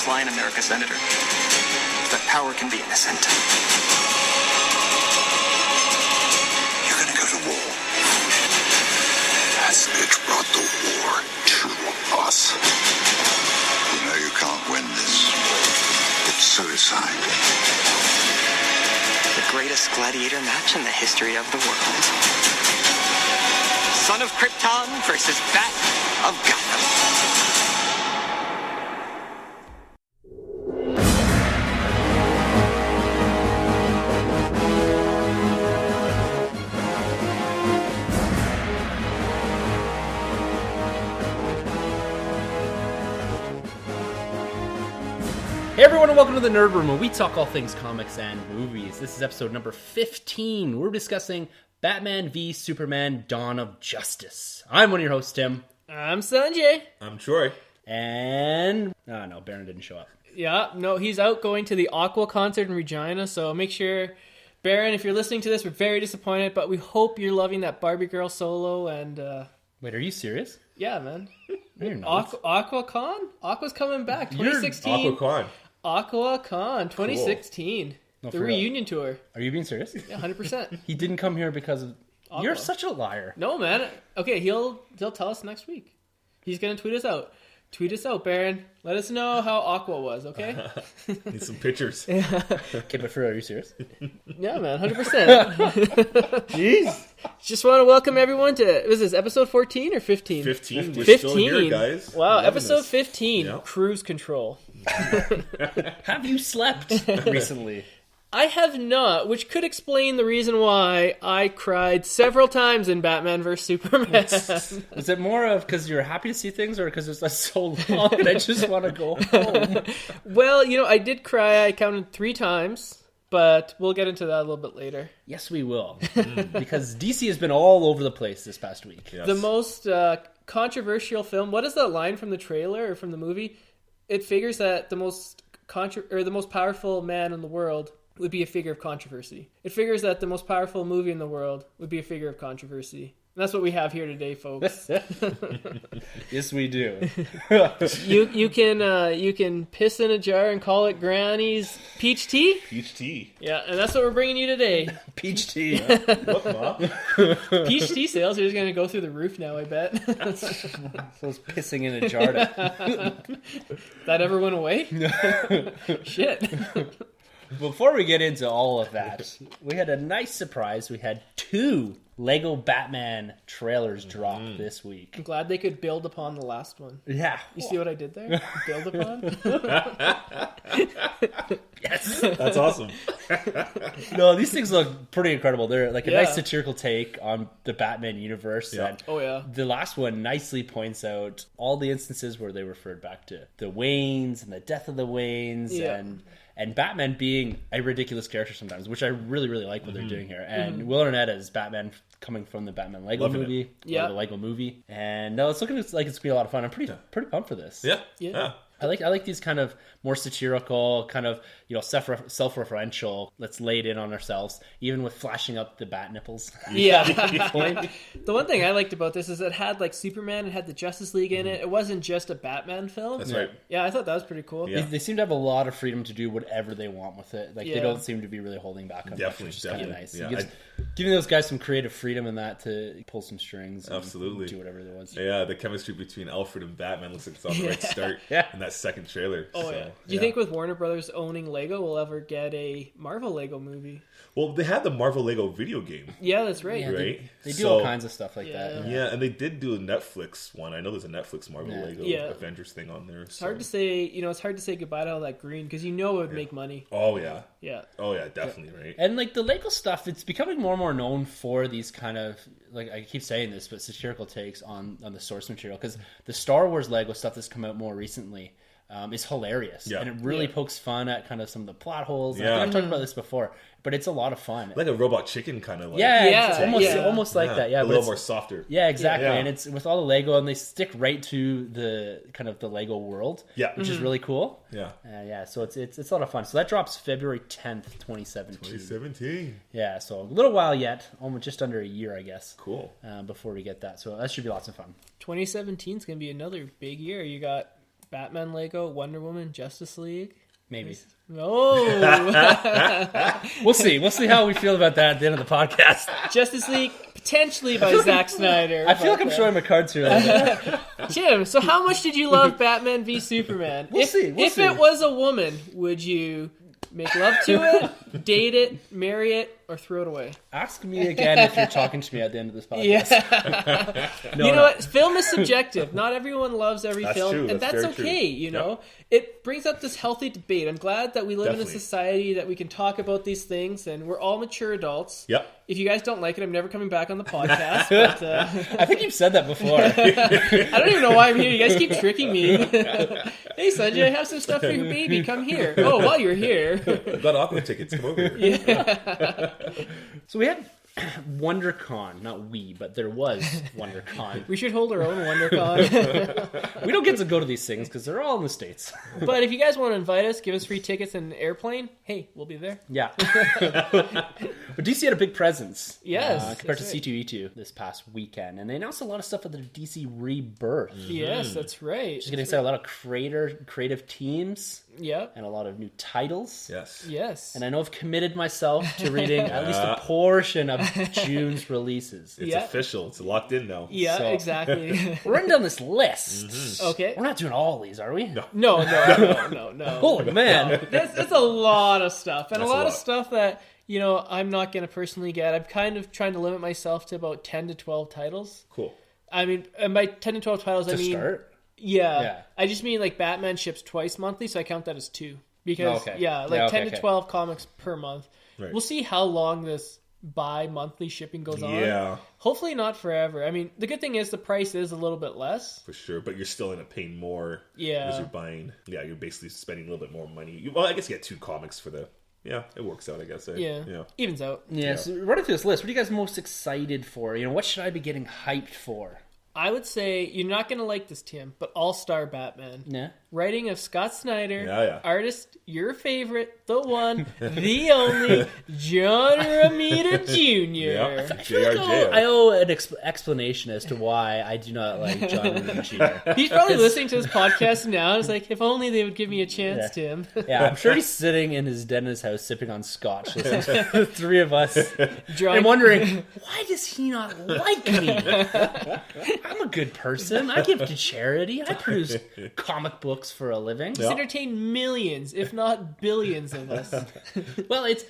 lowest lie in America, Senator. That power can be innocent. You're gonna go to war. That bitch brought the war to us. You know you can't win this. It's suicide. The greatest gladiator match in the history of the world. Son of Krypton versus Bat of Gotham. Hey everyone, and welcome to the Nerd Room, where we talk all things comics and movies. This is episode number 15. We're discussing Batman v Superman: Dawn of Justice. I'm one of your hosts, Tim. I'm Sunjay. I'm Troy. And... oh no, Baron didn't show up. Yeah, no, he's out going to the Aqua concert in Regina, so make sure, Baron, if you're listening to this, we're very disappointed, but we hope you're loving that Barbie Girl solo, and Wait, are you serious? yeah, man. No, you're not. AquaCon? Aqua's coming back, 2016. AquaCon. AquaCon, 2016. No, The for real. reunion tour. Are you being serious? Yeah, 100%. He didn't come here because of... Aqua. You're such a liar. No, man. Okay, he'll tell us next week. He's going to tweet us out. Tweet us out, Baron. Let us know how Aqua was, okay? Need some pictures. Okay, but for real, are you serious? Yeah, man, 100%. Jeez. Just want to welcome everyone to, was this episode 14 or 15? 15. We're 15. still here, guys. Wow, Loving episode this. 15, Yeah. Cruise Control. Have you slept recently? I have not, which could explain the reason why I cried several times in Batman vs. Superman. Was it more of because you're happy to see things, or because it's like so long and I just want to go home? Well, you know, I did cry. I counted 3 times, but we'll get into that a little bit later. Yes, we will. Because DC has been all over the place this past week. Yes. The most controversial film, what is that line from the trailer or from the movie? It figures that the most powerful man in the world would be a figure of controversy. It figures that the most powerful movie in the world would be a figure of controversy. And that's what we have here today, folks. Yes, we do. You can piss in a jar and call it Granny's peach tea. Peach tea. Yeah, and that's what we're bringing you today. Peach tea. What, Mom? Peach tea sales are just going to go through the roof now, I bet. So it's pissing in a jar. That ever went away? Shit. Before we get into all of that, we had a nice surprise. We had 2 Lego Batman trailers drop this week. I'm glad they could build upon the last one. Yeah. You see what I did there? Build upon? Yes. That's awesome. No, these things look pretty incredible. They're like a Yeah. nice satirical take on the Batman universe. Yeah. And Oh, yeah. the last one nicely points out all the instances where they referred back to the Waynes and the death of the Waynes Yeah. and Batman being a ridiculous character sometimes, which I really, really like what they're doing here. And Will Arnett as Batman coming from the Batman Lego Loving it. movie. Yeah. Or the Lego movie. And no, it's looking like it's going to be a lot of fun. I'm pretty pumped for this. Yeah. Yeah. I like these kind of more satirical, kind of, you know, self-referential. Let's lay it in on ourselves, even with flashing up the bat nipples. Yeah. The one thing I liked about this is it had like Superman, it had the Justice League in it. It wasn't just a Batman film. That's right. Yeah, I thought that was pretty cool. Yeah. They seem to have a lot of freedom to do whatever they want with it. Like Yeah. they don't seem to be really holding back on much, Definitely, which is kind of definitely. nice. Yeah, It giving those guys some creative freedom in that to pull some strings. And Absolutely. do whatever they want. Yeah, the chemistry between Alfred and Batman looks like it's on the right start Yeah. in that second trailer. Oh, so, yeah. Do you think with Warner Brothers owning Lego, we'll ever get a Marvel Lego movie? Well, they had the Marvel Lego video game, Yeah, that's right. Yeah, right? They do all kinds of stuff like that. Yeah. Yeah, and they did do a Netflix one. I know there's a Netflix Marvel Yeah. Lego Yeah. Avengers thing on there. It's hard to say, it's hard to say goodbye to all that green because you know it would make money. Oh, yeah. Yeah. Oh, yeah, definitely, right? And like the Lego stuff, it's becoming more and more known for these kind of, like I keep saying this, but satirical takes on the source material. Because the Star Wars Lego stuff that's come out more recently is hilarious. Yeah. And it really pokes fun at kind of some of the plot holes. And I Yeah. think I've talked about this before, but it's a lot of fun. Like a Robot Chicken kind of like. Yeah, Yeah, it's almost, yeah. almost like that. Yeah, a but little it's- more softer. Yeah, exactly. Yeah. And it's with all the Lego, and they stick right to the kind of the Lego world. Yeah. which is really cool. Yeah. Yeah, so it's a lot of fun. So that drops February 10th, 2017. 2017. Yeah, so a little while yet, almost just under a year, I guess. Cool. Before we get that, so that should be lots of fun. 2017 is going to be another big year. You got Batman Lego, Wonder Woman, Justice League. Maybe. Oh, We'll see. We'll see how we feel about that at the end of the podcast. Justice League potentially by Zack Snyder. I feel like I'm showing my cards here. Jim, so how much did you love Batman v Superman? We'll see. If it was a woman, would you make love to it, date it, marry it, or throw it away? Ask me again if you're talking to me at the end of this podcast. Yeah. You know what? Film is subjective. Not everyone loves every That's film, true. and That's that's very okay. true. You know, it brings up this healthy debate. I'm glad that we live in Definitely. a society that we can talk about these things, and we're all mature adults. Yep. If you guys don't like it, I'm never coming back on the podcast. But, I think you've said that before. I don't even know why I'm here. You guys keep tricking me. Hey, Sunjay, I have some stuff for your baby. Come here. Oh, while you're here. I've got Aqua tickets. Come over here. So we had WonderCon, not we, but there was WonderCon. We should hold our own WonderCon. We don't get to go to these things because they're all in the States. But if you guys want to invite us, give us free tickets and an airplane, hey, we'll be there. Yeah. But DC had a big presence. Yes, compared to that's right. C2E2 this past weekend. And they announced a lot of stuff at the DC Rebirth. Yes, that's right. Just getting started, a lot of creative teams Yep. and a lot of new titles. Yes. Yes. And I know I've committed myself to reading at least a portion of June's releases. It's Yeah. official. It's locked in now. Yeah, So- exactly. We're running down this list. Okay. We're not doing all these, are we? No. No. Holy man. That's a lot of stuff. And That's a a lot of lot. stuff that, I'm not going to personally get. I'm kind of trying to limit myself to about 10 to 12 titles. Cool. I mean, and by 10 to 12 titles, I To mean... start? Yeah. I just mean like Batman ships twice monthly, so I count that as 2. Because, Okay. 10 okay. to 12 comics per month. Right. We'll see how long this bi-monthly shipping goes on. Yeah, Hopefully not forever. I mean, the good thing is the price is a little bit less. for sure. But you're still in a paying more. Yeah. Because you're buying. Yeah, you're basically spending a little bit more money. Well, I guess you get 2 comics for the. Yeah, it works out, I guess. Yeah. Evens out. Yeah, so running through this list, what are you guys most excited for? What should I be getting hyped for? I would say you're not going to like this, Tim, but All-Star Batman. Yeah. Writing of Scott Snyder. Yeah. Artist, your favorite, the one, the only, John Romita Jr. Yep. I feel like I owe an explanation as to why I do not like John Romita Jr. He's probably listening to this podcast now. It's like, if only they would give me a chance, Yeah. Tim. Yeah, I'm sure he's sitting in his den in his house sipping on scotch, listening to the 3 of us. Drawing- I'm wondering, why does he not like me? I'm a good person. I give to charity. I produce comic books for a living. He's entertained millions, if not billions of us. Well, it's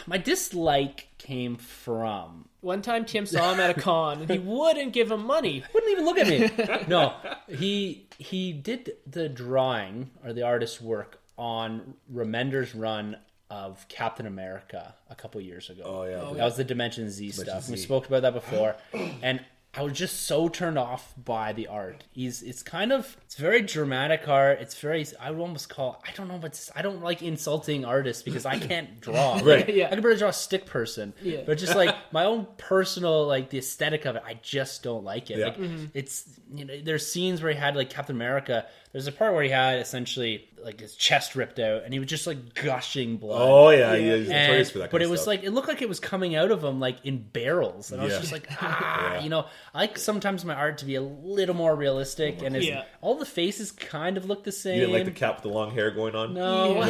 my dislike came from One time Tim saw him at a con, and he wouldn't give him money. wouldn't even look at me. No, he did the drawing or the artist's work on Remender's run of Captain America a couple years ago. Oh, yeah. That was the Dimension Z stuff. We Z. spoke about that before, and I was just so turned off by the art. It's very dramatic art. It's very, I would almost call, I don't know, but I don't like insulting artists because I can't draw. Right. Yeah. I can barely draw a stick person. Yeah. But just like my own personal, like the aesthetic of it, I just don't like it. Yeah. Like it's, there's scenes where he had like Captain America. There's a part where he had essentially like his chest ripped out and he was just like gushing blood. Oh, yeah. He's And- notorious for that kind but of it was stuff. like, it looked like it was coming out of him like in barrels. And I was Yeah. just like, I like sometimes my art to be a little more realistic. And Yeah. all the faces kind of look the same. You didn't like the cap with the long hair going on? No,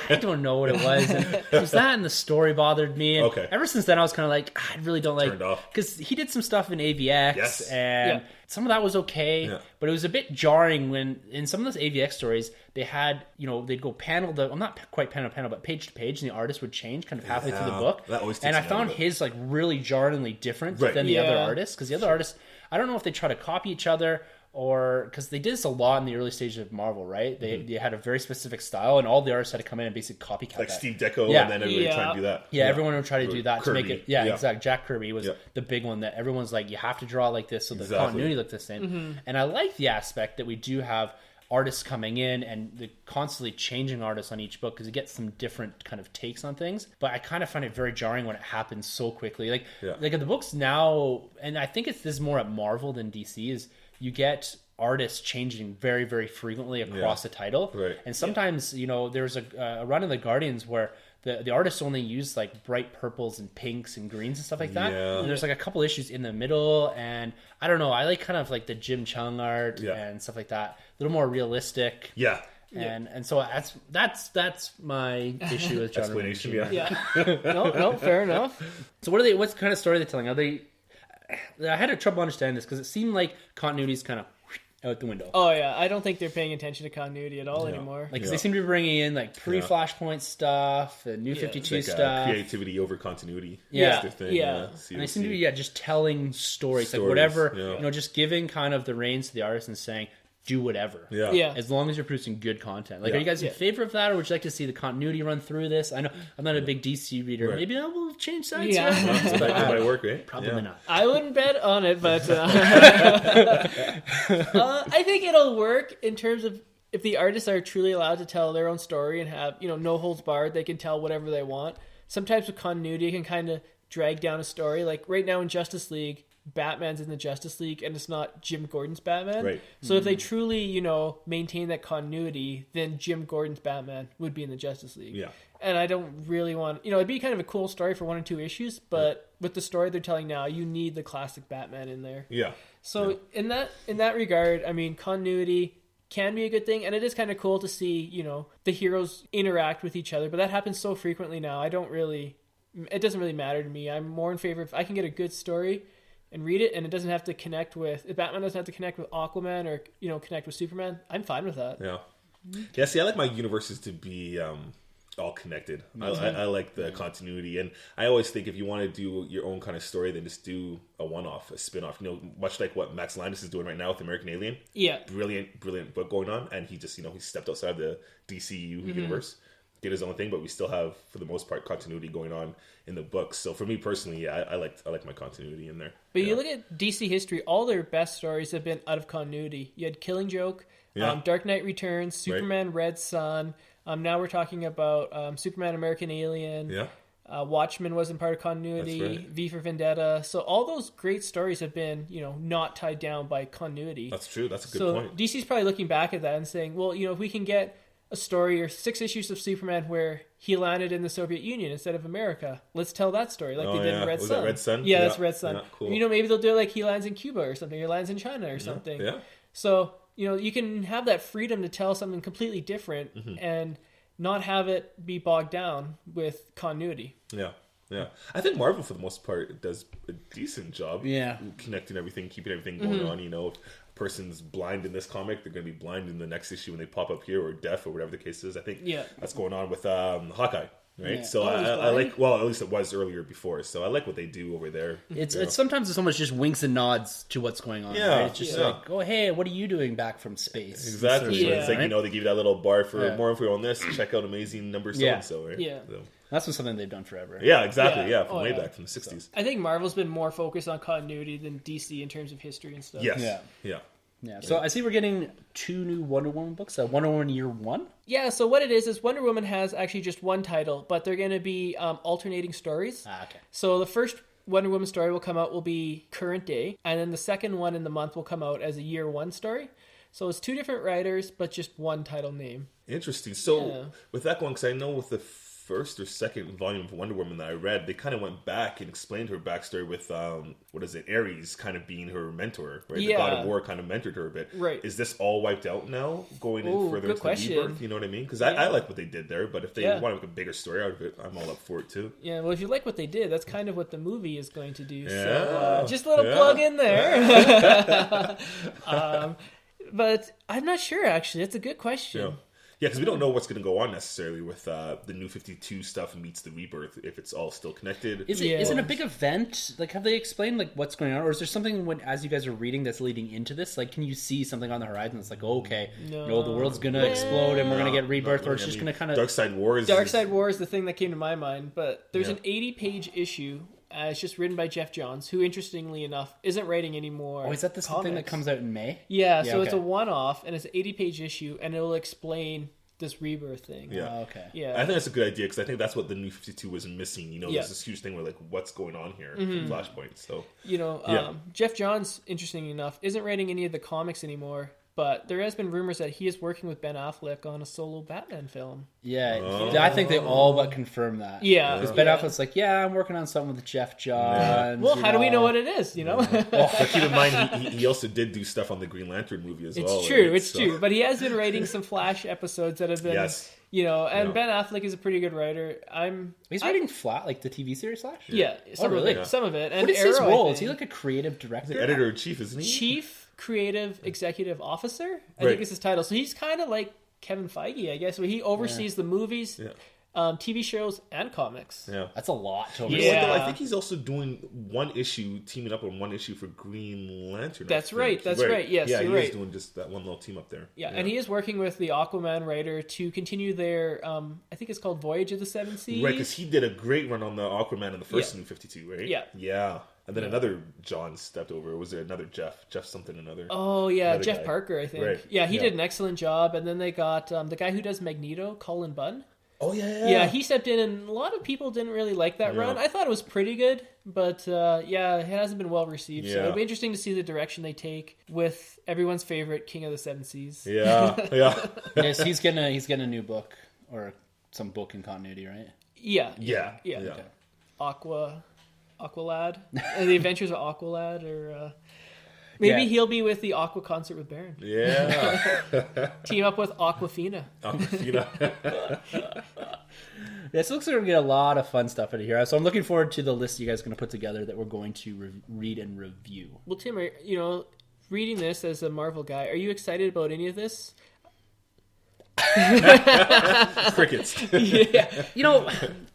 I don't know what it was. And it was that, and the story bothered me. And Okay. ever since then, I was kind of like, I really don't like, Turned off. because he did some stuff in AVX, Yes. and Yeah. some of that was okay, Yeah. but it was a bit jarring when in some of those AVX stories they had, they'd go panel to, well, not quite panel to panel, but page to page, and the artist would change kind of halfway through the Yeah, book. that always takes and I me out found of it. his like really jarringly different Right. than the other Yeah. artists, because the other artists, I don't know if they try to copy each other. Or because they did this a lot in the early stages of Marvel, right? They had a very specific style, and all the artists had to come in and basically copycat Like that. Steve Deco, Yeah. and then everybody Yeah. trying to do that. Yeah, everyone would try to do that to make Kirby. it. Yeah, Yeah. exactly. Jack Kirby was Yeah. the big one that everyone's like, you have to draw like this so the Exactly. continuity looked the same. And I like the aspect that we do have artists coming in and the constantly changing artists on each book because you get some different kind of takes on things. But I kind of find it very jarring when it happens so quickly. Like the books now, and I think this is more at Marvel than DC, is you get artists changing very, very frequently across the title. Right. And sometimes, there was a run in the Guardians where the artists only use like bright purples and pinks and greens and stuff like that. Yeah. And there's like a couple issues in the middle, and I don't know. I like kind of like the Jim Chung art and stuff like that. A little more realistic. Yeah. And so that's my issue with John Explanation, Romita. Yeah. No, fair enough. So what kind of story are they telling? I had trouble understanding this because it seemed like continuity is kind of out the window. Oh yeah, I don't think they're paying attention to continuity at all anymore. Like, 'cause they seem to be bringing in like pre-Flashpoint stuff, and New 52 Like, stuff, creativity over continuity. Yeah. That's their thing. Yeah. and they seem to be just telling stories, like Stories, whatever, just giving kind of the reins to the artist and saying, do whatever. Yeah. As long as you're producing good content. Like, are you guys in favor of that, or would you like to see the continuity run through this? I know I'm not a big DC reader. Right. Maybe I will change sides. Yeah. But That might work, right? probably not. I wouldn't bet on it, but I think it'll work in terms of if the artists are truly allowed to tell their own story and have, no holds barred, they can tell whatever they want. Sometimes with continuity, it can kind of drag down a story. Like right now in Justice League, Batman's in the Justice League and it's not Jim Gordon's Batman. Right. So if they truly, maintain that continuity, then Jim Gordon's Batman would be in the Justice League. Yeah. And I don't really want, it'd be kind of a cool story for 1 or 2 issues, but with the story they're telling now, you need the classic Batman in there. Yeah. So in that regard, I mean, continuity can be a good thing, and it is kind of cool to see, the heroes interact with each other, but that happens so frequently now. It doesn't really matter to me. I'm more in favor if I can get a good story and read it, and it doesn't have to connect with, if Batman doesn't have to connect with Aquaman or, connect with Superman, I'm fine with that. Yeah. Yeah, see, I like my universes to be all connected. I like the continuity, and I always think if you want to do your own kind of story, then just do a one-off, a spin-off. Much like what Max Landis is doing right now with American Alien. Yeah. Brilliant book going on, and he just, he stepped outside the DCU universe, did his own thing, but we still have, for the most part, continuity going on in the books. So for me personally, I like my continuity in there. But you look at DC history, all their best stories have been out of continuity. You had Killing Joke, Dark Knight Returns, Superman Red Son. Now we're talking about Superman American Alien. Yeah. Watchmen wasn't part of continuity. That's right. V for Vendetta. So all those great stories have been, not tied down by continuity. That's true. That's a good point. DC's probably looking back at that and saying, well, if we can get a story or 6 issues of Superman where he landed in the Soviet Union instead of America, let's tell that story like they did in Red Was Sun. that Red Sun? Yeah, that's Red Sun. Yeah, cool. Maybe they'll do it like he lands in Cuba or something, or lands in China or something. Yeah. So, you can have that freedom to tell something completely different and not have it be bogged down with continuity. Yeah. Yeah. I think Marvel, for the most part, does a decent job connecting everything, keeping everything going on. If a person's blind in this comic, they're going to be blind in the next issue when they pop up here, or deaf, or whatever the case is. I think that's going on with Hawkeye. Right, Yeah. so I like. Well, at least it was earlier before. So I like what they do over there. It's sometimes it's almost just winks and nods to what's going on. Yeah, right? It's just like, oh hey, what are you doing back from space? Exactly. Yeah. It's like, they give you that little bar for more info on this. Check out amazing number so and so. Right. Yeah. So. That's been something they've done forever. Yeah. Exactly. Yeah. Yeah. From way back from the '60s. I think Marvel's been more focused on continuity than DC in terms of history and stuff. Yes. Yeah. Yeah. Yeah. So I see we're getting 2 new Wonder Woman books. Wonder Woman Year 1. Yeah, so what it is Wonder Woman has actually just one title, but they're going to be alternating stories. Okay. So the first Wonder Woman story will come out will be current day, and then the second one in the month will come out as a Year 1 story. So it's 2 different writers, but just one title name. Interesting. So with that going, because I know with the first or second volume of Wonder Woman that I read, they kind of went back and explained her backstory with Ares kind of being her mentor, right? The God of War kind of mentored her a bit. Right. Is this all wiped out now, going in further good into question. the rebirth? You know what I mean? Because I like what they did there, but if they want to make a bigger story out of it, I'm all up for it too. Yeah, well, if you like what they did, that's kind of what the movie is going to do. Yeah. So just a little plug in there. But I'm not sure, actually. That's a good question. Yeah. Yeah, because we don't know what's going to go on necessarily with the New 52 stuff meets the Rebirth, if it's all still connected. Is it a big event? Like, have they explained like what's going on, or is there something as you guys are reading that's leading into this? Like, can you see something on the horizon that's like, okay, the world's going to explode and we're going to get Rebirth, or it's just going to kind of Darkseid War is the thing that came to my mind, but there's an 80-page issue. It's just written by Jeff Johns, who, interestingly enough, isn't writing anymore. Oh, is that the thing that comes out in May? Yeah, so it's a one-off, and it's an 80-page issue, and it'll explain this Rebirth thing. Yeah. Okay. Yeah. I think that's a good idea, because I think that's what the New 52 was missing. There's this huge thing where, like, what's going on here from Flashpoint. So Jeff Johns, interestingly enough, isn't writing any of the comics anymore. But there has been rumors that he is working with Ben Affleck on a solo Batman film. Yeah, I think they all but confirmed that. Yeah. Because Ben Affleck's like, yeah, I'm working on something with Jeff Johns. Well, how do we know what it is, you know? But keep in mind, he also did do stuff on the Green Lantern movie as well. It's true, right? it's true. But he has been writing some Flash episodes that have been... Yes. You know, and Ben Affleck is a pretty good writer. He's writing like the TV series Flash? Yeah, some of it. Some of it. And what is Arrow, his role? Is he like a creative director? He's like editor-in-chief, isn't he? Chief Creative Executive Officer, I think is his title. So he's kind of like Kevin Feige, I guess, where he oversees the movies, TV shows, and comics. Yeah. That's a lot to oversee. Yeah. I think he's also doing one issue, teaming up on one issue for Green Lantern. That's right. Yes, yeah, you're right. He's doing just that one little team up there. Yeah, and he is working with the Aquaman writer to continue their, I think it's called Voyage of the Seven Seas. Right, because he did a great run on the Aquaman in the first New 52, right? Yeah. Yeah. And then another John stepped over. Or was it another Jeff? Jeff something another. Oh, yeah, another Jeff guy. Parker, I think. Right. Yeah, he did an excellent job. And then they got the guy who does Magneto, Colin Bunn. Oh, yeah. Yeah, he stepped in, and a lot of people didn't really like that run. I thought it was pretty good, but it hasn't been well received. So it'll be interesting to see the direction they take with everyone's favorite King of the Seven Seas. Yeah, yeah. Yes, he's getting a new book or some book in continuity, right? Yeah. Okay. Aqualad, the Adventures of Aqualad, or maybe he'll be with the Aqua concert with Baron. Yeah. Team up with Aquafina. This looks like we're going to get a lot of fun stuff out of here. So I'm looking forward to the list you guys are going to put together that we're going to read and review. Well, Tim, reading this as a Marvel guy, are you excited about any of this? Crickets. Yeah.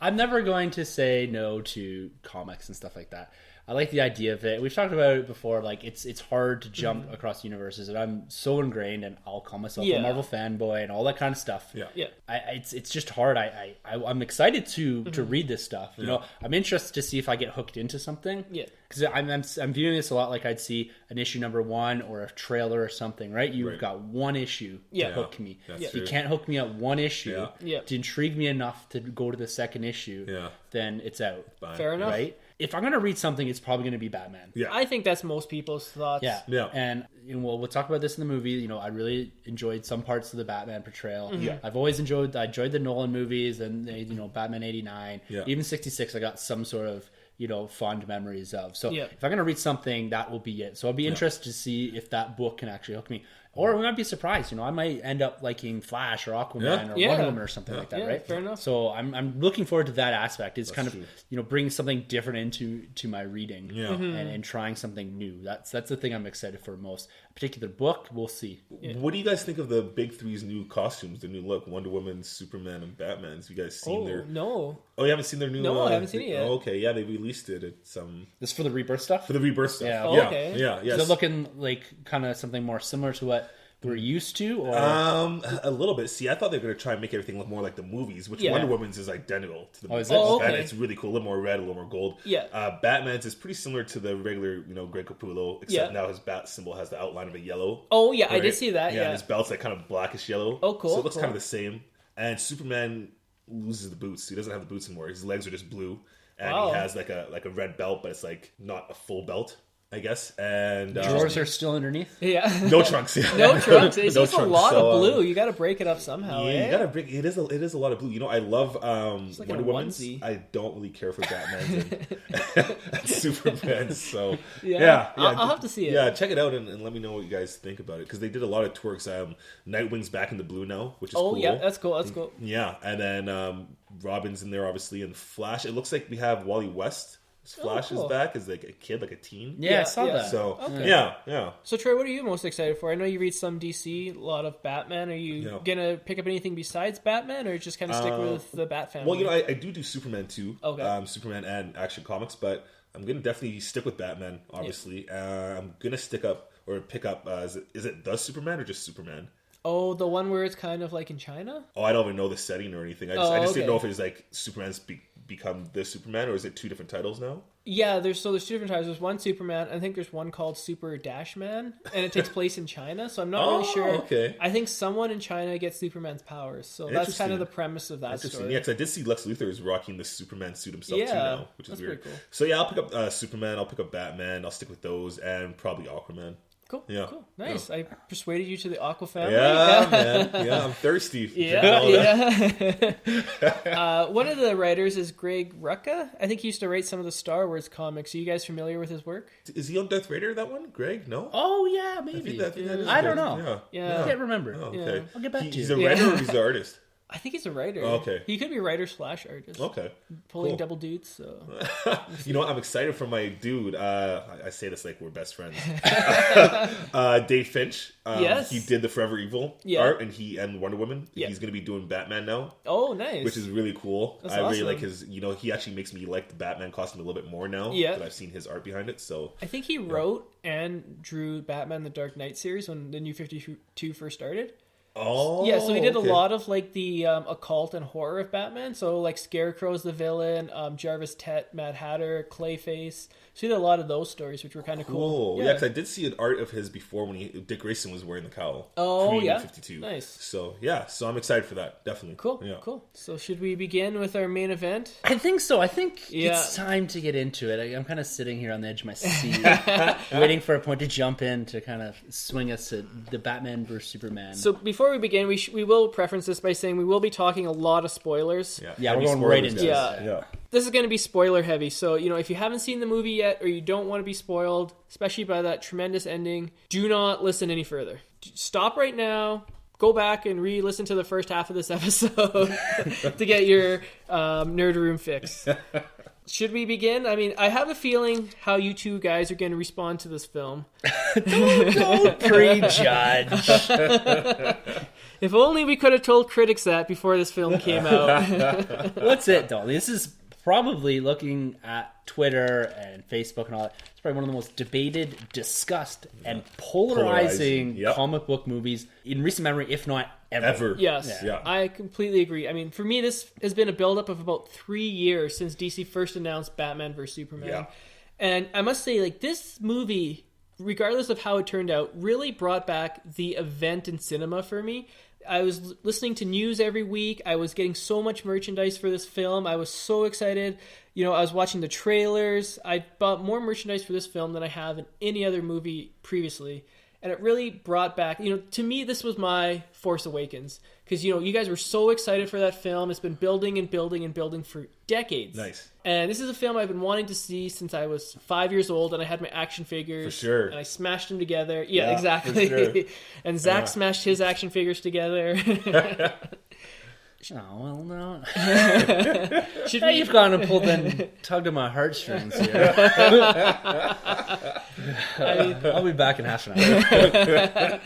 I'm never going to say no to comics and stuff like that. I like the idea of it. We've talked about it before. Like it's hard to jump across universes, and I'm so ingrained, and I'll call myself a Marvel fanboy and all that kind of stuff. Yeah. It's just hard. I'm excited to read this stuff. You know, I'm interested to see if I get hooked into something. Yeah. Because I'm viewing this a lot like I'd see an issue number 1 or a trailer or something. Right? You've got one issue to hook me. If you can't hook me at one issue to intrigue me enough to go to the second issue, then it's out. Fair enough. Right? If I'm going to read something, it's probably going to be Batman. Yeah. I think that's most people's thoughts. Yeah. And we'll talk about this in the movie. I really enjoyed some parts of the Batman portrayal. I've always enjoyed the Nolan movies and Batman 89. Even 66 I got some sort of fond memories of. So if I'm going to read something, that will be it. So I'll be interested to see if that book can actually hook me. Or we might be surprised. I might end up liking Flash or Aquaman or Wonder Woman or something like that, right? Fair enough. So I'm looking forward to that aspect. It's kind of bringing something different into my reading and trying something new. That's the thing I'm excited for most. A particular book, we'll see. What do you guys think of the Big Three's new costumes, their new look? Wonder Woman, Superman, and Batman. Have you guys seen their... No. Oh, you haven't seen their new... No, I haven't seen it yet. Oh, okay, yeah, they released it at some... This for the Rebirth stuff? For the Rebirth stuff. Yeah. Oh, okay. Yeah, yes. Is it looking like kind of something more similar to what we're used to? Or? A little bit. See, I thought they were going to try and make everything look more like the movies, which Wonder Woman's is identical to the movies. Is it? Oh, okay. And it's really cool. A little more red, a little more gold. Yeah. Batman's is pretty similar to the regular, Greg Capullo, except now his bat symbol has the outline of a yellow. Oh, yeah, right? I did see that, And his belt's like kind of blackish yellow. Oh, cool. So it looks kind of the same. And Superman loses the boots. He doesn't have the boots anymore. His legs are just blue. And he has like a red belt, but it's like not a full belt, I guess. And drawers are still underneath? Yeah. No trunks. Yeah. No trunks. It's No just a trunks. lot So, of blue. You got to break it up somehow. Yeah, you gotta break. It is a lot of blue. I love like Wonder a Woman's. onesie. I don't really care for Batman's and Superman's. So Yeah. I'll have to see it. Yeah, check it out and let me know what you guys think about it because they did a lot of twerks. Nightwing's back in the blue now, which is cool. Oh yeah, that's cool. That's cool. Yeah, and then Robin's in there obviously, and Flash. It looks like we have Wally West. Flash is back as like a kid, like a teen. Yeah, I saw that. So yeah. So Troy, what are you most excited for? I know you read some DC, a lot of Batman. Are you gonna pick up anything besides Batman, or just kind of stick with the Bat family? Well, I do Superman too. Okay. Superman and Action Comics, but I'm gonna definitely stick with Batman. Obviously, I'm gonna pick up. Is it the Superman or just Superman? Oh, the one where it's kind of like in China? Oh, I don't even know the setting or anything. I just didn't know if it's like Superman's become the Superman, or is it two different titles now? Yeah, there's two different titles. There's one Superman. I think there's one called Super Dash Man, and it takes place in China. So I'm not really sure. Okay. I think someone in China gets Superman's powers. So that's kind of the premise of that story. Yeah, because I did see Lex Luthor is rocking the Superman suit himself too now, which is weird. Pretty cool. So yeah, I'll pick up Superman. I'll pick up Batman. I'll stick with those, and probably Aquaman. Cool. Yeah. Cool. Nice. I persuaded you to the Aqua family. Yeah, man. Yeah, I'm thirsty. Yeah. One of the writers is Greg Rucka. I think he used to write some of the Star Wars comics. Are you guys familiar with his work? Is he on Darth Vader, that one? Greg? No? Oh, yeah, maybe. I think that is I Greg. don't know. Yeah. I can't remember. Oh, okay. I'll get back to you. He's a writer or he's an artist? I think he's a writer. Oh, okay. He could be a writer/artist. Okay. Pulling Cool. double dudes. So. You know what? I'm excited for my dude. I say this like we're best friends. Dave Finch. Yes. He did the Forever Evil art, and Wonder Woman. Yeah. He's going to be doing Batman now. Oh, nice. Which is really cool. That's I really awesome. like his. He actually makes me like the Batman costume a little bit more now. Yeah. That I've seen his art behind it. So I think he wrote and drew Batman the Dark Knight series when the New 52 first started. Oh, Yeah, so he did okay. a lot of like the occult and horror of Batman. So like Scarecrow's the villain, Jarvis Tet, Mad Hatter, Clayface. So he did a lot of those stories, which were kind of cool. Yeah, because I did see an art of his before when Dick Grayson was wearing the cowl. Oh, pre-New yeah? 52. Nice. So so I'm excited for that. Definitely. Cool, Yeah. cool. So should we begin with our main event? I think so. I think Yeah. it's time to get into it. I'm kind of sitting here on the edge of my seat, waiting for a point to jump in to kind of swing us at the Batman versus Superman. So before we begin, we will preference this by saying we will be talking a lot of spoilers. Yeah, Heavy we're going right spoilers, into guys. it. Yeah. This is going to be spoiler heavy, so if you haven't seen the movie yet or you don't want to be spoiled, especially by that tremendous ending, do not listen any further. Stop right now, go back and re-listen to the first half of this episode to get your nerd room fix. Should we begin? I mean, I have a feeling how you two guys are going to respond to this film. Don't prejudge. If only we could have told critics that before this film came out. What's it, though? This is probably, looking at Twitter and Facebook and all that, it's probably one of the most debated, discussed, and polarizing Yep. comic book movies in recent memory, if not ever. Yes, Yeah. I completely agree. I mean, for me, this has been a buildup of about 3 years since DC first announced Batman vs. Superman. Yeah. And I must say, like, this movie, regardless of how it turned out, really brought back the event in cinema for me. I was listening to news every week. I was getting so much merchandise for this film. I was so excited. I was watching the trailers. I bought more merchandise for this film than I have in any other movie previously. And it really brought back, to me, this was my Force Awakens. Because, you guys were so excited for that film. It's been building and building and building for decades. Nice. And this is a film I've been wanting to see since I was 5 years old, and I had my action figures. For sure. And I smashed them together. Yeah, Yeah, exactly. for sure. And Zach smashed his action figures together. Oh, well, no. Should Now we... you've gone and tugged at my heartstrings here. I'll be back in half an hour.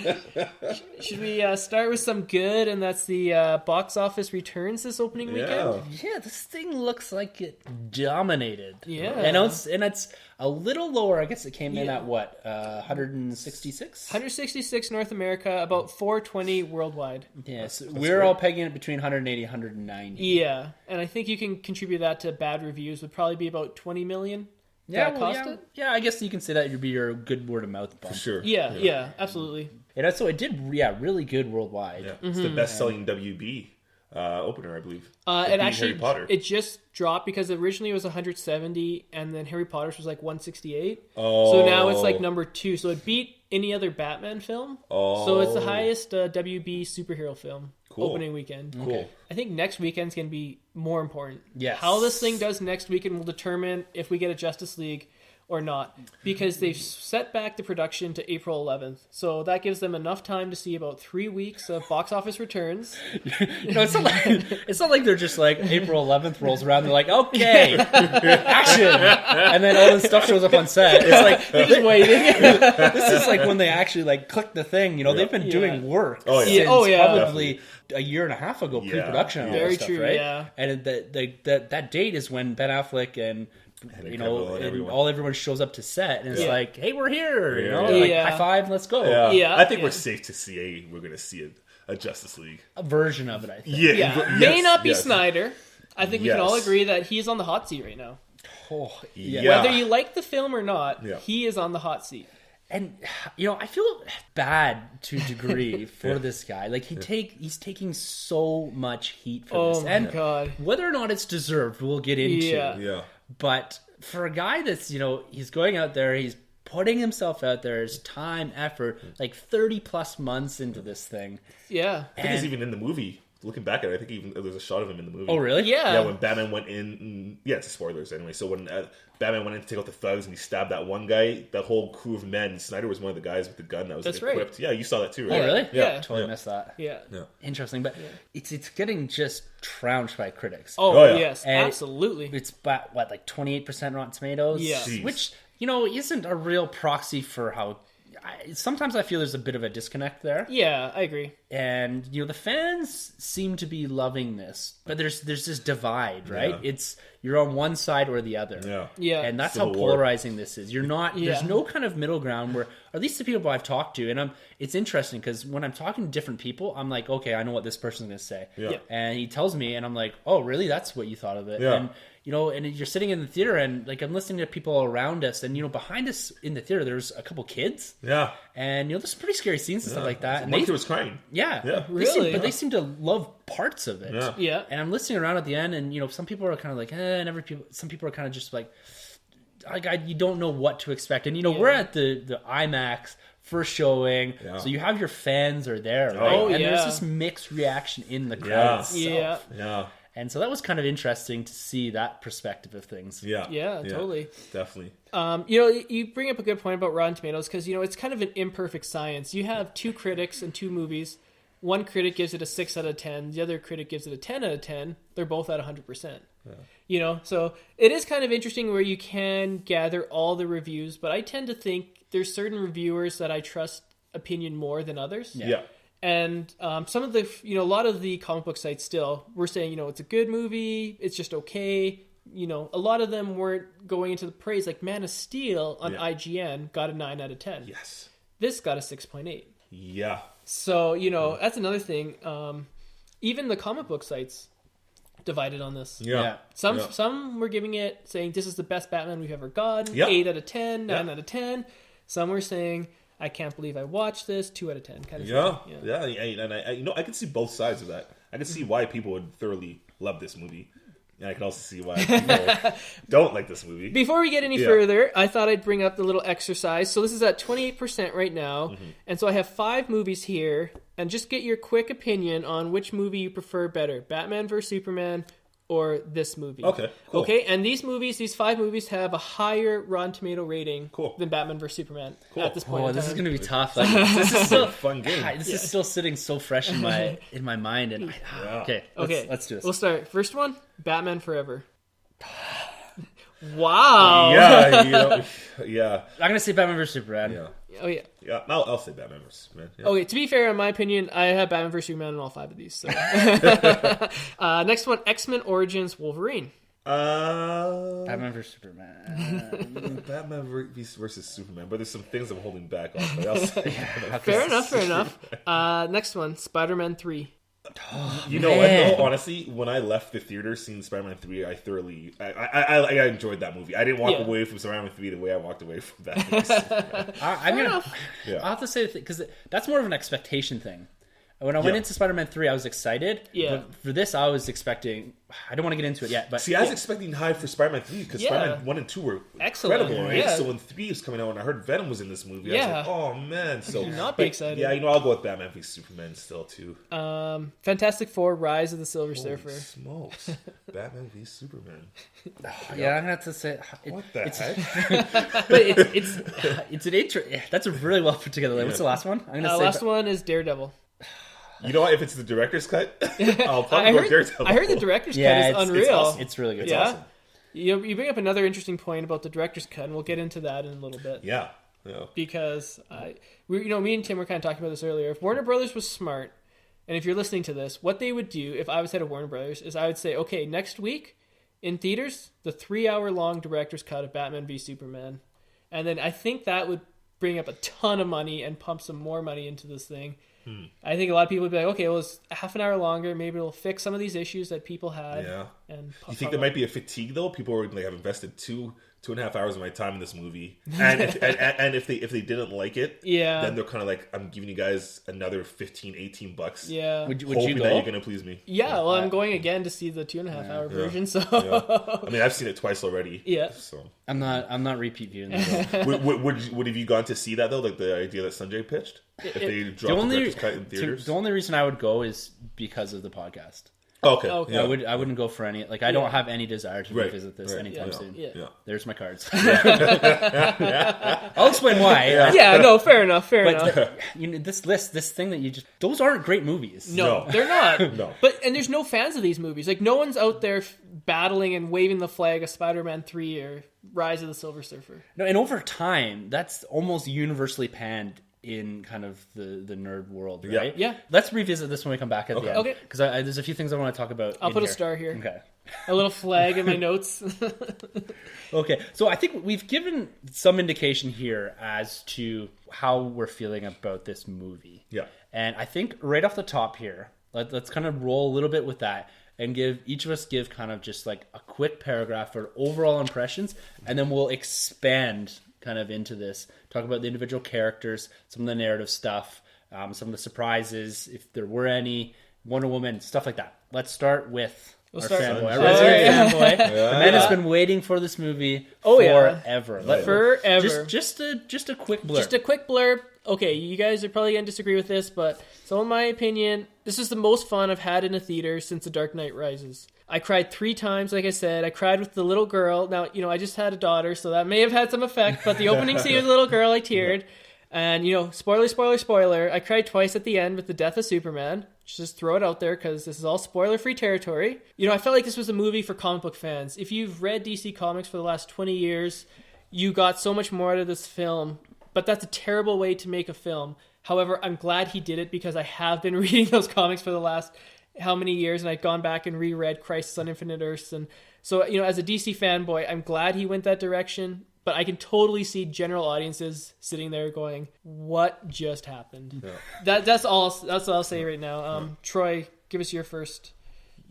Should we start with some good, and that's the box office returns this opening weekend? Yeah, this thing looks like it dominated. Yeah. And it's a little lower. I guess it came in at what, 166? 166 North America, about 420 worldwide. Yes, we're all pegging it between 180 and 190. Yeah, and I think you can contribute that to bad reviews. Would probably be about 20 million. Yeah, That cost it? Yeah, I guess you can say that would be your good word of mouth bump. For sure. Yeah, absolutely. And so it did, really good worldwide. Yeah. It's the best-selling WB opener, I believe. It Beat actually Harry Potter. it just dropped because originally it was 170, and then Harry Potter's was like 168. Oh. So now it's like number 2. So it beat any other Batman film. Oh. So it's the highest WB superhero film opening weekend. Cool. I think next weekend's going to be more important. Yes. How this thing does next weekend will determine if we get a Justice League or not, because they've set back the production to April 11th. So that gives them enough time to see about 3 weeks of box office returns. It's not like they're just like April 11th rolls around. They're like, okay, action, and then all this stuff shows up on set. It's like they're just waiting. This is like when they actually like click the thing. They've been doing work. Oh, yeah. Since Oh, yeah. probably a year and a half ago, pre-production. And all Very that stuff, true, right? yeah. And that date is when Ben Affleck and everyone shows up to set, and it's like, hey, we're here. Like, high five, let's go. Yeah. I think we're safe to see we're going to see a Justice League. A version of it, I think. Yeah, may not be Snyder. I think we can all Yes. agree that he's on the hot seat right now. Oh, Yeah. Whether you like the film or not, Yeah. he is on the hot seat. And I feel bad to a degree for this guy. Like he's taking so much heat for this, my and God. whether or not it's deserved, we'll get into. Yeah. Yeah. But for a guy that's he's going out there, he's putting himself out there, his time, effort, like 30 plus months into this thing. Yeah. I think it's even in the movie. Looking back at it, I think even there's a shot of him in the movie. Oh, really? Yeah. Yeah, when Batman went in... Yeah, it's spoilers anyway. So when Batman went in to take out the thugs and he stabbed that one guy, that whole crew of men, Snyder was one of the guys with the gun that was That's equipped. right. Yeah, you saw that too, right? Oh, really? Yeah. Totally missed that. Yeah. Interesting, but it's getting just trounced by critics. Oh, yeah. yes, And absolutely. It's about, what, like 28% Rotten Tomatoes? Yeah. Jeez. Which, you know, isn't a real proxy for how... sometimes I feel there's a bit of a disconnect there. Yeah, I agree. And, you know, the fans seem to be loving this. But there's this divide, right? Yeah. You're on one side or the other. Yeah. Yeah. And that's Civil how War. polarizing this is. You're not... Yeah. There's no kind of middle ground where... Or at least the people I've talked to, and it's interesting because when I'm talking to different people, I'm like, okay, I know what this person's going to say. Yeah. And he tells me, and I'm like, oh, really? That's what you thought of it? Yeah. And, you know, and you're sitting in the theater, and, like, I'm listening to people around us, and, you know, behind us in the theater, there's a couple kids. Yeah. And, you know, there's pretty scary scenes and stuff like that. And One kid was crying. yeah. Yeah. Really? But they seem to love parts of it. Yeah. Yeah. And I'm listening around at the end, and, you know, some people are kind of like, some people are kind of just like you don't know what to expect. And, you know, we're at the IMAX first showing, so you have your fans are there, right? Oh, and yeah. there's this mixed reaction in the crowd itself. Yeah. Yeah. And so that was kind of interesting to see that perspective of things. Yeah. Yeah, totally. Definitely. You know, you bring up a good point about Rotten Tomatoes because, you know, it's kind of an imperfect science. You have two critics and two movies. One critic gives it a 6 out of 10. The other critic gives it a 10 out of 10. They're both at 100%. Yeah. You know, so it is kind of interesting where you can gather all the reviews, but I tend to think there's certain reviewers that I trust opinion more than others. Yeah. And some of the, you know, a lot of the comic book sites still were saying, you know, it's a good movie, it's just okay. You know, a lot of them weren't going into the praise. Like Man of Steel on IGN got a 9 out of 10. Yes. This got a 6.8. Yeah. So, you know, that's another thing. Even the comic book sites divided on this. Yeah. Some were giving it, saying this is the best Batman we've ever gotten. Yep. 8 out of 10, 9 out of 10. Some were saying, I can't believe I watched this. 2 out of 10 kind of thing. Yeah. And I you know, I can see both sides of that. I can see why people would thoroughly love this movie. And I can also see why people don't like this movie. Before we get any further, I thought I'd bring up the little exercise. So this is at 28% right now. And so I have 5 movies here. And just get your quick opinion on which movie you prefer better. Batman vs. Superman or this movie. Okay, cool. Okay, and these 5 movies have a higher Rotten Tomato rating than Batman vs. Superman at this point in time. This is going to be tough. Like, this is still Fun game. This is still sitting so fresh in my mind. And okay, let's do this. We'll start. First one, Batman Forever. Wow. Yeah, you know, yeah. I'm going to say Batman vs. Superman. Yeah. Oh, yeah. Yeah, I'll say Batman vs. Superman. Yeah. Okay, to be fair, in my opinion, I have Batman vs. Superman in all 5 of these. So. Next one, X-Men Origins Wolverine. Batman vs. Superman. Batman versus Superman, but there's some things I'm holding back on. But I'll say Fair enough. Next one, Spider-Man 3. You know what, though? Honestly, when I left the theater seeing Spider-Man 3, I thoroughly... I enjoyed that movie. I didn't walk away from Spider-Man 3 the way I walked away from that. I'll have to say, because that's more of an expectation thing. When I went into Spider-Man 3, I was excited. Yeah. But for this, I was expecting... I don't want to get into it yet, but... See, I was expecting high for Spider-Man 3, because Spider-Man 1 and 2 were incredible, right? Yeah. So when 3 was coming out, and I heard Venom was in this movie, I was like, oh, man. So not be excited. Yeah, you know, I'll go with Batman v Superman still, too. Fantastic Four, Rise of the Silver Surfer. Smokes. Batman v Superman. Yeah, I'm going to have to say... What the heck? But it's an intro... That's a really well put together. What's the last one? I'm going to say... Last one is Daredevil. You know what? If it's the director's cut, I'll probably go Daredevil. I heard the director's cut is unreal. It's awesome. It's really good. It's awesome. You bring up another interesting point about the director's cut, and we'll get into that in a little bit. Yeah. Because me and Tim were kind of talking about this earlier. If Warner Brothers was smart, and if you're listening to this, what they would do if I was head of Warner Brothers is I would say, okay, next week in theaters, the 3-hour-long director's cut of Batman v Superman, and then I think that would bring up a ton of money and pump some more money into this thing. I think a lot of people would be like, okay, well, it's half an hour longer. Maybe it'll fix some of these issues that people had. Yeah. And You think there might be a fatigue though? People are like, have invested 2.5 hours of my time in this movie, and if they didn't like it, then they're kind of like, I'm giving you guys another $15-$18. Yeah. Would hoping you go? that you're gonna please me. Yeah, well, I'm going again to see the 2.5 hour version. So I mean, I've seen it twice already. Yeah. So I'm not repeat viewing that. would have you gone to see that though? Like the idea that Sanjay pitched, if they dropped the director's cut in theaters. The only reason I would go is because of the podcast. Okay. Yeah. I wouldn't go for any. Like, I don't have any desire to revisit this anytime soon. Yeah. There's my cards. I'll explain why. Yeah, no, fair enough. But this thing that you just, those aren't great movies. No, they're not. No. And there's no fans of these movies. Like, no one's out there battling and waving the flag of Spider-Man 3 or Rise of the Silver Surfer. No, and over time, that's almost universally panned in kind of the nerd world, right? Yeah. Let's revisit this when we come back at the end. Okay. Because there's a few things I want to talk about. I'll put a star here. Okay. A little flag in my notes. Okay, so I think we've given some indication here as to how we're feeling about this movie. Yeah. And I think right off the top here, let's kind of roll a little bit with that and each of us give kind of just like a quick paragraph for overall impressions, and then we'll expand kind of into this, talk about the individual characters, some of the narrative stuff, some of the surprises, if there were any, Wonder Woman, stuff like that. Let's start with our fanboy. Fanboy. The man has been waiting for this movie forever. Forever. Just a quick blurb. Just a quick blurb. Okay, you guys are probably going to disagree with this, but so in my opinion, this is the most fun I've had in a theater since The Dark Knight Rises. I cried 3 times, like I said. I cried with the little girl. Now, I just had a daughter, so that may have had some effect, but the opening scene with the little girl, I teared. And, spoiler, I cried twice at the end with the death of Superman. Just throw it out there, because this is all spoiler-free territory. I felt like this was a movie for comic book fans. If you've read DC Comics for the last 20 years, you got so much more out of this film, but that's a terrible way to make a film. However, I'm glad he did it, because I have been reading those comics for the last how many years, and I've gone back and reread Crisis on Infinite Earths, and so as a DC fanboy, I'm glad he went that direction, but I can totally see general audiences sitting there going, what just happened? That's all I'll say right now. Troy, give us your first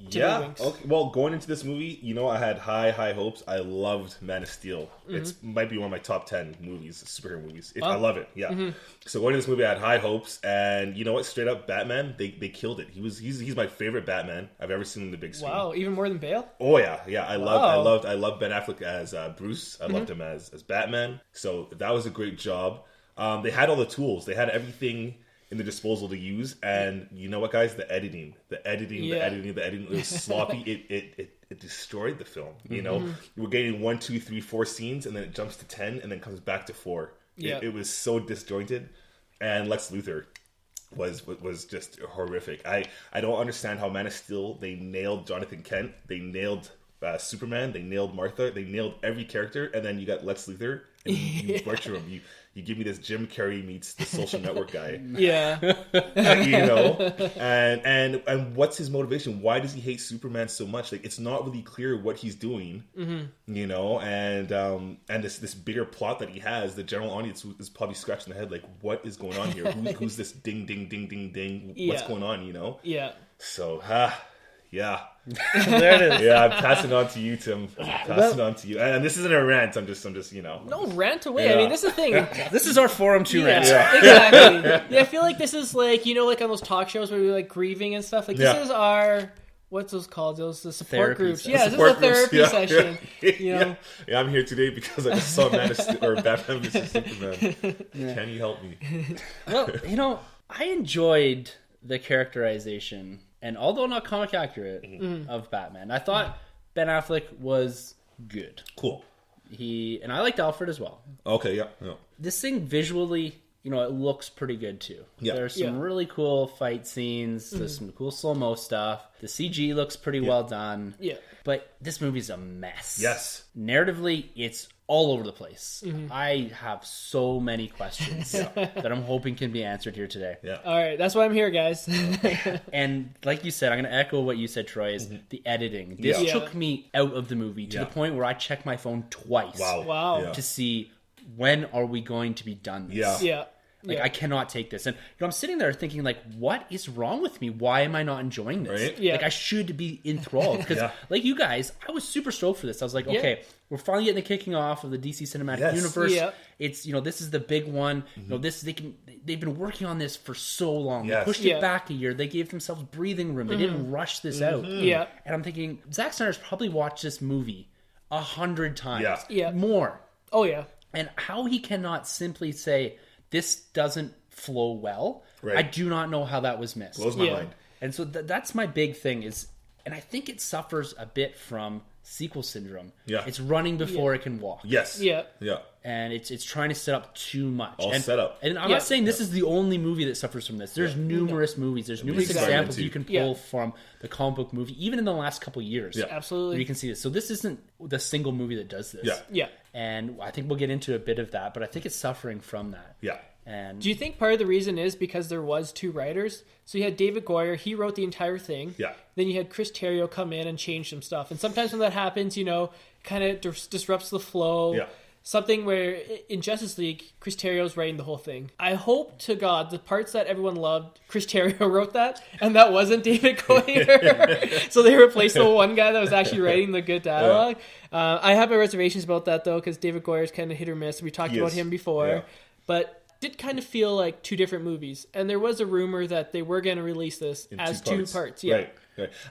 Okay. Well, going into this movie, I had high hopes. I loved Man of Steel. It might be one of my top 10 movies, superhero movies. I love it. Yeah. So going into this movie, I had high hopes, and you know what? Straight up, Batman, they killed it. He's my favorite Batman I've ever seen in the big screen. Wow, even more than Bale? Oh yeah. I loved Ben Affleck as Bruce. I loved him as Batman. So that was a great job. They had all the tools. They had everything in the disposal to use, and you know what, guys? The editing it was sloppy. It destroyed the film. We're getting 1, 2, 3, 4 scenes, and then it jumps to 10, and then comes back to 4. It was so disjointed, and Lex Luthor was just horrific. I don't understand how Man of Steel, they nailed Jonathan Kent, they nailed Superman, they nailed Martha, they nailed every character, and then you got Lex Luthor, and you butcher him. You give me this Jim Carrey meets the Social Network guy. Yeah. And what's his motivation? Why does he hate Superman so much? Like, it's not really clear what he's doing, and this bigger plot that he has, the general audience is probably scratching their head like, what is going on here? Who's this ding, ding, ding, ding, ding? What's going on, Yeah. So, yeah. There it is. Yeah, I'm passing on to you, Tim. Passing on to you. And this isn't a rant. I'm just No, rant away. I mean, this is the thing. This is our Forum 2 rant. Yeah, exactly. I feel like this is like, like on those talk shows where we like grieving and stuff. Like, this is our, what's those called? Those the support Therapy groups. session. Yeah, this is a therapy session. Yeah, I'm here today because I just saw Batman vs. Superman. Can you help me? Well, I enjoyed the characterization, and although not comic accurate, of Batman. I thought Ben Affleck was good. Cool. And I liked Alfred as well. Okay, yeah. This thing visually, it looks pretty good too. Yeah. There's some really cool fight scenes. There's some cool slow-mo stuff. The CG looks pretty well done. Yeah. But this movie's a mess. Yes. Narratively, it's all over the place. I have so many questions that I'm hoping can be answered here today. Yeah. All right, that's why I'm here, guys. And like you said, I'm going to echo what you said, Troy, is the editing. This took me out of the movie to the point where I checked my phone twice Wow. to see when are we going to be done this. Yeah. Like, I cannot take this. And, I'm sitting there thinking, like, what is wrong with me? Why am I not enjoying this? Right? Like, I should be enthralled. Because, like you guys, I was super stoked for this. I was like, okay, we're finally getting the kicking off of the DC Cinematic Universe. Yeah. It's, this is the big one. They've been working on this for so long. Yes. They pushed it back a year. They gave themselves breathing room. They didn't rush this out. Yeah. And I'm thinking, Zack Snyder's probably watched this movie 100 times. Yeah. More. Oh, yeah. And how he cannot simply say, this doesn't flow well, Right. I do not know how that was missed. Blows my mind. And so that's my big thing is, and I think it suffers a bit from sequel syndrome. Yeah. It's running before it can walk. Yes. Yeah. Yeah. And it's trying to set up too much. All and, set up. And I'm not saying this is the only movie that suffers from this. There's numerous movies. There's numerous Exactly. examples you can pull from the comic book movie, even in the last couple of years. Yeah. Absolutely. Where you can see this. So this isn't the single movie that does this. Yeah. Yeah. And I think we'll get into a bit of that, but I think it's suffering from that. Yeah. And Do you think part of the reason is because there was 2 writers? So you had David Goyer, he wrote the entire thing. Yeah. Then you had Chris Terrio come in and change some stuff. And sometimes when that happens, kind of disrupts the flow. Yeah. Something where in Justice League, Chris Terrio's writing the whole thing. I hope to God the parts that everyone loved, Chris Terrio wrote that, and that wasn't David Goyer. So they replaced the one guy that was actually writing the good dialogue. I have my reservations about that though, because David Goyer's kind of hit or miss. We talked about him before, Yeah. but did kind of feel like 2 different movies. And there was a rumor that they were going to release this In as 2 2 parts. Yeah. Right.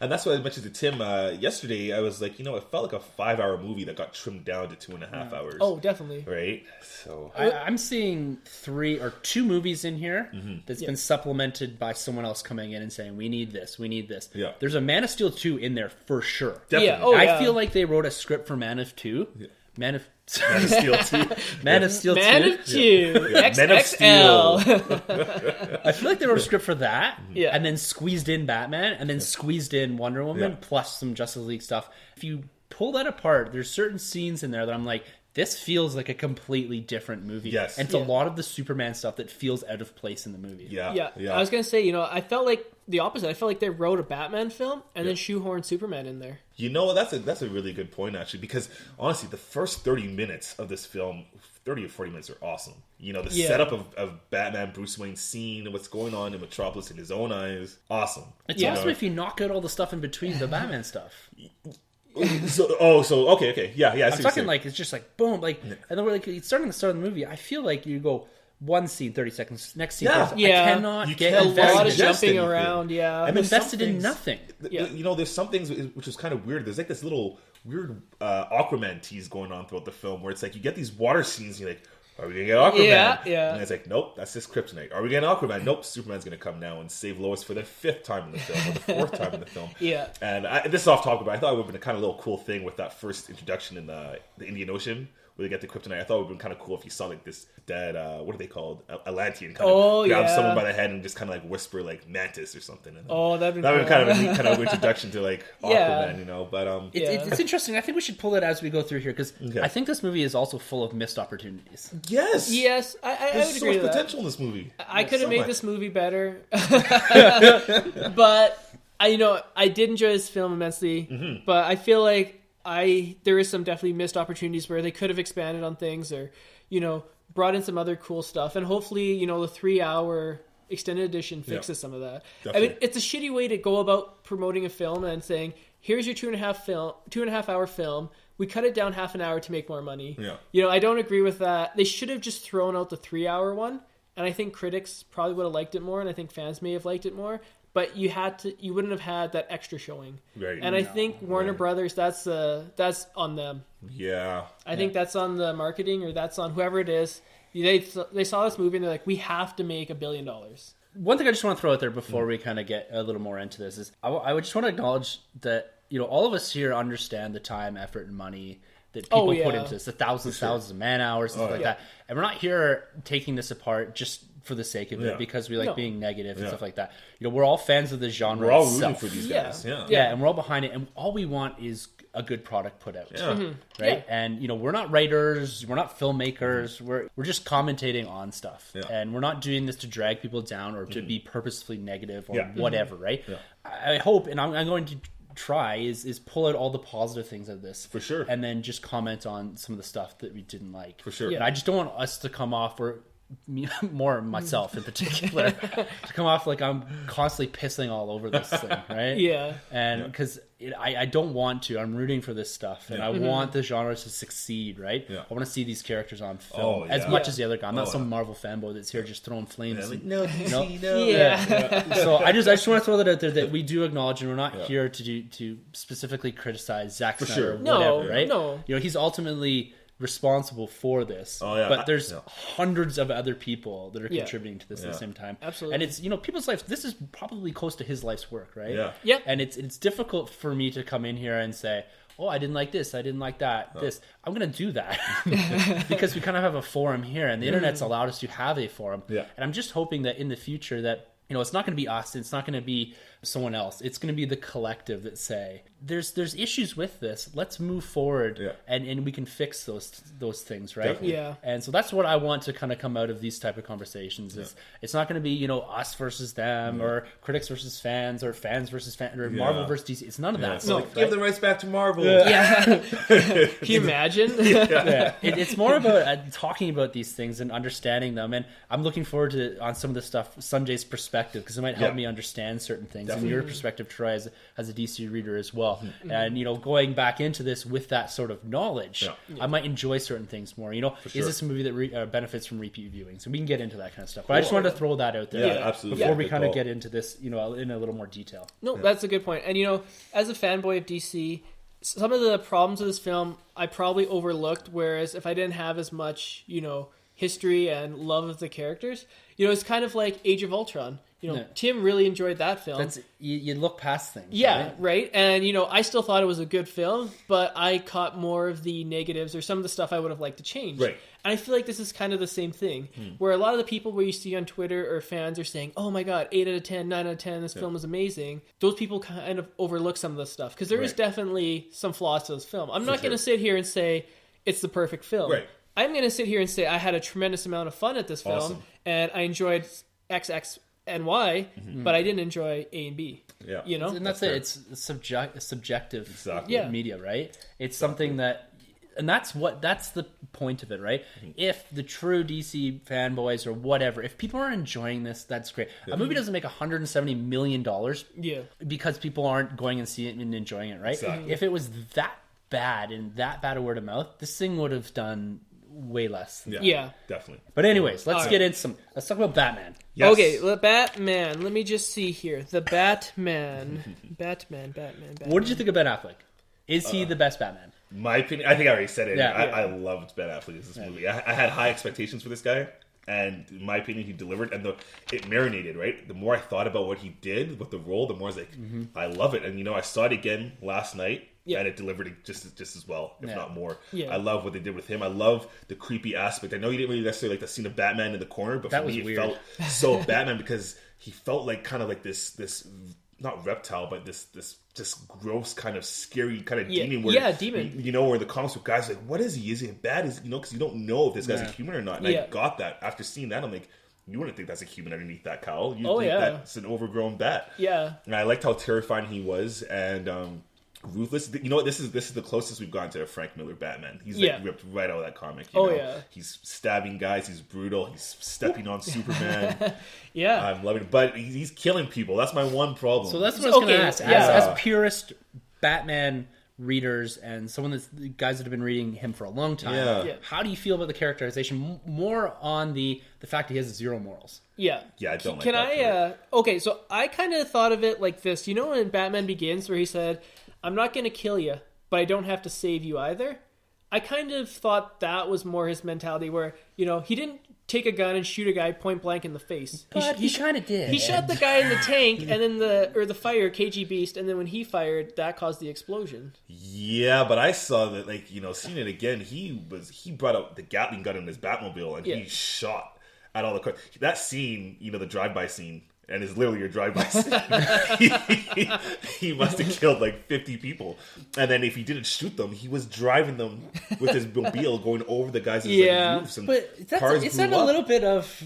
And that's what I mentioned to Tim yesterday. I was like, it felt like a 5-hour movie that got trimmed down to 2.5 hours. Oh, definitely. Right. So I'm seeing 2 movies in here that's been supplemented by someone else coming in and saying, we need this, we need this. Yeah. There's a Man of Steel 2 in there for sure. definitely. Yeah. Oh, I feel like they wrote a script for Man of 2. Yeah. Man of Man of Steel 2. Man of Steel 2. Man of 2. Man of Steel. XXL. I feel like they wrote a script for that, Yeah. and then squeezed in Batman, and then squeezed in Wonder Woman, plus some Justice League stuff. If you pull that apart, there's certain scenes in there that I'm like, this feels like a completely different movie. Yes. And it's a lot of the Superman stuff that feels out of place in the movie. Yeah. Yeah. I was going to say, I felt like the opposite. I felt like they wrote a Batman film and then shoehorned Superman in there. That's a really good point, actually, because honestly, the first 30 minutes of this film, 30 or 40 minutes, are awesome. The setup of Batman, Bruce Wayne's scene, and what's going on in Metropolis in his own eyes, awesome. It's awesome if you knock out all the stuff in between the Batman stuff. Okay, yeah. I'm talking like it's just like boom, like, and then we're like starting the start of the movie. I feel like you go one scene 30 seconds, next scene. 30 seconds. Yeah. I cannot You get can't A invested. lot of Invest jumping anything. around, yeah. I'm there's invested some in things- nothing. There's some things which is kind of weird. There's like this little weird Aquaman tease going on throughout the film where it's like you get these water scenes and you're like, are we going to get Aquaman? Yeah. And it's like, nope, that's just kryptonite. Are we getting Aquaman? Nope, Superman's going to come now and save Lois for the 5th time in the film or the 4th time in the film. Yeah. And this is off topic, but I thought it would have been a kind of little cool thing with that first introduction in the Indian Ocean where they get the kryptonite. I thought it would have been kind of cool if you saw like this dead, what are they called? Atlantean kind of grab someone by the head and just kind of like whisper like Mantis or something. And that'd be cool. kind of a neat kind of introduction to like Aquaman, but It's interesting. I think we should pull it as we go through here because I think this movie is also full of missed opportunities. yes, I would there's so agree much with that. potential in this movie. I could have so made much. this movie better, but I did enjoy this film immensely. But I feel like there is some definitely missed opportunities where they could have expanded on things or brought in some other cool stuff, and hopefully the 3-hour extended edition fixes some of that. Definitely. I mean, it's a shitty way to go about promoting a film and saying, here's your 2.5 hour film. We cut it down half an hour to make more money. Yeah. I don't agree with that. They should have just thrown out the 3-hour one. And I think critics probably would have liked it more, and I think fans may have liked it more. But you wouldn't have had that extra showing. Right. And I think Warner Brothers, that's on them. Yeah. I think that's on the marketing, or that's on whoever it is. They saw this movie and they're like, we have to make $1 billion. One thing I just want to throw out there before we kind of get a little more into this is I would just want to acknowledge that all of us here understand the time, effort, and money that people put into this, the thousands of man hours and stuff like that. And we're not here taking this apart just for the sake of it because we like being negative and stuff like that. We're all fans of the genre. We're all itself. rooting for these guys. Yeah, and we're all behind it, and all we want is a good product put out. Yeah. Right? And we're not writers, we're not filmmakers, we're just commentating on stuff. And we're not doing this to drag people down or to be purposefully negative or whatever, right? I hope, and I'm going to try is pull out all the positive things of this for sure, and then just comment on some of the stuff that we didn't like for sure. And I just don't want us to come off where more myself in particular, to come off like I'm constantly pissing all over this thing, right? Yeah. And because I don't want to. I'm rooting for this stuff, and I want the genre to succeed, right? Yeah. I want to see these characters on film as much as the other guy. I'm not some Marvel fanboy that's here just throwing flames. No. So I just want to throw that out there, that we do acknowledge, and we're not here to specifically criticize Zack Snyder or whatever, right? No. He's ultimately responsible for this, but there's hundreds of other people that are contributing to this at the same time. Absolutely. And it's people's lives. This is probably close to his life's work, right? Yeah. And it's difficult for me to come in here and say, oh, I didn't like this, I didn't like that, this. I'm going to do that because we kind of have a forum here, and the internet's allowed us to have a forum. And I'm just hoping that in the future that it's not going to be us, it's not going to be someone else. It's going to be the collective that say, there's issues with this. Let's move forward, and we can fix those things, right? Definitely. Yeah. And so that's what I want to kind of come out of these type of conversations. Is it's not going to be us versus them, or critics versus fans, or fans versus fans, or Marvel versus DC. It's none of that. So give the rights back to Marvel. Can you imagine? It's more about talking about these things and understanding them. And I'm looking forward to, on some of this stuff, Sunjay's perspective, because it might help me understand certain things. And your perspective, Troy, as a DC reader as well. And going back into this with that sort of knowledge, I might enjoy certain things more. Is this a movie that benefits from repeat viewing? So we can get into that kind of stuff. But I just wanted to throw that out there, absolutely, before we kind of get into this, in a little more detail. No, that's a good point. And as a fanboy of DC, some of the problems of this film I probably overlooked. Whereas if I didn't have as much, history and love of the characters, it's kind of like Age of Ultron. Tim really enjoyed that film. You look past things. Yeah, right? And, I still thought it was a good film, but I caught more of the negatives or some of the stuff I would have liked to change. Right. And I feel like this is kind of the same thing, where a lot of the people where you see on Twitter or fans are saying, oh my God, 8 out of 10, 9 out of 10, this film is amazing. Those people kind of overlook some of the stuff, because there is definitely some flaws to this film. I'm not going to sit here and say it's the perfect film. Right. I'm going to sit here and say I had a tremendous amount of fun at this film, and I enjoyed XX and Y, but I didn't enjoy A and B. Yeah. And that's it. It's subjective media, right? It's something that, and that's the point of it, right? If the true DC fanboys or whatever, if people are enjoying this, that's great. A movie doesn't make $170 million because people aren't going and seeing it and enjoying it, right? Exactly. If it was that bad and that bad a word of mouth, this thing would have done way less. Yeah, definitely. But anyways, let's get into let's talk about Batman. Yes. Okay, the Batman. Let me just see here. The Batman. Batman. What did you think of Ben Affleck? Is he the best Batman? My opinion, I think I already said it. Yeah. I loved Ben Affleck in this movie. I had high expectations for this guy, and in my opinion, he delivered. And it marinated, right? The more I thought about what he did with the role, the more I was like, I love it. And I saw it again last night. And it delivered just as well, if not more. I love what they did with him. I love the creepy aspect. I know you didn't really necessarily like the scene of Batman in the corner, but for me it felt so Batman, because he felt like kind of like this not reptile, but this just gross kind of scary kind of demon. Demon. Where in the comics book guys are like, what is he? Is he bad? Because you don't know if this guy's a human or not. And I got that after seeing that. I'm like, you wouldn't think that's a human underneath that cowl. You think that's an overgrown bat. Yeah. And I liked how terrifying he was, and ruthless. This is the closest we've gotten to a Frank Miller Batman. He's ripped right out of that comic. He's stabbing guys. He's brutal. He's stepping on Superman. I'm loving it, but he's killing people. That's my one problem. So that's what I was going to ask. As purist Batman readers and someone that's the guys that have been reading him for a long time, how do you feel about the characterization? More on the fact he has zero morals. Yeah, I don't like that. Okay, so I kind of thought of it like this. In Batman Begins, where he said, I'm not going to kill you, but I don't have to save you either. I kind of thought that was more his mentality, where, he didn't take a gun and shoot a guy point blank in the face. He kind of did. He shot the guy in the tank, and then the fire, KG Beast, and then when he fired, that caused the explosion. Yeah, but I saw that, seeing it again, he brought out the Gatling gun in his Batmobile, and he shot at all the cars. That scene, the drive-by scene, and it's literally your drive-by scene. He must have killed 50 people. And then if he didn't shoot them, he was driving them with his mobile going over the guys' roofs. And but it's not a little bit of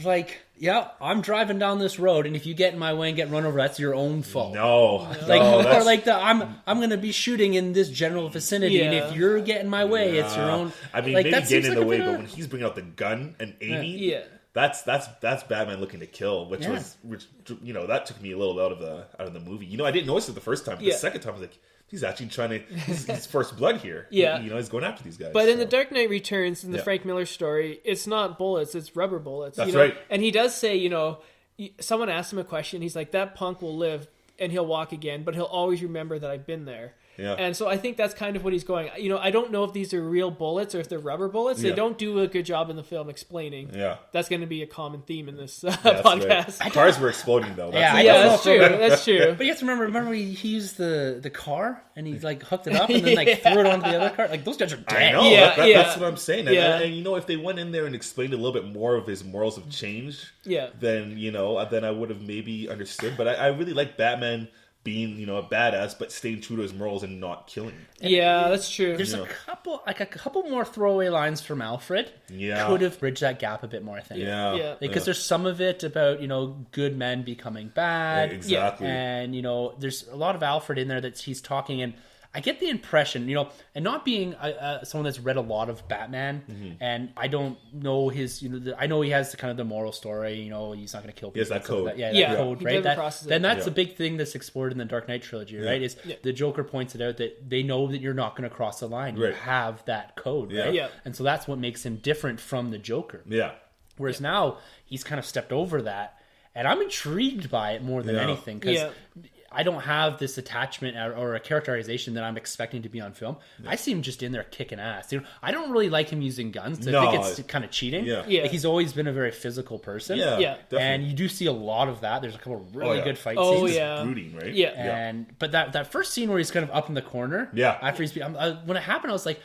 I'm driving down this road, and if you get in my way and get run over, that's your own fault. No. I'm going to be shooting in this general vicinity, and if you're getting in my way, it's your own. I mean, maybe getting in the way, but when he's bringing out the gun and aiming, That's Batman looking to kill, which that took me a little out of the movie. I didn't notice it the first time. But the second time, I was like, he's actually trying to. He's first blood here. Yeah, he's going after these guys. But in the Dark Knight Returns, in the Frank Miller story, it's not bullets; it's rubber bullets. That's right. And he does say, someone asked him a question. He's like, "That punk will live and he'll walk again, but he'll always remember that I've been there." Yeah. And so I think that's kind of what he's going. I don't know if these are real bullets or if they're rubber bullets. They don't do a good job in the film explaining. Yeah. That's going to be a common theme in this podcast. Right. Cars were exploding though. That's true. That's true. But you have to remember he used the car and he hooked it up and then threw it onto the other car. Those guys are dead. I know. That's what I'm saying. And if they went in there and explained a little bit more of his morals of change, then I would have maybe understood. But I really like Batman being, a badass, but staying true to his morals and not killing. Yeah, that's true. There's a couple more throwaway lines from Alfred. Yeah. Could have bridged that gap a bit more, I think. Yeah. Because there's some of it about, good men becoming bad. Yeah, exactly. And, there's a lot of Alfred in there that he's talking, and I get the impression, and not being someone that's read a lot of Batman, and I don't know his, I know he has the moral story, he's not going to kill people. He has that code. That code, right? That's the big thing that's explored in the Dark Knight trilogy, right? Is the Joker points it out that they know that you're not going to cross the line. You have that code, right? Yeah. And so that's what makes him different from the Joker. Yeah. Whereas now, he's kind of stepped over that, and I'm intrigued by it more than anything, because I don't have this attachment or a characterization that I'm expecting to be on film. I see him just in there kicking ass. I don't really like him using guns. I think it's kind of cheating. He's always been a very physical person. And you do see a lot of that. There's a couple of really good fight scenes. It's brooding, right? But that first scene where he's kind of up in the corner. After he's when it happened, I was like,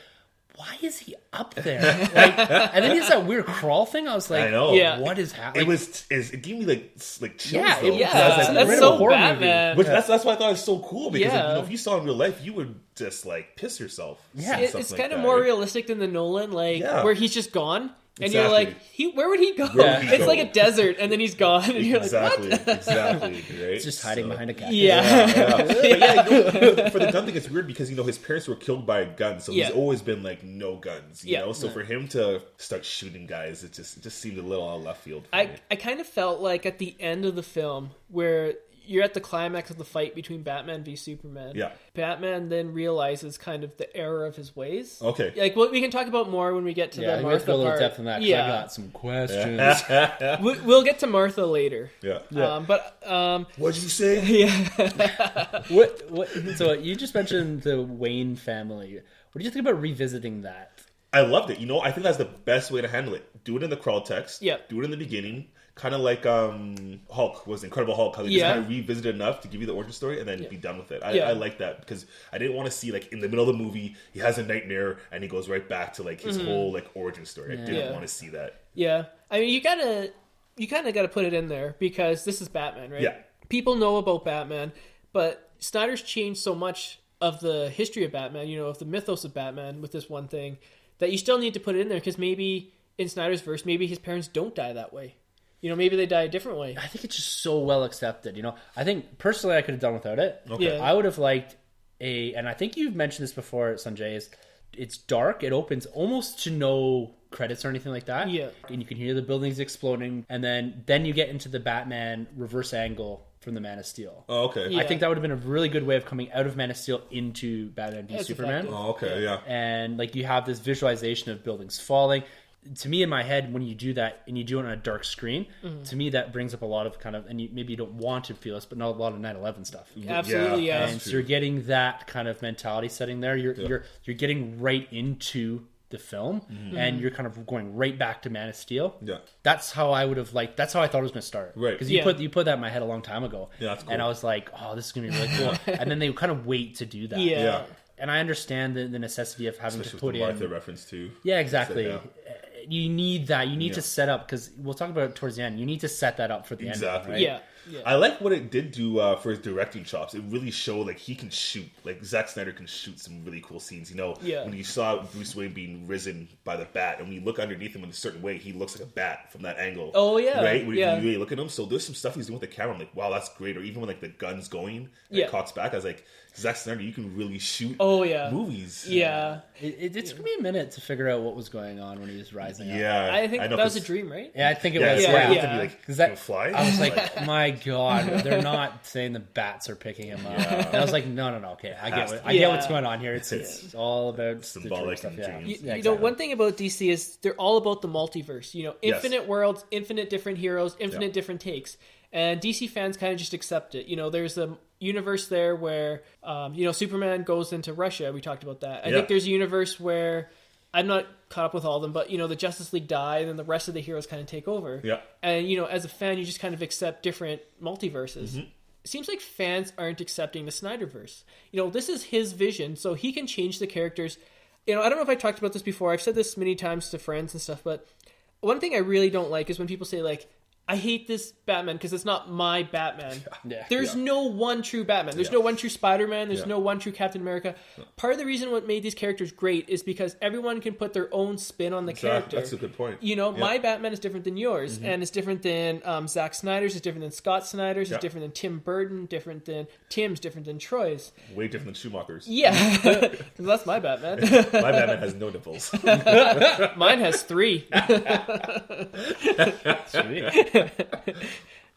why is he up there? And then he has that weird crawl thing. I was like, I know. What is happening? It gave me like chills. That's so Batman. Which that's why I thought it was so cool, because if you saw in real life, you would just piss yourself. It's kind of more realistic than the Nolan, where he's just gone. And you're like, where would he go? It's like a desert, and then he's gone. And you're like, what? Exactly. Right? It's just hiding behind a cactus. But for the gun thing, it's weird because his parents were killed by a gun, so he's always been no guns. You know, so for him to start shooting guys, it just seemed a little out of left field. I kind of felt like at the end of the film where you're at the climax of the fight between Batman v Superman. Yeah. Batman then realizes kind of the error of his ways. Okay. We can talk about more when we get to the Martha part. A little part. depth in that. I got some questions. We'll get to Martha later. What'd you say? So you just mentioned the Wayne family. What do you think about revisiting that? I loved it. I think that's the best way to handle it. Do it in the crawl text. Yeah. Do it in the beginning. Kind of like Hulk was Incredible Hulk. How they just kind of revisited enough to give you the origin story and then be done with it. I like that because I didn't want to see in the middle of the movie he has a nightmare and he goes right back to his whole origin story. I didn't want to see that. Yeah, I mean you kind of gotta put it in there because this is Batman, right? Yeah. People know about Batman, but Snyder's changed so much of the history of Batman, of the mythos of Batman with this one thing, that you still need to put it in there because maybe in Snyder's verse, maybe his parents don't die that way. Maybe they die a different way. I think it's just so well accepted. I think personally I could have done without it. Okay. I would have liked and I think you've mentioned this before, Sunjay, it's dark. It opens almost to no credits or anything like that. Yeah. And you can hear the buildings exploding. And then you get into the Batman reverse angle from the Man of Steel. Oh, okay. I think that would have been a really good way of coming out of Man of Steel into Batman v Superman. Effective. Oh, okay, yeah. And you have this visualization of buildings falling. To me, in my head, when you do that and you do it on a dark screen, to me that brings up a lot of and maybe you don't want to feel this, but not a lot of 9/11 stuff. Absolutely, yeah. And so you're getting that kind of mentality setting there. You're getting right into the film, and you're kind of going right back to Man of Steel. Yeah, that's how I would have that's how I thought it was going to start. Right, because you put that in my head a long time ago. Yeah, that's cool. And I was like, oh, this is going to be really cool. And then they kind of wait to do that. Yeah. And I understand the necessity of having especially to put with the in Martha reference too. Yeah, exactly. So, you need that. You need to set up, because we'll talk about it towards the end. You need to set that up for the end. Right? Yeah. I like what it did do for his directing chops. It really showed he can shoot. Zack Snyder can shoot some really cool scenes. When you saw Bruce Wayne being risen by the bat, and when you look underneath him in a certain way, he looks like a bat from that angle. Oh yeah, right. When you really look at him, so there's some stuff he's doing with the camera. I'm like, wow, that's great. Or even when the gun's going, and it cocks back, I was like, Zack Snyder, you can really shoot. Movies. Yeah, it took me a minute to figure out what was going on when he was rising. polarizing. Yeah, I think know, that was a dream, right? Yeah, I think it Yeah, was. it's Yeah, like, to be like, because that fly. I was like, my God, they're not saying the bats are picking him up. Yeah. And I was like, no, okay, I get what's going on here. It's all about symbolic the dream stuff. and dreams. You know, one thing about DC is they're all about the multiverse. You know, infinite worlds, infinite different heroes, infinite different takes. And DC fans kind of just accept it. You know, there's a universe there where, Superman goes into Russia. We talked about that. I think there's a universe where, I'm not caught up with all of them, but, the Justice League die, and then the rest of the heroes kind of take over. Yeah. And, as a fan, you just kind of accept different multiverses. Mm-hmm. It seems like fans aren't accepting the Snyderverse. This is his vision, so he can change the characters. I don't know if I talked about this before. I've said this many times to friends and stuff, but one thing I really don't like is when people say, like, I hate this Batman because it's not my Batman. Yeah. There's no one true Batman. There's no one true Spider-Man. There's no one true Captain America. Part of the reason what made these characters great is because everyone can put their own spin on the character. That's a good point. My Batman is different than yours, and it's different than Zack Snyder's, it's different than Scott Snyder's, it's different than Tim Burton, different than Tim's, different than Troy's. Way different than Schumacher's. Yeah. That's my Batman. My Batman has no nipples. Mine has 3. Sweet.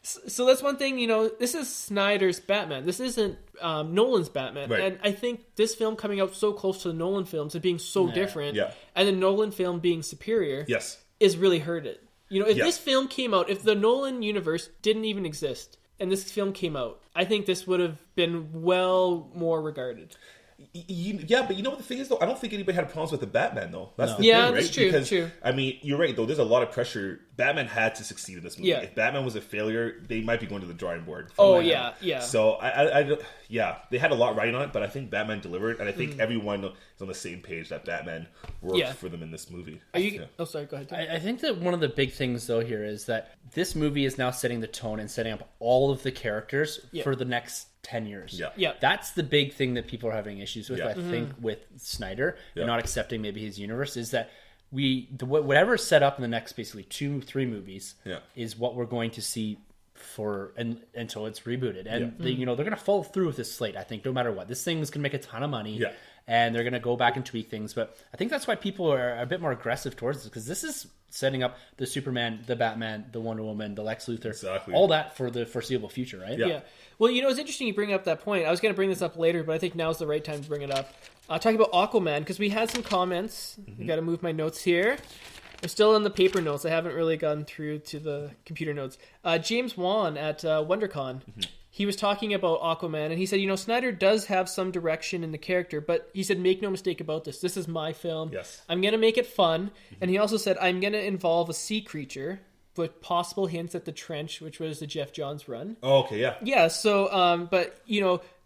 So that's one thing, this is Snyder's Batman. This isn't Nolan's Batman. Right. And I think this film coming out so close to the Nolan films and being so different, and the Nolan film being superior, is really hurt it. If this film came out, if the Nolan universe didn't even exist, and this film came out, I think this would have been well more regarded. Yeah, but you know what the thing is, though? I don't think anybody had problems with the Batman, though. That's the thing, right? That's true. Because, true. I mean, you're right, though. There's a lot of pressure. Batman had to succeed in this movie. Yeah. If Batman was a failure, they might be going to the drawing board. Yeah. So, they had a lot riding on it, but I think Batman delivered, and I think everyone is on the same page that Batman worked for them in this movie. Oh, sorry, go ahead. I think that one of the big things, though, here is that this movie is now setting the tone and setting up all of the characters for the next 10 years. Yeah. That's the big thing that people are having issues with, I think, with Snyder and not accepting maybe his universe is that whatever is set up in the next basically 2-3 movies is what we're going to see until it's rebooted. And they're going to follow through with this slate, I think, no matter what. This thing is going to make a ton of money. And they're going to go back and tweak things. But I think that's why people are a bit more aggressive towards this, because this is setting up the Superman, the Batman, the Wonder Woman, the Lex Luthor, all that for the foreseeable future, right? Yeah. Well, it's interesting you bring up that point. I was going to bring this up later, but I think now's the right time to bring it up. Talking about Aquaman, because we had some comments. I've got to move my notes here. I'm still in the paper notes. I haven't really gotten through to the computer notes. James Wan at WonderCon, he was talking about Aquaman, and he said, Snyder does have some direction in the character, but he said, make no mistake about this. This is my film. Yes. I'm going to make it fun. And he also said, I'm going to involve a sea creature with possible hints at the Trench, which was the Jeff Johns run. Oh, okay, yeah. Yeah, so, but,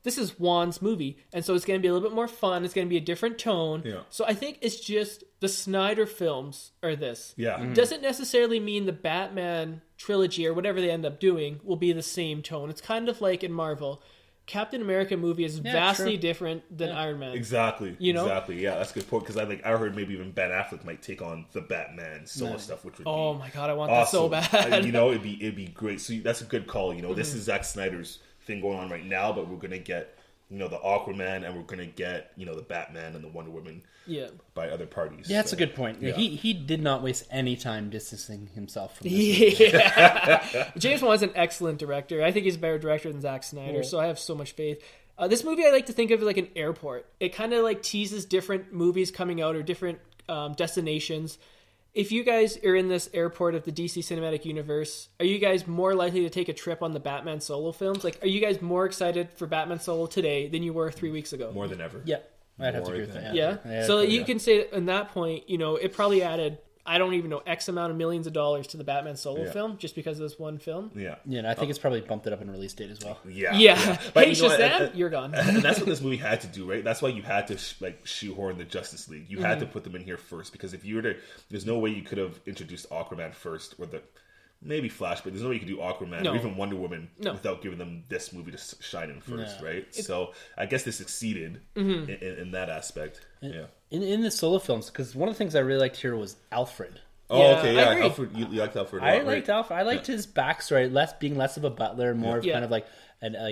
this is Wan's movie, and so it's going to be a little bit more fun. It's going to be a different tone. Yeah. So I think it's just the Snyder films are this. Yeah. It doesn't necessarily mean the Batman trilogy or whatever they end up doing will be the same tone. It's kind of like in Marvel. Captain America movie is vastly different than Iron Man. Exactly. Exactly. Yeah, that's a good point, because I heard maybe even Ben Affleck might take on the Batman solo stuff, which would be my God, I want awesome. that so bad. It'd be great. So that's a good call. This is Zack Snyder's thing going on right now, but we're gonna get the Aquaman, and we're gonna get the Batman and the Wonder Woman by other parties. Yeah, that's a good point. He did not waste any time distancing himself from this movie. James Wan's an excellent director. I think he's a better director than Zack Snyder, so I have so much faith. This movie I like to think of like an airport. It kind of like teases different movies coming out or different destinations. If you guys are in this airport of the DC Cinematic Universe, are you guys more likely to take a trip on the Batman solo films? Like, are you guys more excited for Batman solo today than you were 3 weeks ago? More than ever. Yeah, I'd have to agree with that. Yeah. So you can say in that point, it probably added, I don't even know, X amount of millions of dollars to the Batman solo film just because of this one film. Yeah. Yeah, and I think it's probably bumped it up in release date as well. Yeah. But hey, Shazam, you're gone. And that's what this movie had to do, right? That's why you had to shoehorn the Justice League. You had to put them in here first, because if you were to, there's no way you could have introduced Aquaman first, or maybe Flash, but there's no way you could do Aquaman or even Wonder Woman without giving them this movie to shine in first, right? So I guess they succeeded in that aspect. In the solo films, because one of the things I really liked here was Alfred. Oh, Yeah, okay, I yeah. agree. Alfred, you liked Alfred a lot, I right? liked Alfred. I liked his backstory, being less of a butler, more of Yeah. kind of like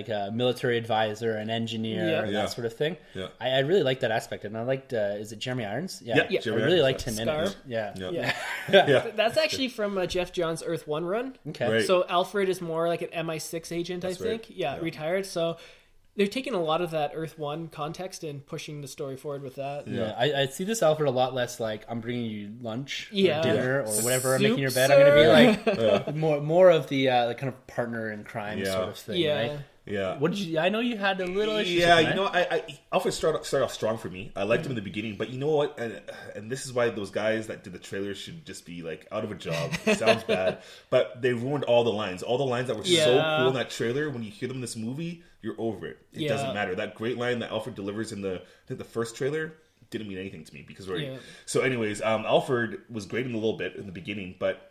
a military advisor, an engineer, Yeah. and Yeah. that sort of thing. Yeah. I really liked that aspect, and I liked. Is it Jeremy Irons? Yeah, Yeah. I Jeremy really Irons, liked him in Scar. it. Yeah. Yeah. Yeah. That's actually from Jeff Johns' Earth 1 run. Okay. Right. So Alfred is more like an MI6 agent, That's I think. right. Yeah, Yeah. retired. So they're taking a lot of that Earth 1 context and pushing the story forward with that. Yeah, I see this Alfred a lot less like I'm bringing you lunch, Yeah. or dinner, or whatever. I'm Soup, making your bed. I'm going to be sir. like more of the kind of partner in crime Yeah. sort of thing. Yeah. Right? Yeah. What did you? I know you had a little issue. Yeah, with you him, know, Alfred started off strong for me. I liked him in the beginning, but you know what? And this is why those guys that did the trailer should just be like out of a job. It sounds bad, but they ruined all the lines. All the lines that were so Yeah. cool in that trailer. When you hear them in this movie, you're over it. It Yeah. doesn't matter. That great line that Alfred delivers in I think the first trailer didn't mean anything to me because Yeah. So, anyways, Alfred was great in a little bit in the beginning, but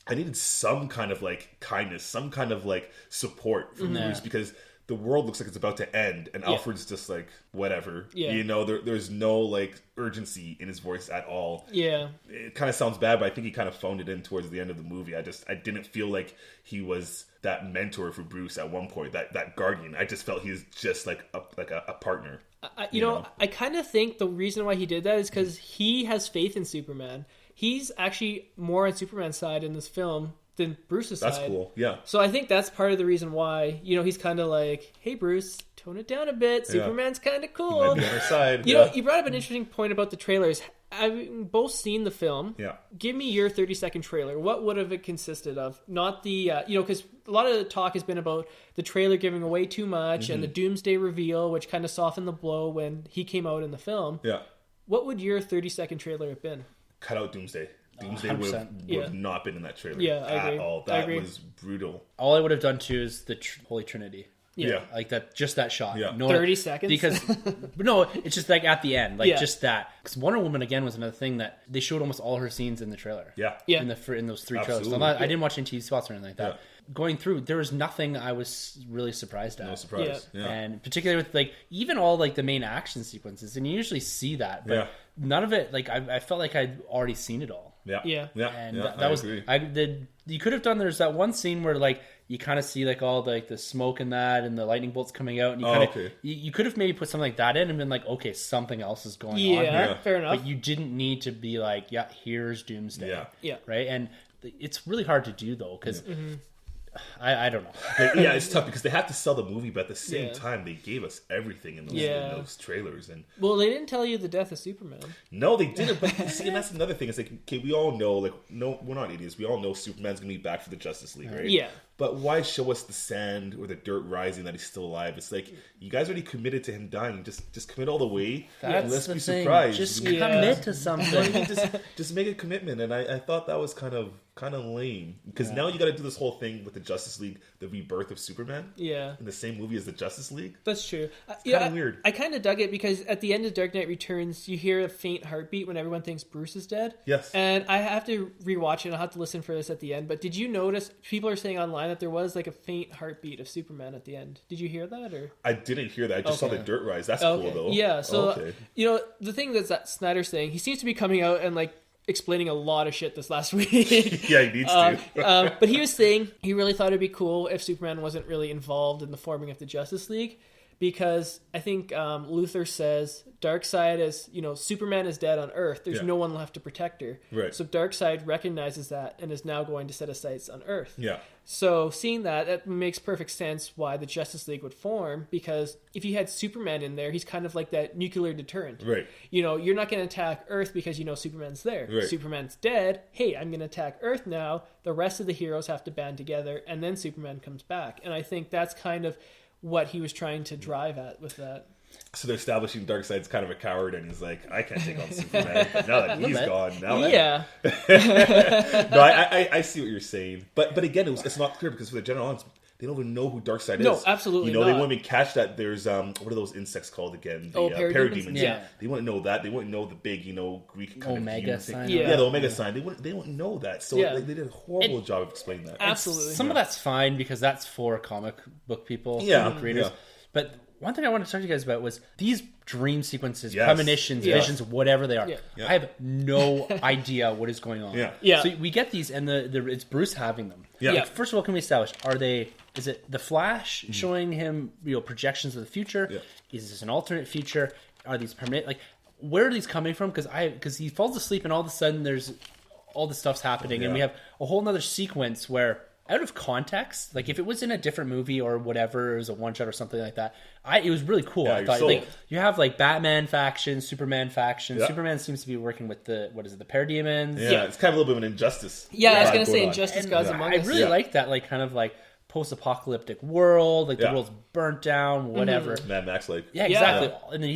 I needed some kind of like kindness, some kind of like support from Bruce because the world looks like it's about to end, and Alfred's just like whatever. Yeah. You know, there's no like urgency in his voice at all. Yeah. It kind of sounds bad, but I think he kind of phoned it in towards the end of the movie. I didn't feel like he was that mentor for Bruce at one point, that guardian. I just felt he was just like a partner. You know, I kind of think the reason why he did that is because he has faith in Superman. He's actually more on Superman's side in this film than Bruce's That's side. cool. Yeah. So I think that's part of the reason why, you know, he's kind of like, hey, Bruce, tone it down a bit. Superman's kind of cool. Might be on our side. You know, you brought up an interesting point about the trailers. I've both seen the film. Yeah. Give me your 30-second trailer. What would have it consisted of? Not the, you know, because a lot of the talk has been about the trailer giving away too much and the Doomsday reveal, which kind of softened the blow when he came out in the film. Yeah. What would your 30-second trailer have been? Cut out Doomsday. Doomsday 100%. would have not been in that trailer Yeah, I agree. at all. I That agree. was brutal. All I would have done too is the Holy Trinity. Yeah. Like that, just that shot. Yeah. No, 30 seconds? Because, but no, it's just like at the end, like Yeah. just that. Because Wonder Woman again was another thing that they showed almost all her scenes in the trailer. Yeah. Yeah. In those three trailers. Absolutely. So I didn't watch any TV spots or anything like that. Yeah. Going through, there was nothing I was really surprised at. No surprise. Yeah. And particularly with like even all like the main action sequences, and you usually see that, but Yeah. none of it. Like I felt like I'd already seen it all. Yeah. Yeah. Yeah. And yeah, that was agree. you could have done. There's that one scene where like you kind of see like all the smoke and that, and the lightning bolts coming out, and you kind of okay. you could have maybe put something like that in and been like, okay, something else is going on here. Yeah, fair enough. But you didn't need to be like, yeah, here's Doomsday. Yeah. Yeah. Right. And it's really hard to do though because I don't know. Yeah, it's tough because they have to sell the movie, but at the same Yeah. time, they gave us everything in Yeah. those trailers. And Well, they didn't tell you the death of Superman. no, they didn't. But see, and that's another thing. It's like, okay, we all know, like, no, we're not idiots. We all know Superman's gonna be back for the Justice League, right? Yeah. But why show us the sand or the dirt rising that he's still alive? It's like you guys already committed to him dying. Just commit all the way. and let's be surprised. Just You know? commit to something. just make a commitment. And I thought that was kind of lame because now you got to do this whole thing with the Justice League, the rebirth of Superman. Yeah. In the same movie as the Justice League. That's true. kinda weird. I kind of dug it because at the end of Dark Knight Returns, you hear a faint heartbeat when everyone thinks Bruce is dead. Yes. And I have to rewatch it. I'll have to listen for this at the end. But did you notice people are saying online that there was like a faint heartbeat of Superman at the end? Did you hear that or? I didn't hear that. I just saw the dirt rise. That's cool though. Yeah. So okay. you know the thing that Snyder's saying, he seems to be coming out and like explaining a lot of shit this last week. Yeah, he needs to. But he was saying he really thought it'd be cool if Superman wasn't really involved in the forming of the Justice League, because I think Luthor says Darkseid is, you know, Superman is dead on Earth. There's no one left to protect her. Right. So Darkseid recognizes that and is now going to set his sights on Earth. Yeah. So seeing that, it makes perfect sense why the Justice League would form, because if you had Superman in there, he's kind of like that nuclear deterrent. Right. You know, you're not going to attack Earth because you know Superman's there. Right. Superman's dead. Hey, I'm going to attack Earth now. The rest of the heroes have to band together, and then Superman comes back. And I think that's kind of what he was trying to drive at with that. So they're establishing Darkseid's kind of a coward, and he's like, I can't take on Superman. But now that he's gone, now Yeah. No, I see what you're saying, but again, it's not clear because for the general audience, they don't even know who Darkseid is. No, absolutely You know, they not. won't even catch that. There's what are those insects called again? The parademons? Yeah. They wouldn't know that. They wouldn't know the big, Greek kind Omega of human sign. thing. Yeah. Yeah, the Omega sign. They wouldn't know that. So Yeah. like, they did a horrible job of explaining that. Absolutely. Some of that's fine because that's for comic book people, Yeah, comic readers. yeah. But one thing I wanted to talk to you guys about was these dream sequences, Yes. premonitions, Yes. visions, whatever they are. Yeah. I have no idea what is going on. Yeah. So we get these, and it's Bruce having them. Yeah. Like, first of all, can we establish, is it the Flash showing him, projections of the future? Yeah. Is this an alternate future? Are these permanent? Like, where are these coming from? Because he falls asleep, and all of a sudden there's all this stuff's happening, and we have a whole nother sequence where, out of context, like if it was in a different movie or whatever, it was a one shot or something like that, it was really cool. Yeah, I you're thought, sold. like, you have like Batman faction, Superman faction. Yeah. Superman seems to be working with the parademons. Yeah, it's kind of a little bit of an injustice. Yeah, I was vibe gonna say going on. Injustice Gods And Among I Us. really like that, like kind of like post-apocalyptic world, like the Yeah. world's burnt down, whatever. Mad Max, like Yeah, exactly. And then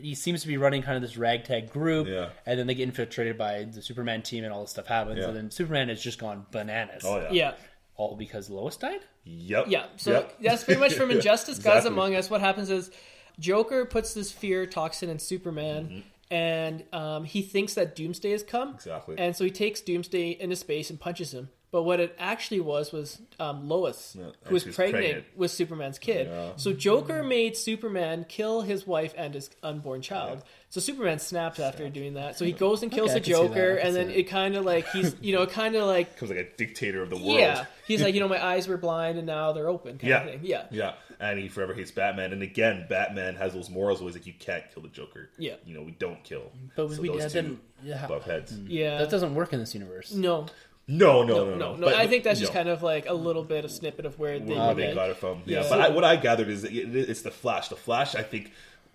he seems to be running kind of this ragtag group, and then they get infiltrated by the Superman team, and all this stuff happens, and then Superman has just gone bananas. Oh yeah. Yeah. All because Lois died? Yep. Yeah, so Yep. that's pretty much from Injustice Gods Exactly. Among Us. What happens is Joker puts this fear toxin in Superman, and he thinks that Doomsday has come. Exactly. And so he takes Doomsday into space and punches him. But what it actually was Lois, who was she was pregnant pregnant. with Superman's kid. So Joker made Superman kill his wife and his unborn child. So Superman snaps after doing that. So he goes and kills I the can see that. Joker, I can and see then that. it kind of like he's, it kind of like, Becomes like a dictator of the world. yeah, he's like, my eyes were blind and now they're open, kind of thing. Yeah. Yeah. And he forever hates Batman. And again, Batman has those morals where he's like, you can't kill the Joker. Yeah. We don't kill. But so we those didn't. two butt heads. Yeah. That doesn't work in this universe. No. No. But, I think that's just kind of like a little bit of snippet of where where they they got it from. Yeah. Yeah. But what I gathered is that it's the Flash. The Flash, I think,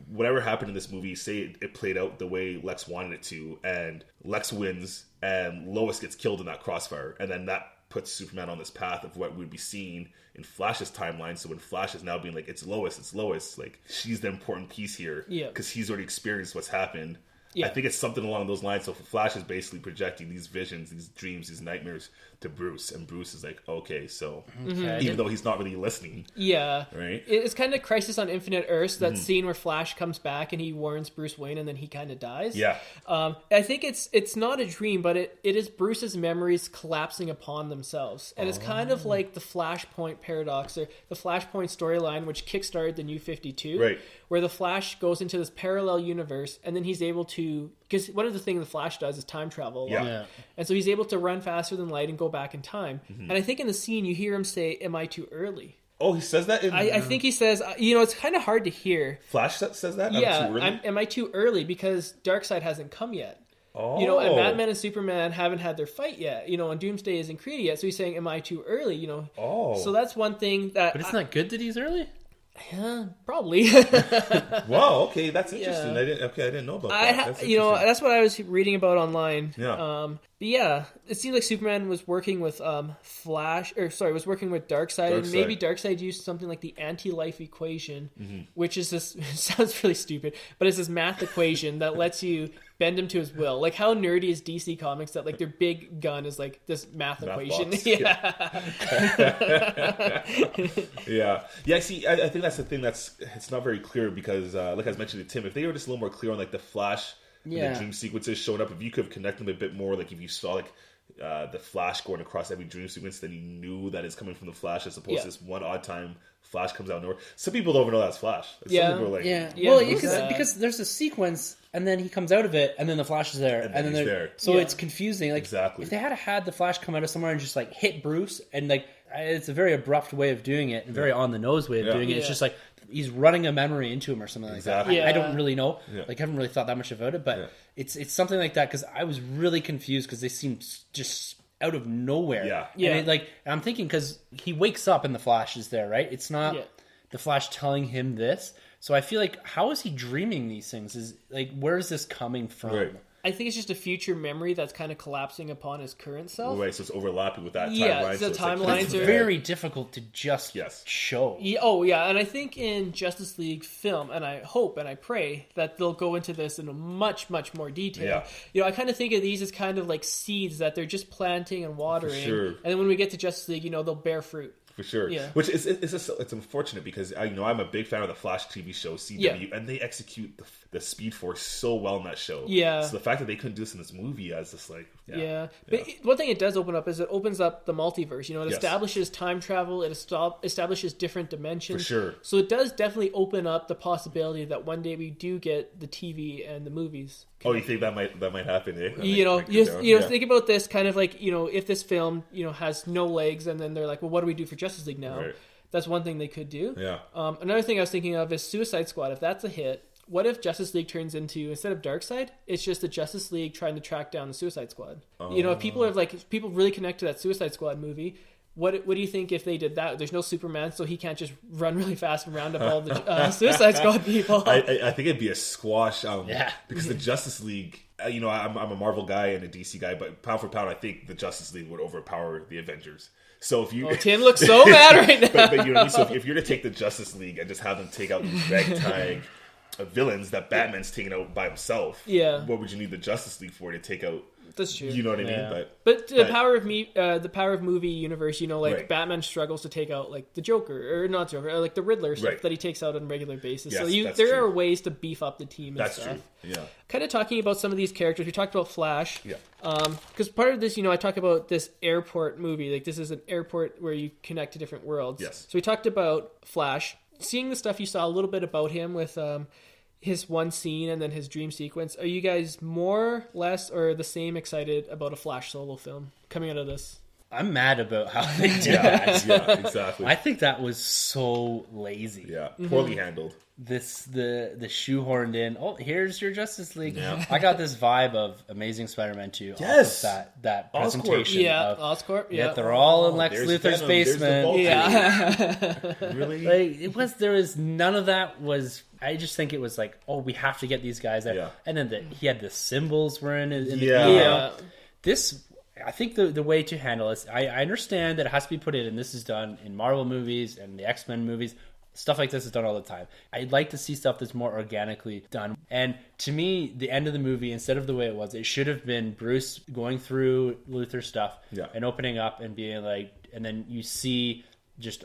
whatever happened in this movie, say it played out the way Lex wanted it to, and Lex wins, and Lois gets killed in that crossfire, and then that puts Superman on this path of what we'd be seeing in Flash's timeline. So when Flash is now being like, it's Lois, like, she's the important piece here. Yeah. Because he's already experienced what's happened. Yeah. I think it's something along those lines. So Flash is basically projecting these visions, these dreams, these nightmares to Bruce. And Bruce is like, okay, so even though he's not really listening. Yeah. Right? It's kind of Crisis on Infinite Earths, that scene where Flash comes back and he warns Bruce Wayne and then he kind of dies. Yeah. I think it's not a dream, but it is Bruce's memories collapsing upon themselves. And it's kind of like the Flashpoint paradox, or the Flashpoint storyline, which kickstarted the New 52. Right. Where the Flash goes into this parallel universe and then he's able to, because one of the things the Flash does is time travel a lot. Yeah. And so he's able to run faster than light and go back in time. And I think in the scene you hear him say, "Am I too early?" Oh, he says that in I think he says, it's kind of hard to hear. Flash says that? Yeah, I'm too early? am I too early? Because Darkseid hasn't come yet. Oh. And Batman and Superman haven't had their fight yet. And Doomsday isn't created yet. So he's saying, "Am I too early?" Oh. So that's one thing that. But it's not good that he's early? Probably. Wow, okay, that's interesting. Yeah. I didn't know about that. That's interesting. That's what I was reading about online. Yeah. But yeah, it seems like Superman was working with was working with Darkseid, and maybe Darkseid used something like the anti-life equation, which is this sounds really stupid, but it's this math equation that lets you bend him to his will. Like, how nerdy is DC Comics that like their big gun is like this math equation? box. Yeah. Yeah. See, I think that's the thing it's not very clear because, like I was mentioning to Tim, if they were just a little more clear on like the Flash, and the dream sequences showing up, if you could have connected them a bit more, like if you saw like the Flash going across every dream sequence, then you knew that it's coming from the Flash as opposed to this one odd time Flash comes out of nowhere. Some people don't even know that's Flash. Some people are like, Well, who's that? because there's a sequence, and then he comes out of it, and then the Flash is there, then he's there. So it's confusing. Like, Exactly. if they had the Flash come out of somewhere and just like hit Bruce, and like it's a very abrupt way of doing it, and very on the nose way of doing it. It's just like he's running a memory into him or something like that. Yeah. I don't really know. Like, I haven't really thought that much about it, but it's something like that because I was really confused because they seemed just out of nowhere. And I'm thinking because he wakes up and the Flash is there, right? It's not the Flash telling him this. So I feel like, how is he dreaming these things? Is like, where is this coming from? Right. I think it's just a future memory that's kind of collapsing upon his current self. Right, so it's overlapping with that timeline. Yeah, the it's timelines It's are very difficult to just show. Yeah, and I think in Justice League film, and I hope and I pray that they'll go into this in a much, much more detail. I kind of think of these as kind of like seeds that they're just planting and watering. And then when we get to Justice League, they'll bear fruit. For sure. Yeah. Which is it's unfortunate because I'm a big fan of the Flash TV show CW, and they execute the Speed Force so well in that show. Yeah. So the fact that they couldn't do this in this movie, I was just like, Yeah. But one thing it does open up is it opens up the multiverse. You know, it Yes. establishes time travel. It establishes different dimensions. For sure. So it does definitely open up the possibility that one day we do get the TV and the movies. Oh, you think that might happen? Eh? That You know, might go you down. know, think about this kind of like, you know, if this film, you know, has no legs, and then they're like, well, what do we do for Justice League now? Right. That's one thing they could do. Yeah. Another thing I was thinking of is Suicide Squad. If that's a hit, what if Justice League turns into, instead of Darkseid, it's just the Justice League trying to track down the Suicide Squad? You know, if people really connect to that Suicide Squad movie. What do you think if they did that? There's no Superman, so he can't just run really fast and round up all the Suicide Squad people. I think it'd be a squash. Yeah. Because the Justice League, you know, I'm a Marvel guy and a DC guy, but pound for pound, I think the Justice League would overpower the Avengers. So if you, Tim looks so mad right now. but you know, so if you're to take the Justice League and just have them take out these ragtag villains that Batman's taking out by himself, what would you need the Justice League for to take out? That's true. You know what I mean? Yeah. But the power of movie universe, you know, like Right. Batman struggles to take out like the Joker, or not Joker, or like the Riddler stuff Right. that he takes out on a regular basis. Yes, so that's there true. are ways to beef up the team and That's stuff. true. Yeah. Kind of talking about some of these characters, we talked about Flash. Yeah. Because part of this, you know, I talk about this airport movie. Like, this is an airport where you connect to different worlds. Yes. So we talked about Flash. Seeing the stuff you saw a little bit about him with his one scene and then his dream sequence. Are you guys more, less, or the same excited about a Flash solo film coming out of this? I'm mad about how they did that. Yeah, exactly. I think that was so lazy. Yeah, poorly handled. The shoehorned in. Oh, here's your Justice League. Yeah. I got this vibe of Amazing Spider-Man 2. Yes. Off of that Oscorp. presentation. Yeah, of, Oscorp. Yeah, Yeah, they're all in Lex there's Luthor's Venom, there's the basement. Vulture. Yeah. Really? Like there was none of that was. I just think it was like, oh, we have to get these guys out. Yeah. And then he had the symbols were in the Yeah. Yeah. This, I think the way to handle this, I understand that it has to be put in, and this is done in Marvel movies and the X-Men movies. Stuff like this is done all the time. I'd like to see stuff that's more organically done. And to me, the end of the movie, instead of the way it was, it should have been Bruce going through Luthor's stuff and opening up and being like, and then you see just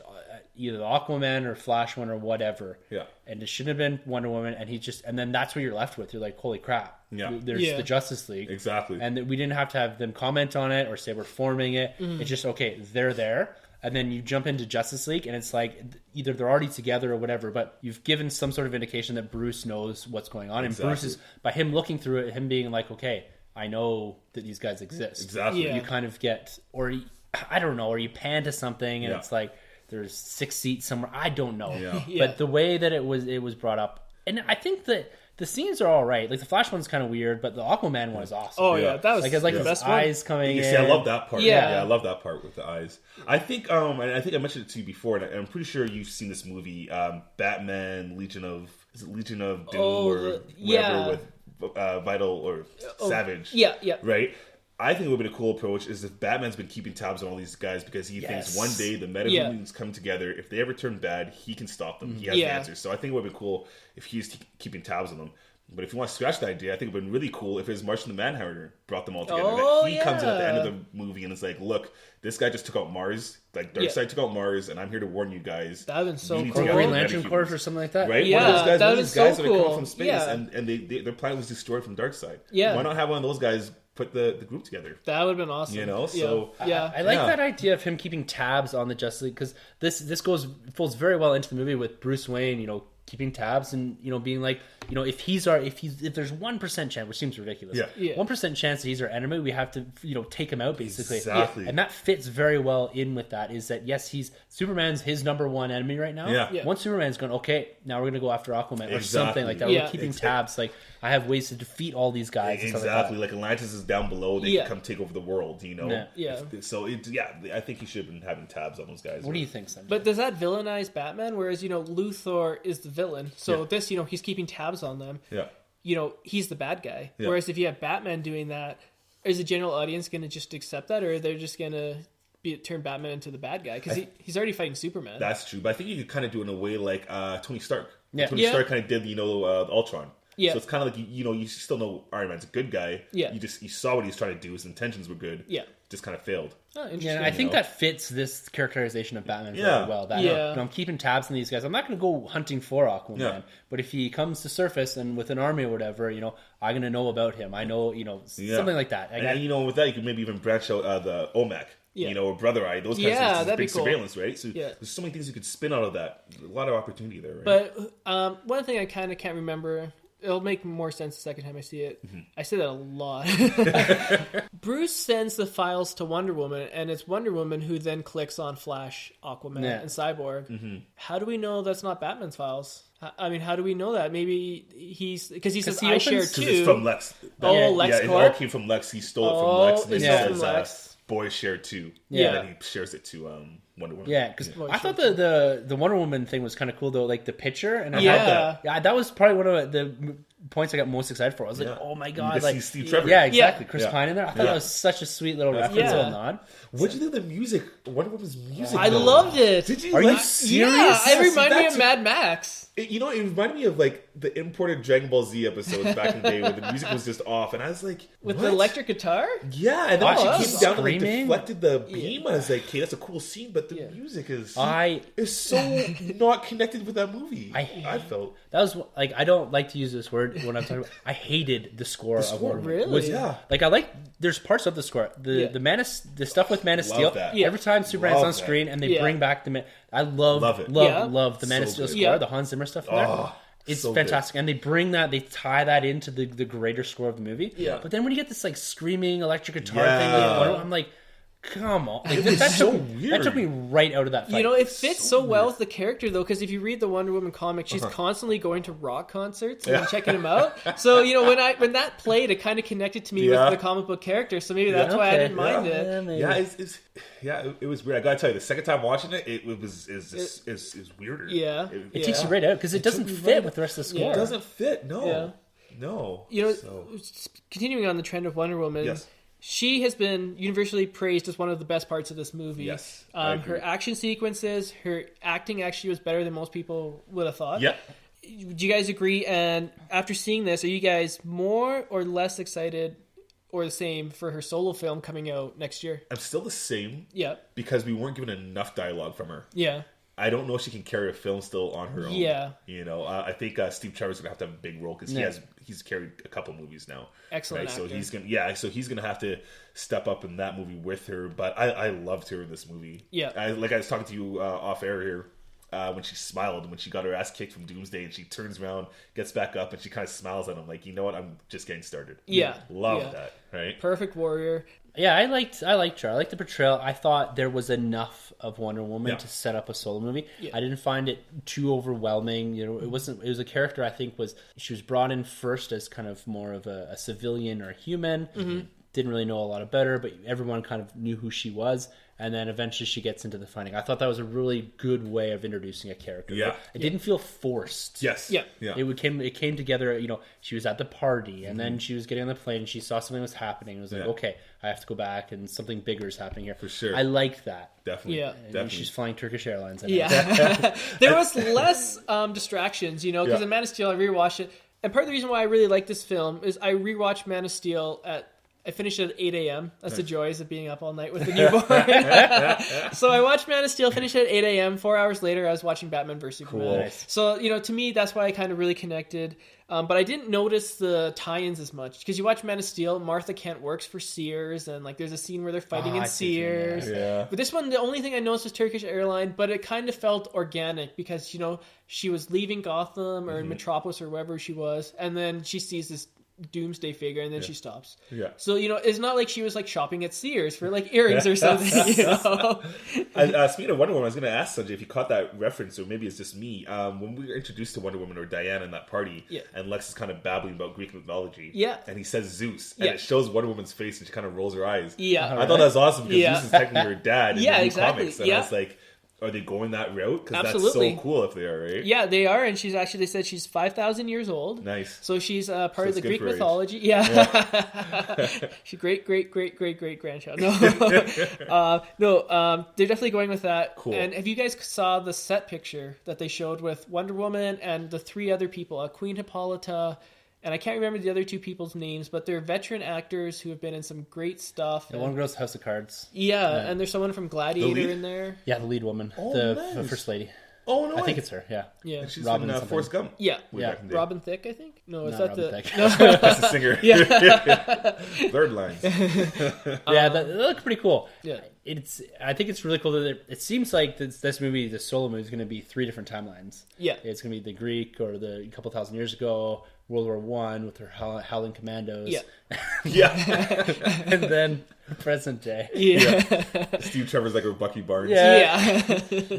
either the Aquaman or Flash one or whatever. Yeah. And it shouldn't have been Wonder Woman. And then that's what you're left with. You're like, holy crap. Yeah. There's the Justice League. Exactly. And we didn't have to have them comment on it or say we're forming it. It's just, okay, they're there. And then you jump into Justice League, and it's like either they're already together or whatever, but you've given some sort of indication that Bruce knows what's going on. Exactly. And Bruce is, by him looking through it, him being like, okay, I know that these guys exist. Exactly. Yeah. You kind of get, I don't know, or you pan to something, and Yeah. it's like there's 6 seats somewhere. I don't know. Yeah. Yeah. But the way that it was brought up, and I think that the scenes are all right. Like the Flash one's kind of weird, but the Aquaman one is awesome. Oh, Yeah. yeah. That was Like it's like the his best eyes coming You in. see, I love that part. Yeah. I love that part with the eyes. I think I mentioned it to you before, and I'm pretty sure you've seen this movie, Batman, Legion of Doom or yeah. whatever with Vital or Savage. Yeah, yeah. Right? I think it would be a cool approach is if Batman's been keeping tabs on all these guys because he thinks one day the meta humans come together. If they ever turn bad, he can stop them. He has the answers. So I think it would be cool if he's keeping tabs on them. But if you want to scratch the idea, I think it would have been really cool if his Martian the Manhunter brought them all together. Oh, That he comes in at the end of yeah. the movie and it's like, look, this guy just took out Mars. Like, Darkseid took out Mars, and I'm here to warn you guys. That would've been so You need to cool. Or get Green rid of Lantern metahumans. Corps or something like that. Right? Yeah, one of those guys, that one of was those guys so that are coming cool. from space, Yeah. and their planet was destroyed from Darkseid. Yeah. Why not have one of those guys put the group together? That would have been awesome. You know, so yeah. I like Yeah. that idea of him keeping tabs on the Justice League because this folds very well into the movie with Bruce Wayne, you know, keeping tabs and, you know, being like, you know, if there's 1% chance, which seems ridiculous, Yeah. 1% chance that he's our enemy, we have to, you know, take him out basically. Exactly. And that fits very well in with that. Is that yes, Superman's his number one enemy right now. Yeah. Once Superman's going, okay, now we're gonna go after Aquaman or Exactly. something like that. Yeah. We're keeping tabs. Like I have ways to defeat all these guys. And Exactly. stuff Like Atlantis is down below. They Yeah. can come take over the world, you know? Yeah. So, I think he should have been having tabs on those guys. What do you think, Sunjay? But does that villainize Batman? Whereas, you know, Luthor is the villain. So Yeah. this, you know, he's keeping tabs on them. Yeah. You know, he's the bad guy. Yeah. Whereas if you have Batman doing that, is the general audience going to just accept that? Or they're just going to turn Batman into the bad guy? Because he's already fighting Superman. That's true. But I think you could kind of do it in a way like Tony Stark. Yeah. Tony Yeah. Stark kind of did, you know, Ultron. Yeah. So it's kind of like, you still know Iron Man's a good guy. Yeah. You saw what he was trying to do. His intentions were good. Yeah. Just kind of failed. Oh, interesting. Yeah, and I think that fits this characterization of Batman very Yeah. well. That, Yeah. I'm keeping tabs on these guys. I'm not going to go hunting for Aquaman, Yeah. but if he comes to surface and with an army or whatever, I'm going to know about him. I know, something like that. And with that, you can maybe even branch out the OMAC. Yeah. Or Brother Eye, those kinds Yeah, of things. that'd be Big cool. surveillance, right? So Yeah. there's so many things you could spin out of that. A lot of opportunity there, right? But one thing I kind of can't remember. It'll make more sense the second time I see it. Mm-hmm. I say that a lot. Bruce sends the files to Wonder Woman, and it's Wonder Woman who then clicks on Flash, Aquaman, and Cyborg. Mm-hmm. How do we know that's not Batman's files? I mean, how do we know that? Maybe because he says he I opens- share 'Cause too. it's from Lex. Lex yeah, it all Corp? came from Lex. He stole it from Lex, and then it's he all says, from Lex. boys share too. Yeah. And then he shares it to Wonder Woman. Yeah, because I thought the Wonder Woman thing was kind of cool though, like the picture, and I Yeah. had that was probably one of the points I got most excited for. I was like, oh my You god, get to like see Steve Trevor. yeah, exactly, Chris Yeah. Pine in there. I thought Yeah. that was such a sweet little reference, Yeah. little nod. What did you think of the music? Wonder Woman's music. I though? loved it. Did you? Are you like- serious? Yeah, Yeah, it reminded me that's- of Mad Max. It reminded me of like the imported Dragon Ball Z episodes back in the day where the music was just off, and I was like, With what? the electric guitar? Yeah, and then Oh, when she came down and like screaming? deflected the beam, I was like, okay, that's a cool scene, but the music is so not connected with that movie. I felt that was like, I don't like to use this word when I'm talking about. I hated the score of Wonder Woman. really? Was- Yeah. Like I like. There's parts of the score. The the stuff with Man of Steel. that. Yeah. Every time Superman's Love on that. screen and they Yeah. bring back the Man, I love it. love the Man of So Steel good. score. Yeah. The Hans Zimmer stuff in there. Oh, It's so fantastic, and they bring that, they tie that into the greater score of the movie. Yeah. But then when you get this like screaming electric guitar Yeah. thing, like, I'm like, come on, like, was that so took weird. that took me right out of that fight. It fits so well with the character though, because if you read the Wonder Woman comic, she's constantly going to rock concerts and checking them out. So when that played, it kind of connected to me with the comic book character. So maybe that's why I didn't mind it. Yeah, maybe. It was weird. I gotta tell you, the second time watching it, it was weirder. Yeah. It takes you right out because it doesn't fit with the rest of the score. It doesn't fit. No, Yeah. no. So, Continuing on the trend of Wonder Woman, yes. she has been universally praised as one of the best parts of this movie. Yes, I agree. Her action sequences, her acting actually was better than most people would have thought. Yeah. Do you guys agree? And after seeing this, are you guys more or less excited or the same for her solo film coming out next year? I'm still the same. Yeah. Because we weren't given enough dialogue from her. Yeah. I don't know if she can carry a film still on her own. Yeah. I think Steve Trevor's gonna have to have a big role because he's carried a couple movies now. Excellent Right? So actor. he's gonna have to step up in that movie with her. But I loved her in this movie. Yeah. I was talking to you off air here. When she smiled when she got her ass kicked from Doomsday, and she turns around, gets back up, and she kind of smiles at him like, you know what, I'm just getting started. Yeah. Love that. Right. Perfect warrior. Yeah, I liked her. I liked the portrayal. I thought there was enough of Wonder Woman to set up a solo movie. Yeah. I didn't find it too overwhelming. It wasn't. It was a character I think she was brought in first as kind of more of a civilian or a human. Mm-hmm. Didn't really know a lot about her, but everyone kind of knew who she was. And then eventually she gets into the fighting. I thought that was a really good way of introducing a character. Yeah. It didn't feel forced. Yes. Yeah. It came together, she was at the party and then she was getting on the plane and she saw something was happening. It was like, okay, I have to go back and something bigger is happening here. For sure. I liked that. Definitely. Yeah. And Definitely. she's flying Turkish Airlines. Yeah. There was less distractions, because Yeah. in Man of Steel, I rewatched it. And part of the reason why I really like this film is I rewatched Man of Steel I finished it at 8 a.m. That's the joys of being up all night with the newborn. So I watched Man of Steel, finished it at 8 a.m. 4 hours later, I was watching Batman vs. Superman. Cool. Nice. So, to me, that's why I kind of really connected. But I didn't notice the tie-ins as much. Because you watch Man of Steel, Martha Kent works for Sears, and there's a scene where they're fighting in I see what you mean, Sears. Yeah. But this one, the only thing I noticed was Turkish Airlines, but it kind of felt organic because, she was leaving Gotham or Metropolis or wherever she was, and then she sees this Doomsday figure, and then she stops. Yeah. So, it's not like she was, shopping at Sears for, earrings or something, Speaking of Wonder Woman, I was going to ask Sunjay if you caught that reference, or maybe it's just me. When we were introduced to Wonder Woman or Diana in that party, and Lex is kind of babbling about Greek mythology, and he says Zeus, and it shows Wonder Woman's face, and she kind of rolls her eyes. Yeah. I thought that was awesome because Zeus is technically her dad in the new exactly. comics, and I was like, are they going that route? Because that's Absolutely. so cool if they are, right? Yeah, they are, and they said she's 5,000 years old. Nice. So she's part of it's the good Greek for age. mythology. Yeah. She's great grandchild. No, they're definitely going with that. Cool. And have you guys saw the set picture that they showed with Wonder Woman and the three other people, Queen Hippolyta and I can't remember the other two people's names, but they're veteran actors who have been in some great stuff. The one girl's House of Cards. Yeah, and there's someone from Gladiator in there. Yeah, the lead woman, Oh, the nice. first lady. Oh no, I think it's her. Yeah, Yeah, And she's Robin in something. Forrest Gump. yeah, Way Yeah. back in the day. Robin Thicke, I think. No, is Not that Robin the Thicke. no? That's the singer. Yeah, Third lines. yeah, that looks pretty cool. yeah. I think it's really cool that it seems like this movie, the solo movie, is going to be 3 different timelines. Yeah. It's going to be the Greek or the a couple thousand years ago, World War One with her howling commandos. Yeah. Yeah. And then present day. Yeah. Steve Trevor's like a Bucky Barnes. Yeah. Yeah.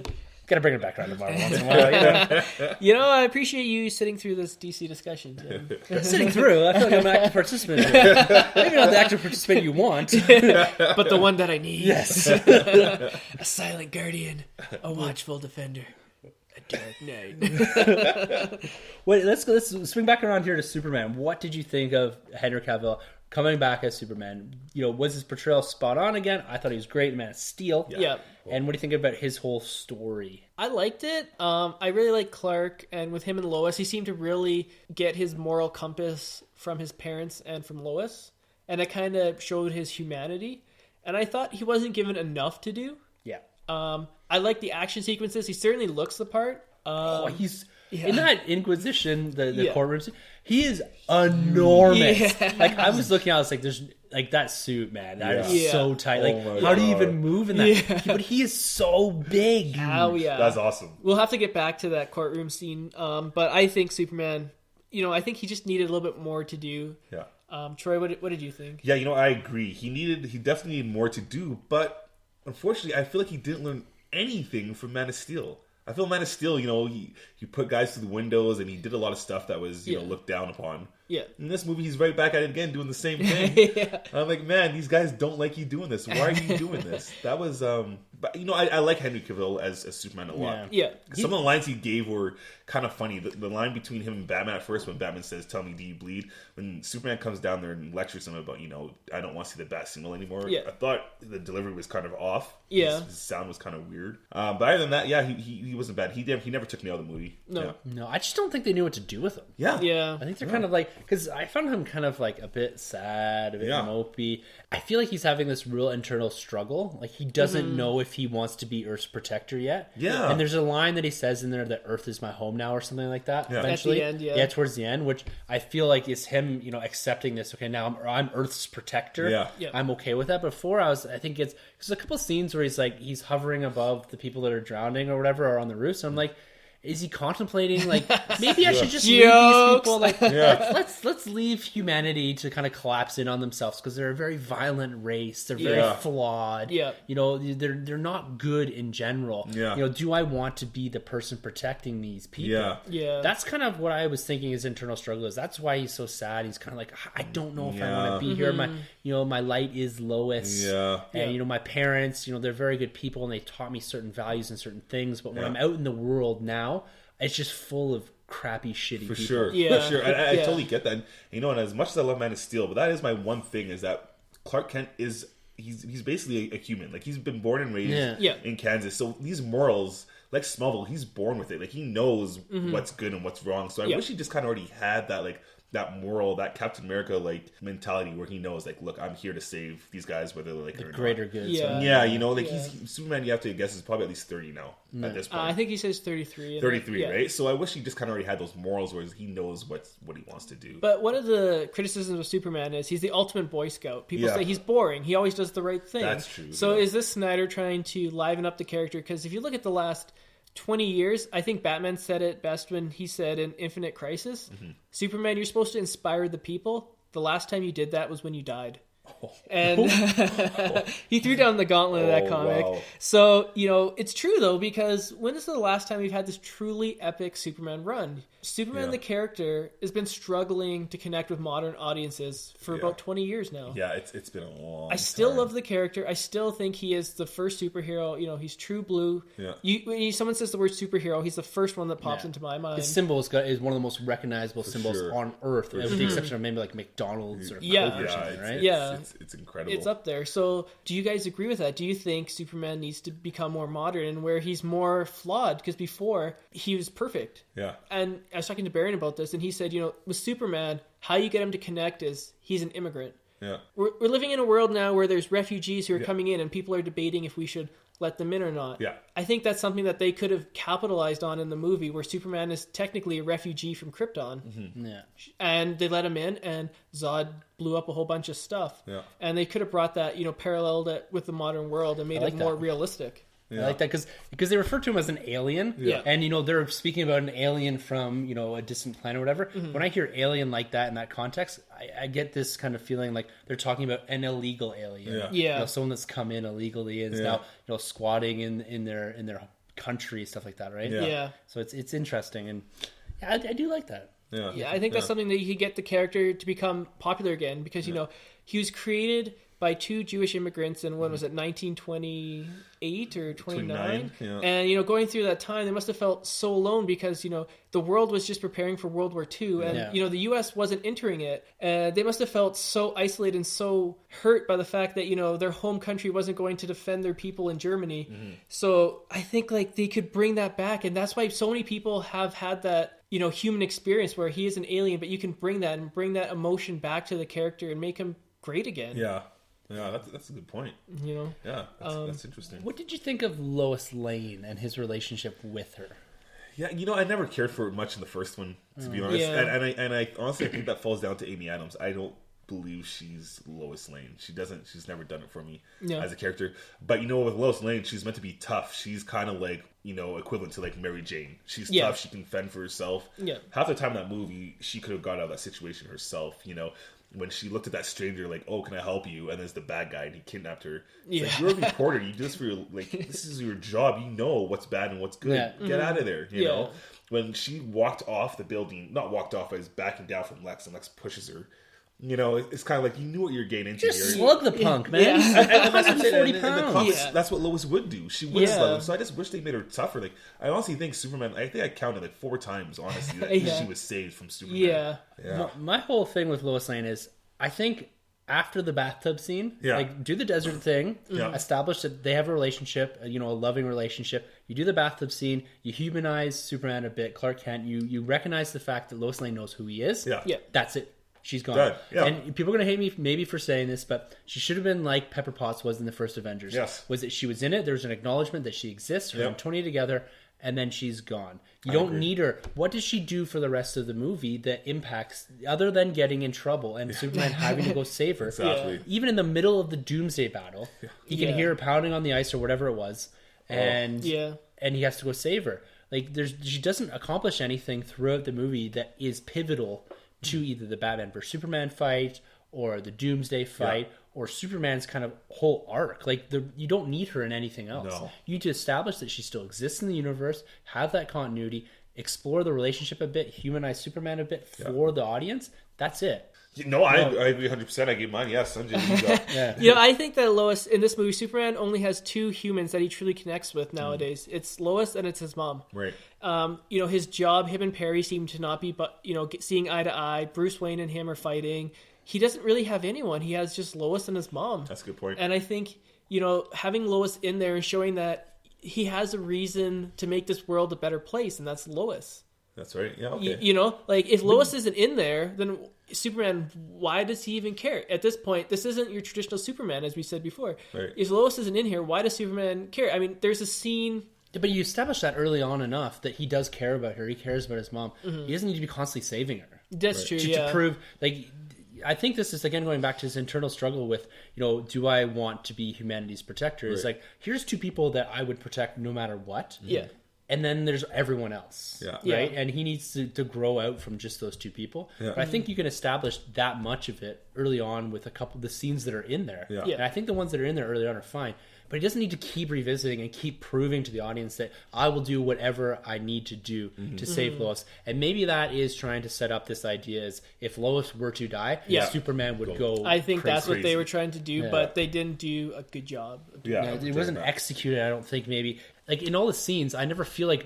Gotta bring it back around to Marvel once in a while. You know? You know, I appreciate you sitting through this DC discussion, Tim. Sitting through, I feel like I'm an active participant here. Maybe not the active participant you want. But the one that I need. Yes. A silent guardian. A watchful defender. A dark knight. Wait, let's swing back around here to Superman. What did you think of Henry Cavill coming back as Superman? You know, was his portrayal spot on again? I thought he was great in Man of Steel. Yeah. And what do you think about his whole story? I liked it. I really like Clark, and with him and Lois, he seemed to really get his moral compass from his parents and from Lois, and it kind of showed his humanity. And I thought he wasn't given enough to do. Yeah. I like the action sequences. He certainly looks the part. He's in that Inquisition, the Yeah. courtroom scene, he is enormous. Yeah. Like, I was looking, I was like, there's like that suit, man. That is Yeah. so tight. Oh Like, my how do you God. even move in that? Yeah. But he is so big. Oh, yeah. That's awesome. We'll have to get back to that courtroom scene. But I think Superman, I think he just needed a little bit more to do. Yeah. Troy, what did you think? Yeah, I agree. He definitely needed more to do, but unfortunately, I feel like he didn't learn anything from Man of Steel. I feel Man of Steel, he put guys through the windows and he did a lot of stuff that was, looked down upon. Yeah. In this movie, he's right back at it again, doing the same thing. Yeah. I'm like, man, these guys don't like you doing this. Why are you doing this? That was, but I like Henry Cavill as Superman a lot. Yeah. Some of the lines he gave were kind of funny. The line between him and Batman at first, when Batman says, "Tell me, do you bleed?" When Superman comes down there and lectures him about, I don't want to see the bat signal anymore. Yeah. I thought the delivery was kind of off. Yeah. His sound was kind of weird. But other than that, yeah, he wasn't bad. He never took me out of the movie. No. Yeah. No, I just don't think they knew what to do with him. Yeah. Yeah. I think they're kind of like, because I found him kind of like a bit sad, a bit Yeah. mopey. I feel like he's having this real internal struggle. Like, he doesn't know if he wants to be Earth's protector yet. Yeah. And there's a line that he says in there that Earth is my home now, or something like that. Yeah. Eventually. At the end, Yeah, towards the end, which I feel like is him, accepting this. Okay, now I'm Earth's protector. Yeah. Yeah. I'm okay with that. Before, I think there's a couple of scenes where he's hovering above the people that are drowning or whatever, or on the roof. So I'm like, is he contemplating, like, maybe I should just leave these Jokes. people, like, Yeah. let's leave humanity to kind of collapse in on themselves, because they're a very violent race. They're very Yeah. flawed. Yeah. They're not good in general. Yeah. Do I want to be the person protecting these people? Yeah. Yeah. That's kind of what I was thinking his internal struggle is. That's why he's so sad. He's kind of like, I don't know if I want to be here. My light is Lois. Yeah. And, my parents, they're very good people and they taught me certain values and certain things. But when I'm out in the world now, it's just full of crappy, shitty For people. sure. Yeah. For sure. I Yeah. totally get that. And, and as much as I love Man of Steel, but that is my one thing, is that Clark Kent he's basically a human. Like, he's been born and raised Yeah. in Kansas. So these morals, like Smallville, he's born with it. Like, he knows what's good and what's wrong. So I wish he just kind of already had that, like, that moral, that Captain America like mentality where he knows, like, look, I'm here to save these guys whether they like it or Greater not. good. Yeah. So. Yeah, like Yeah. he's Superman. You have to guess is probably at least 30 now at this point. I think he says 33. 33, Yeah. right? So I wish he just kind of already had those morals where he knows what he wants to do. But one of the criticisms of Superman is he's the ultimate Boy Scout. People say he's boring. He always does the right thing. That's true, So yeah. is this Snyder trying to liven up the character? Because if you look at the last 20 years, I think Batman said it best when he said in Infinite Crisis, Superman, you're supposed to inspire the people. The last time you did that was when you died. And he threw down the gauntlet of that Oh, comic. wow. So, it's true, though, because when is the last time we've had this truly epic Superman run? Superman, the character, has been struggling to connect with modern audiences for about 20 years now. Yeah, it's been a long I still time. love the character. I still think he is the first superhero. He's true blue. Yeah. When someone says the word superhero, he's the first one that pops into my mind. His symbol is one of the most recognizable symbols sure. on Earth, with the exception of maybe like McDonald's or Coke Yeah. or something, right? Yeah. it's incredible. It's up there. So do you guys agree with that? Do you think Superman needs to become more modern and where he's more flawed? Because before, he was perfect. Yeah. And I was talking to Baron about this, and he said, with Superman, how you get him to connect is he's an immigrant. Yeah. We're living in a world now where there's refugees who are coming in, and people are debating if we should let them in or not. Yeah. I think that's something that they could have capitalized on in the movie, where Superman is technically a refugee from Krypton. Mm-hmm. Yeah. And they let him in, and Zod blew up a whole bunch of stuff. Yeah. And they could have brought that, paralleled it with the modern world and made it more realistic. Yeah. I like that because they refer to him as an alien. Yeah. And, they're speaking about an alien from, a distant planet or whatever. Mm-hmm. When I hear alien like that in that context, I get this kind of feeling like they're talking about an illegal alien. Yeah. Someone that's come in illegally and is now, squatting in their country, stuff like that, right? Yeah. So it's interesting. And I do like that. Yeah, I think that's something that you could get the character to become popular again because, he was created by two Jewish immigrants in, when was it, 1928 or 29? Yeah. And, going through that time, they must have felt so alone because, the world was just preparing for World War II. And, the U.S. wasn't entering it. And they must have felt so isolated and so hurt by the fact that, their home country wasn't going to defend their people in Germany. Mm-hmm. So I think, they could bring that back. And that's why so many people have had that, human experience where he is an alien, but you can bring that emotion back to the character and make him great again. Yeah. Yeah, that's a good point. Yeah, that's interesting. What did you think of Lois Lane and his relationship with her? Yeah, I never cared for it much in the first one, to be honest. Yeah. And I honestly I think that falls down to Amy Adams. I don't believe she's Lois Lane. She's never done it for me as a character. But with Lois Lane, she's meant to be tough. She's kind of like, equivalent to like Mary Jane. She's tough. She can fend for herself. Yeah. Half the time in that movie, she could have got out of that situation herself, when she looked at that stranger like, oh, can I help you? And there's the bad guy and he kidnapped her. It's like, you're a reporter. You do this for your, this is your job. You know what's bad and what's good. Yeah. Get out of there, you know? When she walked off the building, not walked off, but is backing down from Lex and Lex pushes her. It's kind of like, you knew what you were getting into. Just slug the punk, man. He's 140 pounds. That's what Lois would do. She would slug him. So I just wish they made her tougher. Like, I honestly think Superman, I think I counted 4 times, honestly, that she was saved from Superman. Yeah. My whole thing with Lois Lane is, I think after the bathtub scene, do the desert thing, establish that they have a relationship, a loving relationship. You do the bathtub scene, you humanize Superman a bit, Clark Kent, you recognize the fact that Lois Lane knows who he is. Yeah. That's it. She's gone. Done. Yeah. And people are going to hate me maybe for saying this, but she should have been like Pepper Potts was in the first Avengers. Yes. Was that she was in it, there's an acknowledgement that she exists, her and Tony together, and then she's gone. You don't need her. What does she do for the rest of the movie that impacts, other than getting in trouble and Superman having to go save her? Exactly. Even in the middle of the Doomsday battle, he can hear her pounding on the ice or whatever it was, and he has to go save her. Like, she doesn't accomplish anything throughout the movie that is pivotal to either the Batman vs Superman fight or the Doomsday fight or Superman's kind of whole arc. Like, you don't need her in anything else. No. You need to establish that she still exists in the universe, have that continuity, explore the relationship a bit, humanize Superman a bit for the audience. That's it. No, I agree 100%. I give mine. Yes, Sunjay, you go. I think that Lois, in this movie, Superman only has 2 humans that he truly connects with nowadays. It's Lois and it's his mom. Right. His job, him and Perry seem to not be, but seeing eye to eye. Bruce Wayne and him are fighting. He doesn't really have anyone. He has just Lois and his mom. That's a good point. And I think, having Lois in there and showing that he has a reason to make this world a better place, and that's Lois. That's right. Yeah, okay. If Lois isn't in there, then Superman, why does he even care? At this point, this isn't your traditional Superman, as we said before. Right. If Lois isn't in here, why does Superman care? I mean, there's a scene... But you establish that early on enough that he does care about her. He cares about his mom. Mm-hmm. He doesn't need to be constantly saving her. That's true, to prove... I think this is, again, going back to his internal struggle with, do I want to be humanity's protector? It's like, here's 2 people that I would protect no matter what. Yeah. And then there's everyone else, right? Yeah. And he needs to grow out from just those 2 people. Yeah. But I think you can establish that much of it early on with a couple of the scenes that are in there. Yeah. And I think the ones that are in there early on are fine. But he doesn't need to keep revisiting and keep proving to the audience that I will do whatever I need to do to save Lois. And maybe that is trying to set up this idea as if Lois were to die, Superman would go I think crazy. that's what they were trying to do, but they didn't do a good job. It wasn't executed, I don't think, maybe. Like, in all the scenes, I never feel like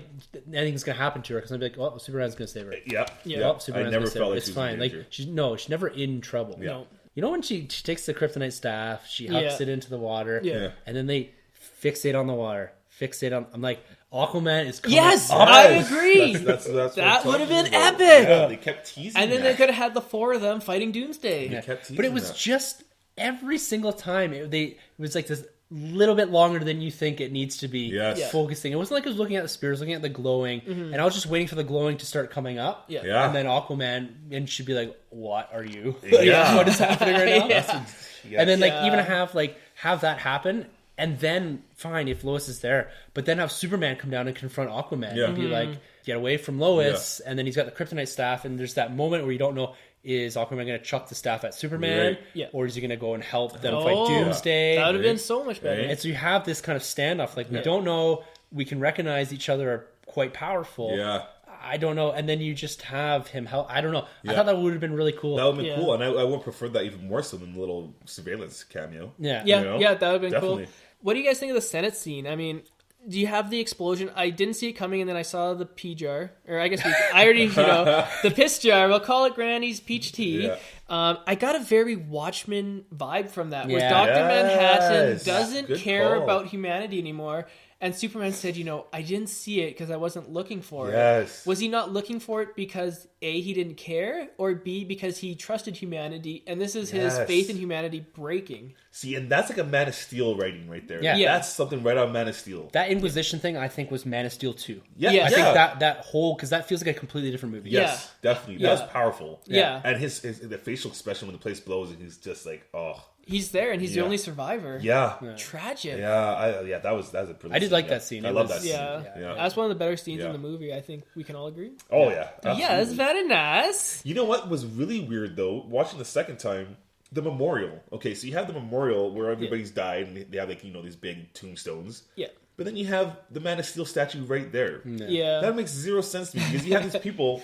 anything's going to happen to her because I'm like, oh, Superman's going to save her. Yeah. Oh, Superman's I never gonna save felt her. like It's she was fine. in Like, danger. she's never in trouble. Yeah. You know when she takes the kryptonite staff, she hucks it into the water, and then they fixate on the water. I'm like, Aquaman is coming. Yes, up. I agree. That's that would have been about. epic. Yeah, they kept teasing And then that. they could have had the 4 of them fighting Doomsday. They kept teasing But it was that. just every single time it was like this little bit longer than you think it needs to be focusing. It wasn't like I was looking at the spear, I was looking at the glowing, and I was just waiting for the glowing to start coming up. Yeah. And then Aquaman and she'd be like, "What are you? Yeah. What is happening right now?" And then even have that happen. And then, fine, if Lois is there, but then have Superman come down and confront Aquaman and be like, get away from Lois. And then he's got the kryptonite staff, and there's that moment where you don't know, is Aquaman going to chuck the staff at Superman? Yeah. Or is he going to go and help them fight Doomsday? That would have been so much better. And so you have this kind of standoff. Like, we don't know, we can recognize each other are quite powerful. Yeah. I don't know. And then you just have him help. I don't know. I thought that would have been really cool. That would have been cool, and I would prefer that even more so than the little surveillance cameo. Yeah. Yeah, You know? yeah, that would have been Definitely. cool. What do you guys think of the Senate scene? I mean, do you have the explosion? I didn't see it coming, and then I saw the pea jar. Or I guess I already, the piss jar. We'll call it Granny's peach tea. Yeah. I got a very Watchmen vibe from that, where Yeah. Dr. Manhattan Yes. doesn't Good care call. about humanity anymore. And Superman said, I didn't see it because I wasn't looking for it. Yes. Was he not looking for it because A, he didn't care, or B, because he trusted humanity, and this is his Yes. faith in humanity breaking? See, and that's like a Man of Steel writing right there. Yeah. Yeah. That's something right on Man of Steel. That Inquisition thing, I think, was Man of Steel 2. Yeah, Yeah. I think that whole, because that feels like a completely different movie. Yes, definitely. Yeah. That was powerful. Yeah. And his the facial expression when the place blows, and he's just like, oh, He's there, and he's the Yeah. only survivor. yeah, Tragic. that was a brilliant. I did like scene, that scene. I It love was- that scene. Yeah. Yeah. That's one of the better scenes Yeah. in the movie. I think we can all agree. Oh yeah, Yeah, it's absolutely. very nice. You know what was really weird though? Watching the second time, the memorial. Okay, so you have the memorial where everybody's died, and they have like these big tombstones. Yeah. But then you have the Man of Steel statue right there. Yeah. That makes zero sense to me because you have these people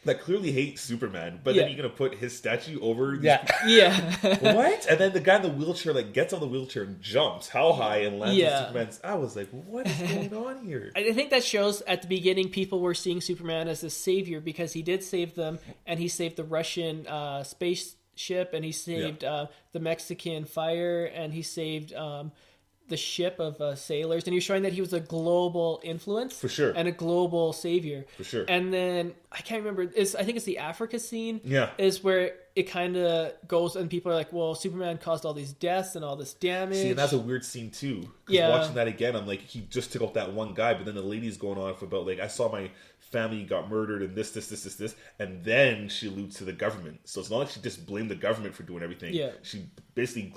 that clearly hate Superman, but Yeah. then you're gonna put his statue over. These Yeah. Yeah. What? And then the guy in the wheelchair gets on the wheelchair and jumps how high and lands Yeah. on Superman's. I was like, what is going on here? I think that shows at the beginning people were seeing Superman as a savior because he did save them, and he saved the Russian spaceship, and he saved the Mexican fire, and he saved the ship of sailors, and he was showing that he was a global influence For sure. and a global savior For sure. And then I can't remember, I think it's the Africa scene, Yeah. is where it kind of goes and people are like, well, Superman caused all these deaths and all this damage. See, and that's a weird scene too. 'Cause Yeah. watching that again, I'm like, he just took out that one guy, but then the lady's going on for about I saw my family got murdered and this, and then she alludes to the government. So it's not like she just blamed the government for doing everything. Yeah. She basically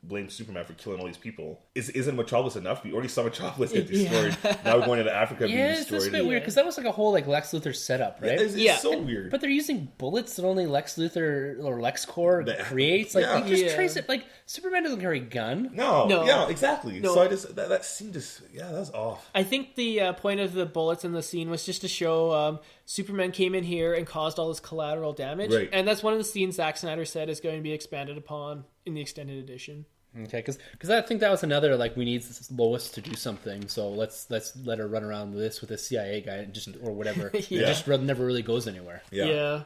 blamed Superman for killing all these people. Isn't Metropolis enough? We already saw Metropolis get destroyed. Now we're going into Africa being Yeah, it's destroyed. just a bit weird because that was like a whole Lex Luthor setup, right? It's so weird. But they're using bullets that only Lex Luthor or LexCorp creates. Like, Yeah. you just Yeah. trace it. Like, Superman doesn't carry a gun. No, No. yeah, exactly. No. So I just that scene that was off. I think the point of the bullets in the scene was just to show Superman came in here and caused all this collateral damage. Right. And that's one of the scenes Zack Snyder said is going to be expanded upon in the extended edition. Okay, because I think that was another we need Lois to do something, so let's let her run around with a CIA guy and or whatever. Yeah. It just never really goes anywhere. Yeah.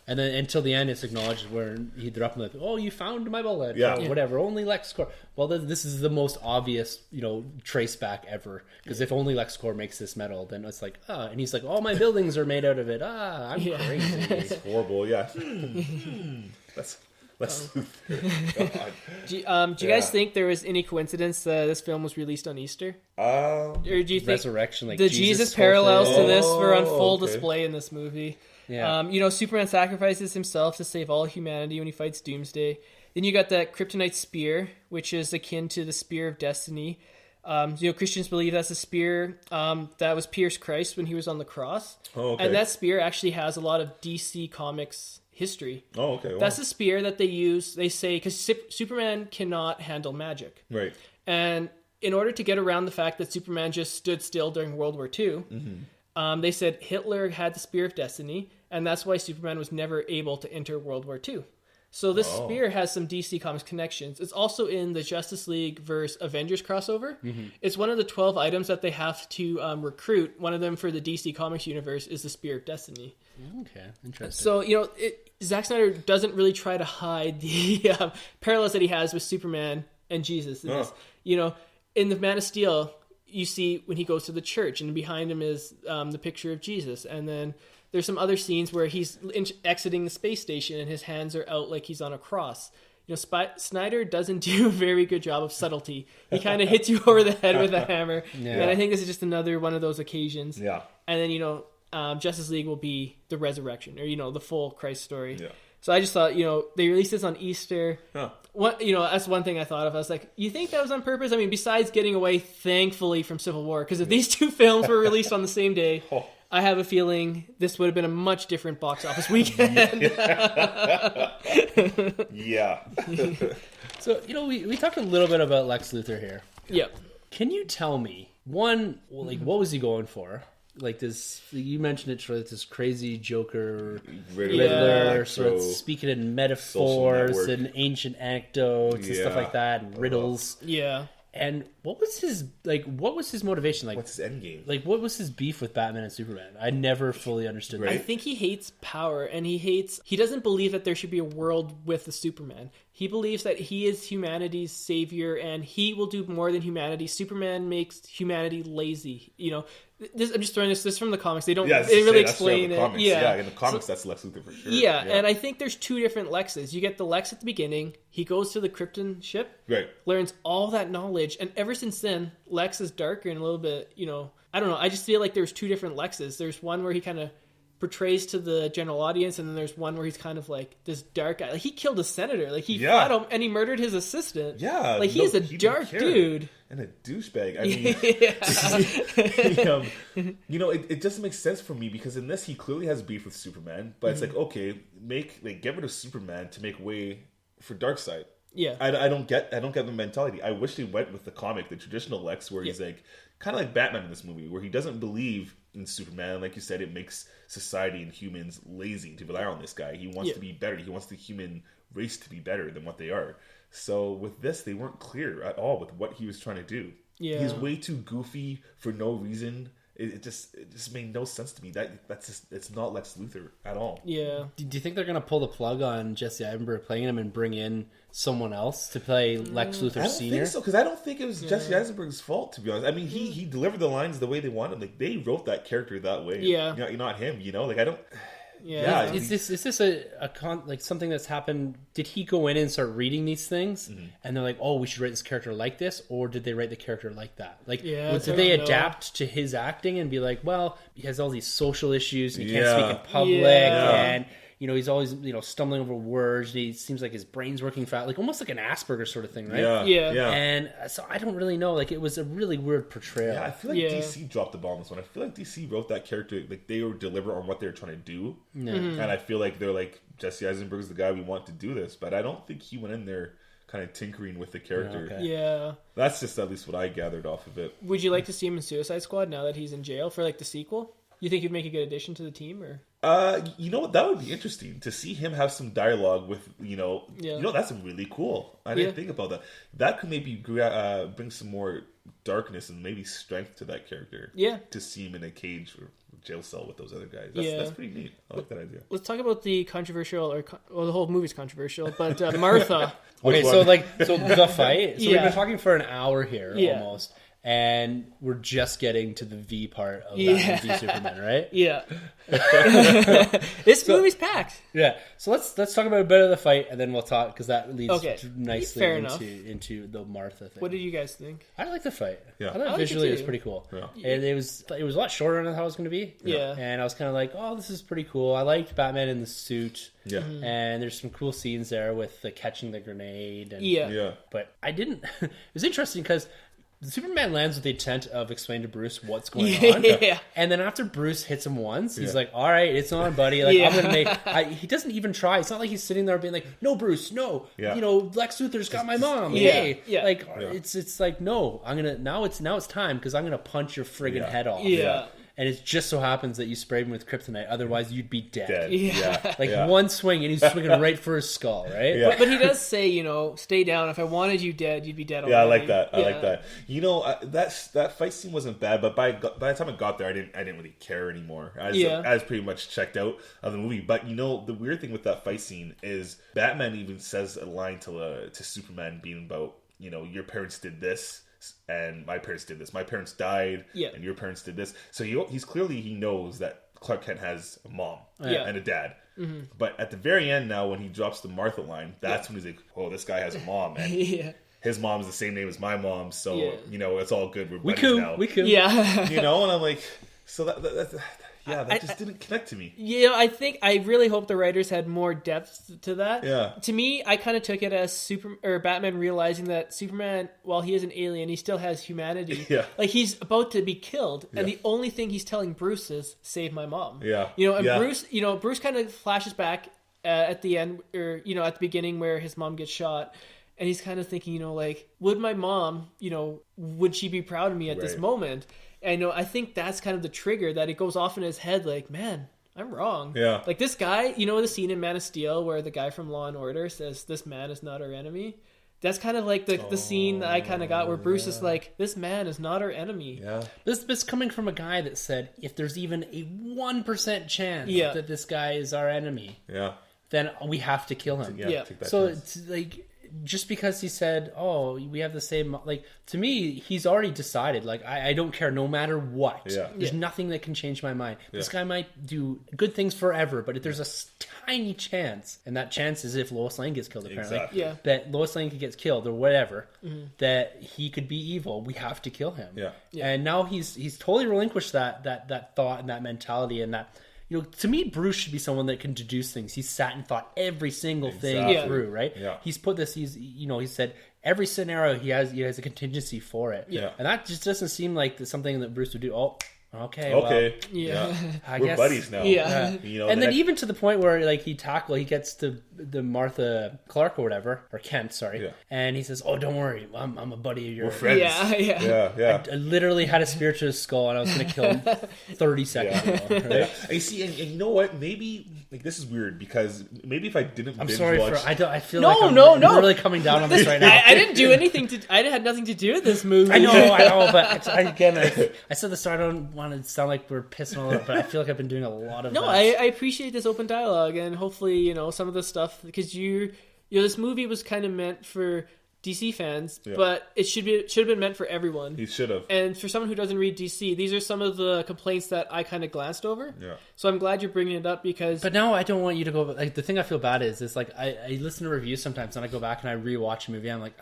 And then until the end, it's acknowledged where they're up and oh, you found my bullet, Yeah. or whatever. Only LexCorp. Well, this is the most obvious, trace back ever. Because if only LexCorp makes this metal, then it's like, and he's like, all my buildings are made out of it. I'm crazy. It's horrible. Yeah. Let's God. Do you guys think there was any coincidence that this film was released on Easter? Or do you think Resurrection, the Jesus parallels to this were on full okay. display in this movie? Yeah. Superman sacrifices himself to save all humanity when he fights Doomsday. Then you got that kryptonite spear, which is akin to the spear of destiny. Christians believe that's a spear that was pierced Christ when he was on the cross. Oh, okay. And that spear actually has a lot of DC Comics history. Oh, okay. Wow. That's a spear that they use, they say, because Superman cannot handle magic. Right. And in order to get around the fact that Superman just stood still during World War II, they said Hitler had the Spear of Destiny, and that's why Superman was never able to enter World War II. So this spear has some DC Comics connections. It's also in the Justice League versus Avengers crossover. It's one of the 12 items that they have to recruit. One of them for the DC Comics universe is the Spear of Destiny. Okay, interesting. So, Zack Snyder doesn't really try to hide the parallels that he has with Superman and Jesus in this. In the Man of Steel, you see when he goes to the church, and behind him is the picture of Jesus. And then there's some other scenes where he's exiting the space station and his hands are out like he's on a cross. Snyder doesn't do a very good job of subtlety. He kind of hits you over the head with a hammer. Yeah. And I think this is just another one of those occasions. Yeah. And then, Justice League will be the resurrection, or, the full Christ story. Yeah. So I just thought, they released this on Easter. Huh. That's one thing I thought of. I was like, you think that was on purpose? I mean, besides getting away, thankfully, from Civil War, because if these two films were released on the same day, I have a feeling this would have been a much different box office weekend. Yeah. So, we talked a little bit about Lex Luthor here. Yep. Can you tell me, one, what was he going for? Like this, you mentioned it, sort of this crazy Joker, Riddler, sort of speaking in metaphors and ancient anecdotes and stuff like that, and riddles. Yeah. And what was his motivation? Like, what's his end game? Like, what was his beef with Batman and Superman? I never fully understood that. I think he hates power, and he doesn't believe that there should be a world with a Superman. He believes that he is humanity's savior, and he will do more than humanity. Superman makes humanity lazy. I'm just throwing this from the comics. They don't really explain it. Yeah, in the comics, that's Lex Luthor for sure. Yeah, and I think there's two different Lexes. You get the Lex at the beginning. He goes to the Krypton ship, learns all that knowledge, and ever since then, Lex is darker and a little bit, I don't know. I just feel like there's two different Lexes. There's one where he kind of portrays to the general audience, and then there's one where he's kind of like this dark guy. Like, he killed a senator. Like, he fought him, and he murdered his assistant. Yeah. Like, he's a dark dude. And a douchebag. I mean, it doesn't make sense for me, because in this, he clearly has beef with Superman, but it's like, okay, get rid of Superman to make way for Darkseid. Yeah. I don't get the mentality. I wish they went with the comic, the traditional Lex, where he's like, kind of like Batman in this movie, where he doesn't believe in Superman. Like you said, it makes society and humans lazy to rely on this guy. He wants to be better. He wants the human race to be better than what they are. So with this, they weren't clear at all with what he was trying to do. Yeah. He's way too goofy for no reason. It just made no sense to me. It's not Lex Luthor at all. Yeah. Do you think they're going to pull the plug on Jesse Eisenberg playing him and bring in someone else to play Lex Luthor Sr.? I don't think so, because I don't think it was Jesse Eisenberg's fault, to be honest. I mean, he delivered the lines the way they wanted. Like, they wrote that character that way. Yeah. Not him, Like, I don't... Yeah. Is this something that's happened? Did he go in and start reading these things, and they're like, "Oh, we should write this character like this," or did they write the character like that? Like, did they adapt to his acting and be like, "Well, he has all these social issues, and he can't speak in public, and he's always stumbling over words. And he seems like his brain's working fast, like almost like an Asperger sort of thing, right?" Yeah. And so I don't really know. Like, it was a really weird portrayal. Yeah, I feel like DC dropped the ball on this one. I feel like DC wrote that character, like, they were deliberate on what they were trying to do, and I feel like they're like, Jesse Eisenberg's the guy we want to do this, but I don't think he went in there kind of tinkering with the character. Yeah. That's just at least what I gathered off of it. Would you like to see him in Suicide Squad now that he's in jail for the sequel? You think he'd make a good addition to the team, or? You know what? That would be interesting to see him have some dialogue with, that's really cool. I didn't think about that. That could maybe bring some more darkness and maybe strength to that character. Yeah. To see him in a cage or jail cell with those other guys. That's pretty neat. I like that idea. Let's talk about the controversial, the whole movie's controversial, but Martha. Okay, so the fight. So we've been talking for an hour here almost. And we're just getting to the V part of Batman v Superman, right? Yeah. This movie's packed. Yeah. So let's talk about a bit of the fight, and then we'll talk, because that leads nicely into the Martha thing. What did you guys think? I like the fight. Yeah. I thought visually it was pretty cool. Yeah. And it was a lot shorter than I thought it was going to be. Yeah. And I was kind of like, oh, this is pretty cool. I liked Batman in the suit. Yeah. And there's some cool scenes there with the catching the grenade. And, yeah. But I didn't... It was interesting because Superman lands with the intent of explaining to Bruce what's going on. Yeah. And then after Bruce hits him once, he's like, all right, it's on, buddy. Like, I'm going to make... he doesn't even try. It's not like he's sitting there being like, no, Bruce, no. Yeah. Lex Luthor's got my mom. Hey. Yeah. Like, it's like, no, I'm going to... Now it's time, because I'm going to punch your friggin' head off. Yeah. and it just so happens that you sprayed him with kryptonite. Otherwise, you'd be dead. Yeah. Like one swing, and he's swinging right for his skull, right? Yeah. But he does say, stay down. If I wanted you dead, you'd be dead already. Yeah, I like that. I like that. That fight scene wasn't bad, but by the time I got there, I didn't really care anymore. I was pretty much checked out of the movie. But the weird thing with that fight scene is Batman even says a line to Superman being about, your parents did this and my parents did this. My parents died and your parents did this. So he knows that Clark Kent has a mom and a dad. Mm-hmm. But at the very end now, when he drops the Martha line, that's when he's like, oh, this guy has a mom. And his mom's the same name as my mom. So, it's all good. We're buddies now. We cool. Yeah. And I'm like, so that just didn't connect to me. I really hope the writers had more depth to that. Yeah. To me, I kind of took it as Batman realizing that Superman, while he is an alien, he still has humanity. Yeah. Like, he's about to be killed, and the only thing he's telling Bruce is, save my mom. Yeah. Bruce kind of flashes back at the end, or, at the beginning where his mom gets shot. And he's kind of thinking, would my mom, would she be proud of me at this moment? And, I think that's kind of the trigger that it goes off in his head, like, man, I'm wrong. Yeah. Like, this guy, the scene in Man of Steel where the guy from Law and Order says, this man is not our enemy. That's kind of like the scene that I kind of got where Bruce is like, this man is not our enemy. Yeah. This coming from a guy that said, if there's even a 1% chance that this guy is our enemy, then we have to kill him. Take that so chance. it's like, just because he said, oh, we have the same, like, to me, he's already decided, like, I don't care no matter what. There's nothing that can change my mind. This guy might do good things forever, but if there's a tiny chance, and that chance is if Lois Lane gets killed, apparently, that Lois Lane gets killed or whatever, that he could be evil, we have to kill him. And now he's totally relinquished that thought and that mentality and that. To me, Bruce should be someone that can deduce things. He's sat and thought every single thing through, right? Yeah. He's put this. He said every scenario he has a contingency for it. Yeah. And that just doesn't seem like something that Bruce would do. Oh, okay. Well, I we're guess buddies now. Yeah. And then even to the point where like he gets to the Martha Clark or whatever, or Kent, sorry, and he says, "Oh, don't worry, I'm a buddy of yours." We're friends. Yeah. I literally had a spear to his skull, and I was going to kill him 30 seconds ago. Right? I see, and you know what? Maybe this is weird because maybe if I didn't, I'm binge sorry watch, I feel No, like I'm no. really coming down on this right now. I didn't do anything I had nothing to do with this movie. I know, but I said at the start I don't want to sound like we're pissing all over, but I feel like I've been doing a lot of No, that. I appreciate this open dialogue, and hopefully, some of the stuff, because this movie was kind of meant for DC fans, but it should have been meant for everyone. he should have. And for someone who doesn't read DC, these are some of the complaints that I kind of glanced over. Yeah. So I'm glad you're bringing it up because. But now I don't want you to go. Like the thing I feel bad is like I listen to reviews sometimes and I go back and I rewatch a movie. I'm like,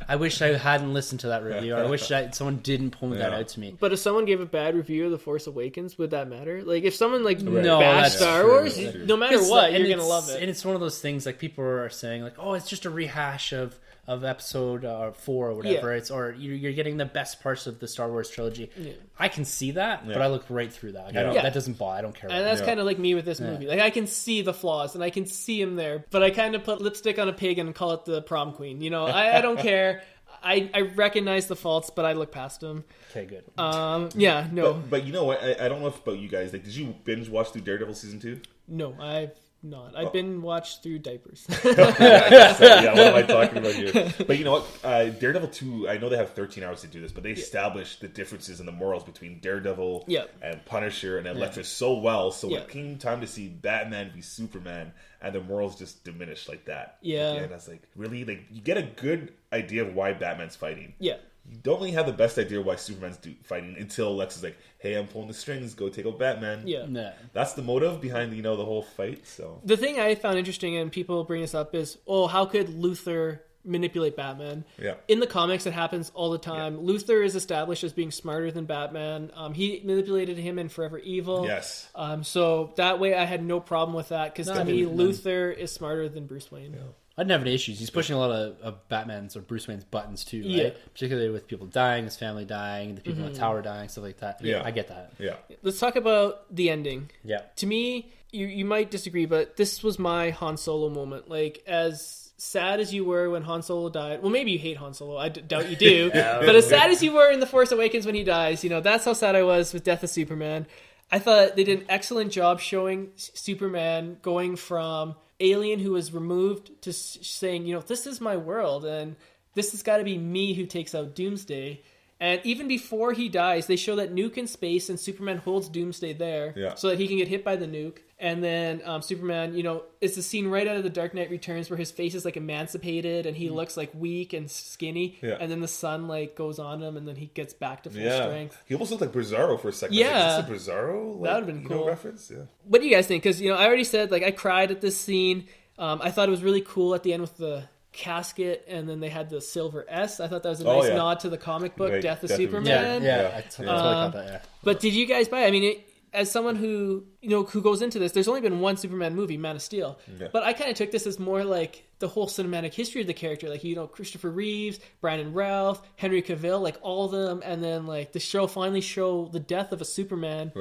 I wish I hadn't listened to that review. Or I wish someone didn't point that out to me. But if someone gave a bad review of The Force Awakens, would that matter? Like if someone No, bashed that's Star true. Wars, no matter what, you're gonna it's- love it. And it's one of those things like people are saying like, oh, it's just a rehash of episode 4 or whatever. It's or you're getting the best parts of the Star Wars trilogy. I can see that, but I look right through that. Like, that doesn't bother. I don't care. And that's kind of like me with this movie. Like I can see the flaws and I can see him there, but I kind of put lipstick on a pig and call it the prom queen. I don't care. I recognize the faults, but I look past them. Okay, good. But you know what? I don't know about you guys. Like, did you binge watch through Daredevil season 2? No, I've not. I've been watched through diapers. What am I talking about here? But you know what? Daredevil 2, I know they have 13 hours to do this, but they established the differences in the morals between Daredevil and Punisher and Elektra so well. So when it came time to see Batman v Superman, and the morals just diminished like that. Yeah. And I was like, really? Like, you get a good idea of why Batman's fighting. Yeah. You don't really have the best idea why Superman's fighting until Lex is like, hey, I'm pulling the strings, go take out Batman. Yeah. Nah. That's the motive behind, the whole fight. So The thing I found interesting, and people bring this up, is, how could Luthor manipulate Batman? Yeah. In the comics, it happens all the time. Yeah. Luthor is established as being smarter than Batman. He manipulated him in Forever Evil. Yes. So that way I had no problem with that, because to me, Luthor is smarter than Bruce Wayne. Yeah. I didn't have any issues. He's pushing a lot of Batman's or Bruce Wayne's buttons too, right? Particularly with people dying, his family dying, the people in the tower dying, stuff like that. Yeah. I get that. Yeah. Let's talk about the ending. Yeah. To me, you might disagree, but this was my Han Solo moment. Like, as sad as you were when Han Solo died, well, maybe you hate Han Solo. I doubt you do. But as sad as you were in The Force Awakens when he dies, that's how sad I was with Death of Superman. I thought they did an excellent job showing Superman going from alien who was removed to saying, this is my world and this has got to be me who takes out Doomsday. And even before he dies, they show that nuke in space and Superman holds Doomsday there so that he can get hit by the nuke. And then Superman, it's the scene right out of The Dark Knight Returns where his face is like emancipated and he looks like weak and skinny. Yeah. And then the sun like goes on him and then he gets back to full strength. He almost looked like Bizarro for a second. Yeah. Is this a Bizarro? That would have been cool. Reference? Yeah. What do you guys think? Because, I already said like I cried at this scene. I thought it was really cool at the end with the casket and then they had the silver S. I thought that was a nice nod to the comic book Death of Superman. I totally caught that. But did you guys buy it? I mean, as someone who who goes into this, there's only been one Superman movie, Man of Steel. But I kind of took this as more like the whole cinematic history of the character, like Christopher Reeves, Brandon Routh, Henry Cavill, like all of them, and then like the show finally show the death of a Superman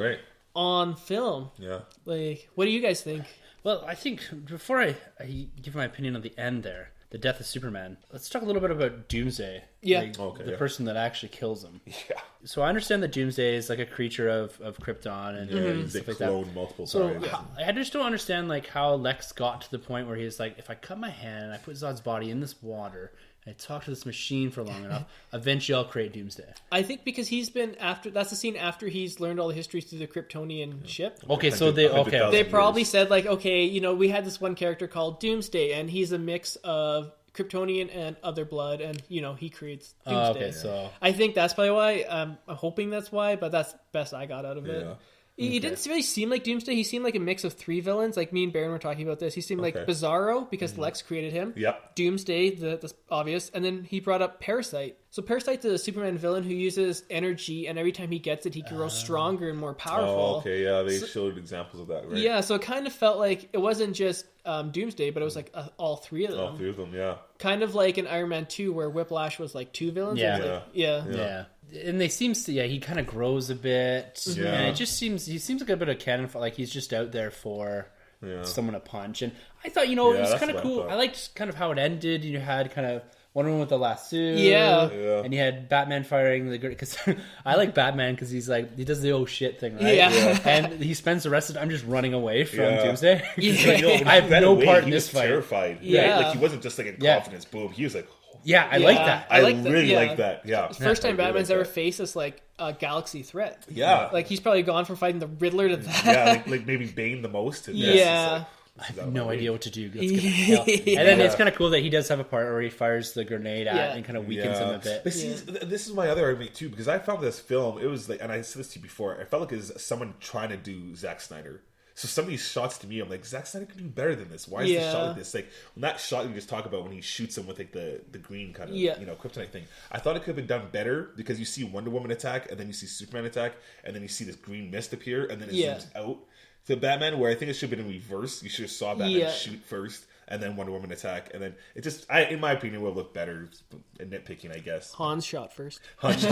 on film. Yeah. Like, what do you guys think? Well, I think before I give my opinion on the end there, the death of Superman, let's talk a little bit about Doomsday. Yeah. The person that actually kills him. Yeah. So I understand that Doomsday is like a creature of Krypton and stuff like that. Multiple times. So I just don't understand like how Lex got to the point where he's like, if I cut my hand and I put Zod's body in this water and I talk to this machine for long enough, eventually I'll create Doomsday. I think because he's been that's the scene after he's learned all the history through the Kryptonian ship. Okay, so they probably said like, okay, we had this one character called Doomsday and he's a mix of Kryptonian and other blood, and he creates Doomsday. So I think that's probably why. I'm hoping that's why, but that's best I got out of it. He didn't really seem like Doomsday. He seemed like a mix of three villains. Like me and Baron were talking about this. He seemed like Bizarro because Lex created him. Yep. Doomsday, the obvious, and then he brought up Parasite. So Parasite's a Superman villain who uses energy, and every time he gets it, he grows stronger and more powerful. Oh, okay, yeah, they showed examples of that, right? Yeah, so it kind of felt like it wasn't just Doomsday, but it was like all three of them. All three of them, yeah. Kind of like in Iron Man 2 where Whiplash was like two villains. Yeah. And they seems to, he kind of grows a bit. Yeah. And it just seems, he seems like a bit of cannon for, like he's just out there for someone to punch. And I thought, it was kind of cool. I liked kind of how it ended. You had kind of Wonder Woman with the lasso. Yeah. And you had Batman firing the because I like Batman because he's like, he does the oh shit thing, right? Yeah. And he spends the rest of the time just running away from Doomsday. Like, I have no part in this fight. Terrified. Yeah. Right? Like he wasn't just like in confidence. Boom. He was like, I like that. I really like that. Yeah. First time Batman's ever faced this like a galaxy threat. Yeah. Like he's probably gone from fighting the Riddler to that. Yeah, like maybe Bane the most. And yeah. I have no idea what to do. Let's get And then it's kind of cool that he does have a part where he fires the grenade at and kind of weakens him a bit. But see, this is my other argument too, because I found this film, it was like, and I said this to you before, I felt like it was someone trying to do Zack Snyder. So some of these shots to me, I'm like, Zack Snyder could do better than this. Why is this shot like this? Like, when that shot you just talk about when he shoots him with like the green kind of kryptonite thing, I thought it could have been done better because you see Wonder Woman attack and then you see Superman attack and then you see this green mist appear and then it zooms out to Batman, where I think it should have been in reverse. You should have saw Batman shoot first and then Wonder Woman attack, and then it just, in my opinion, would have looked better. Nitpicking, I guess. Hans shot first. It's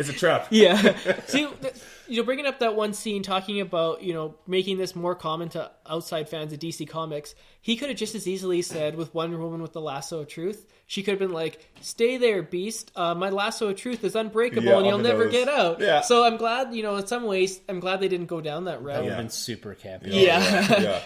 a trap. Yeah. See, bringing up that one scene, talking about, making this more common to outside fans of DC Comics, he could have just as easily said with Wonder Woman with the lasso of truth, she could have been like, stay there, Beast. My lasso of truth is unbreakable and you'll never get out. Yeah. So I'm glad, in some ways, I'm glad they didn't go down that route. That would have been super campy. Yeah.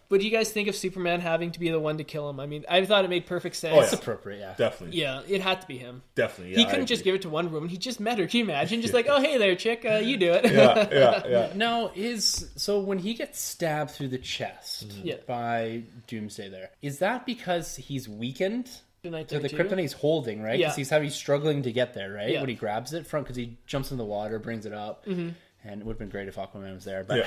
What do you guys think of Superman having to be the one to kill him? I mean, I thought it made perfect sense. Oh, it's appropriate, Definitely. Yeah, it had to be him. Definitely, He couldn't just give it to Wonder Woman. He just met her. Can you imagine? Just like, oh, hey there, chick, you do it. Yeah. Now, so when he gets stabbed through the chest by Doomsday there, is that because he's weakened? To the kryptonite he's holding, right? Because he's struggling to get there, right? When he grabs it from, because he jumps in the water, brings it up. Mm-hmm. And it would have been great if Aquaman was there, but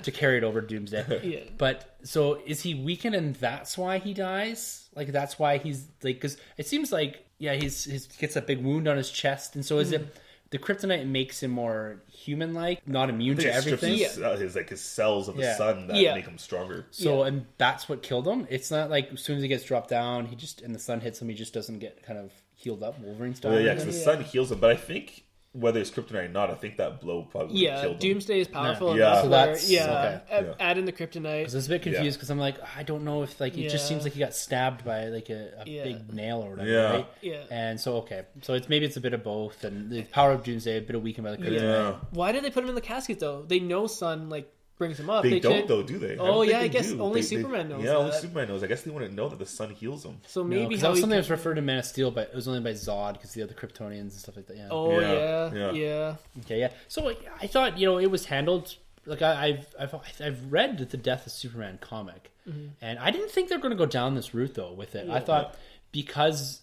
to carry it over Doomsday. But so is he weakened, and that's why he dies? Like that's why he's like, because it seems like he gets a big wound on his chest, and so is it the kryptonite makes him more human-like, not immune to everything? His cells of the sun that make him stronger. So and that's what killed him. It's not like as soon as he gets dropped down, and the sun hits him, he just doesn't get kind of healed up, Wolverine style. Well, because the sun heals him, but I think whether it's kryptonite or not, I think that blow probably killed him. Doomsday is powerful Yeah. enough. So that's- Add in the kryptonite. I was a bit confused because I'm like, I don't know if like it just seems like he got stabbed by like a big nail or whatever, right? Yeah. And so so maybe it's a bit of both, and the power of Doomsday a bit of weakened by the kryptonite. Yeah. Why did they put him in the casket though? They know Sun like brings him up. They don't though, do they? Oh, don't think yeah, I they guess do. only Superman knows Yeah, only that. Superman knows. I guess they wouldn't know that the sun heals him. So No, maybe 'cause how that was he something that can- was referred to Man of Steel, but it was only by Zod because the other Kryptonians and stuff like that. Yeah. Oh Yeah. yeah. Okay, yeah. So like, I thought it was handled like I've read the Death of Superman comic, and I didn't think they're going to go down this route though with it. I thought because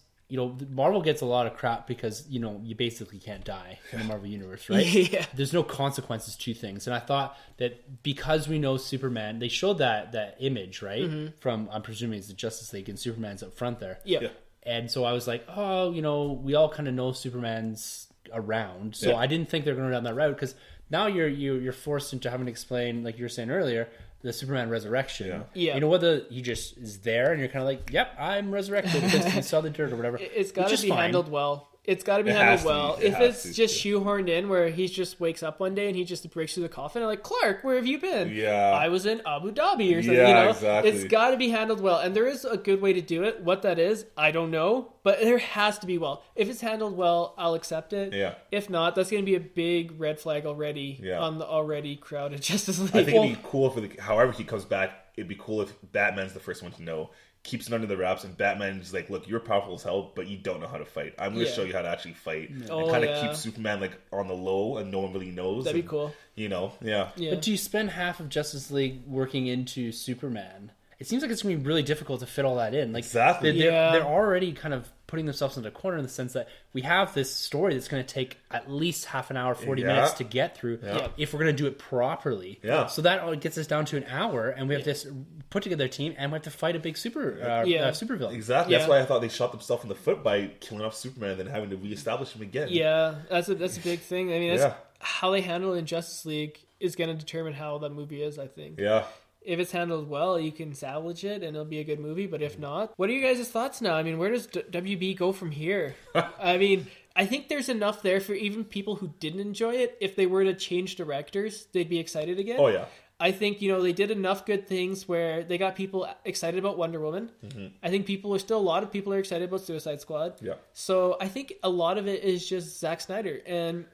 Marvel gets a lot of crap because you basically can't die in the Marvel universe, right? Yeah. There's no consequences to things, and I thought that because we know Superman, they showed that image right from I'm presuming it's the Justice League and Superman's up front there. Yeah. And so I was like, we all kind of know Superman's around, so I didn't think they're going to go down that route because now you're forced into having to explain, like you were saying earlier, the Superman resurrection. Yeah. Whether he just is there and you're kind of like, yep, I'm resurrected because he saw the dirt or whatever. It's got which to is be fine. handled well. It's got to be It handled has to well. be. It If has it's to. just shoehorned in where he just wakes up one day and he just breaks through the coffin, I'm like, Clark, where have you been? Yeah. I was in Abu Dhabi or something. Yeah, exactly. It's got to be handled well, and there is a good way to do it. What that is, I don't know, but there has to be well. If it's handled well, I'll accept it. Yeah. If not, that's going to be a big red flag already Yeah. on the already crowded Justice League. I think it'd be cool however he comes back, it'd be cool if Batman's the first one to know, keeps it under the wraps, and Batman's like, look, you're powerful as hell, but you don't know how to fight. I'm going to show you how to actually fight. And kind of keep Superman like on the low and no one really knows. That'd be cool. Yeah. But do you spend half of Justice League working into Superman? It seems like it's going to be really difficult to fit all that in. Like, Exactly. They're already kind of putting themselves into a corner in the sense that we have this story that's going to take at least half an hour, 40 minutes to get through if we're going to do it properly. Yeah. So that gets us down to an hour, and we have this put together team, and we have to fight a big supervillain. Exactly. Yeah. That's why I thought they shot themselves in the foot by killing off Superman and then having to reestablish him again. Yeah, that's a big thing. I mean, that's how they handle it in Justice League is going to determine how that movie is, I think. Yeah. If it's handled well, you can salvage it and it'll be a good movie. But if not, what are you guys' thoughts now? I mean, where does WB go from here? I mean, I think there's enough there for even people who didn't enjoy it. If they were to change directors, they'd be excited again. Oh, yeah. I think, they did enough good things where they got people excited about Wonder Woman. Mm-hmm. I think a lot of people are excited about Suicide Squad. Yeah. So I think a lot of it is just Zack Snyder. And,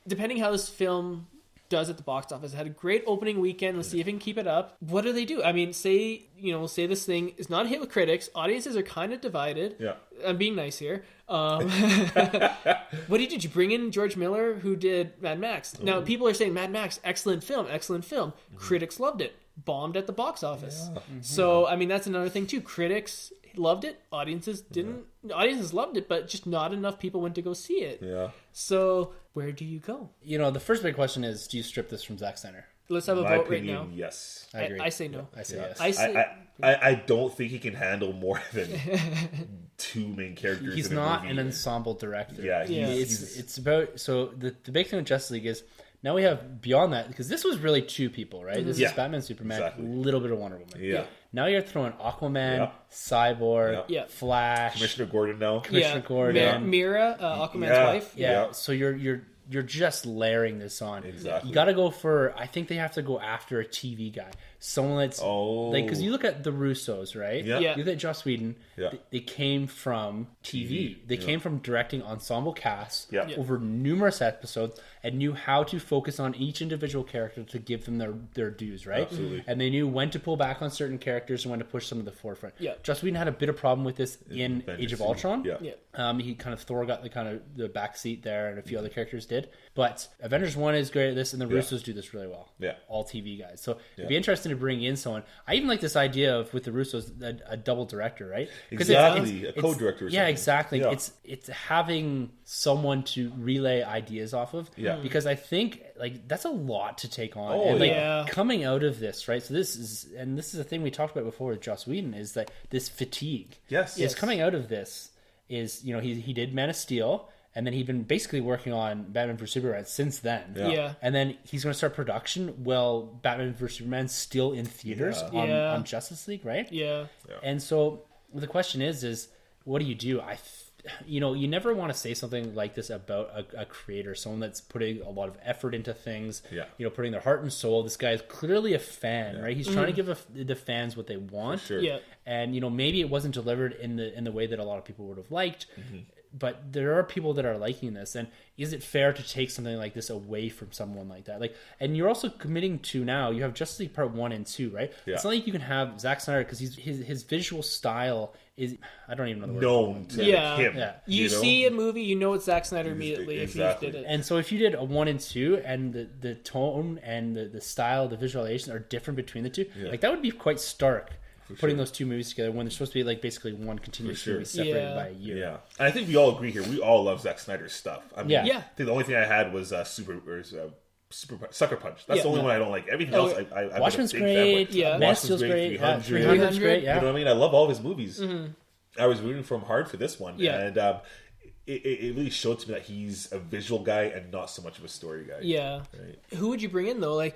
depending how this film does at the box office, it had a great opening weekend. Let's see if it can keep it up. What do they do? I mean, say this thing is not a hit with critics. Audiences are kind of divided. Yeah. I'm being nice here. What did you do? Did you bring in George Miller, who did Mad Max? Now, people are saying Mad Max, excellent film. Critics loved it. Bombed at the box office. Yeah. So, I mean, that's another thing, too. Critics loved it. Audiences didn't. Audiences loved it, but just not enough people went to go see it. Yeah. So, where do you go? The first big question is, do you strip this from Zack Snyder? Let's have a vote right now. Yes. I agree. I say no. I say yes. I don't think he can handle more than two main characters. He's in a not movie. an ensemble director. Yeah, it's about the big thing with Justice League is now we have beyond that, because this was really two people, right? This is Batman, Superman, a little bit of Wonder Woman. Yeah. Now you're throwing Aquaman, Cyborg, Flash, Commissioner Gordon now. Gordon, Mira, Aquaman's wife. Yeah. So you're just layering this on. Exactly. You got to go for. I think they have to go after a TV guy, someone that's because you look at the Russos, right? Yeah. You look at Joss Whedon. Yeah. They came from TV. They came from directing ensemble casts over numerous episodes and knew how to focus on each individual character to give them their dues, right? Absolutely. And they knew when to pull back on certain characters and when to push them to the forefront. Yeah. Joss Whedon had a bit of problem with this in Age of Ultron. Yeah. He kind of Thor got the back seat there, and a few other characters did. But Avengers 1 is great at this, and the Russos do this really well. Yeah. All TV guys. So it'd be interesting to bring in someone. I even like this idea of, with the Russos, a double director, right? Exactly. A co-director or Yeah, something. exactly. Yeah. It's having someone to relay ideas off of. Yeah. Because I think, that's a lot to take on. Oh, and, coming out of this, right? So this is a thing we talked about before with Joss Whedon, is that this fatigue. Yes. Is coming out of this is, he did Man of Steel, and then he'd been basically working on Batman vs Superman since then. Yeah. And then he's going to start production while Batman vs Superman's still in theaters on Justice League, right? Yeah. And so the question is what do you do? you never want to say something like this about a creator, someone that's putting a lot of effort into things, putting their heart and soul. This guy is clearly a fan, right? He's trying to give the fans what they want. For sure. Yeah. And, maybe it wasn't delivered in the way that a lot of people would have liked. But there are people that are liking this, and is it fair to take something like this away from someone like that? And you're also committing to, now you have Justice League Part 1 and 2, right? Yeah. It's not like you can have Zack Snyder, because his visual style is, I don't even know the word. Known to him. Yeah. You see a movie, you know it's Zack Snyder immediately if he did it. And so if you did a 1 and 2, and the tone and the style, the visualization are different between the two, that would be quite stark. Putting those two movies together when they're supposed to be basically one continuous movie separated by a year. Yeah, and I think we all agree here. We all love Zack Snyder's stuff. I mean, I think the only thing I had was Sucker Punch. That's the only one I don't like. Everything else, I Watchmen's great. Man of Steel's great. 300's great. You know what I mean? I love all of his movies. I was rooting for him hard for this one, and it really showed to me that he's a visual guy and not so much of a story guy. Yeah. Right? Who would you bring in, though?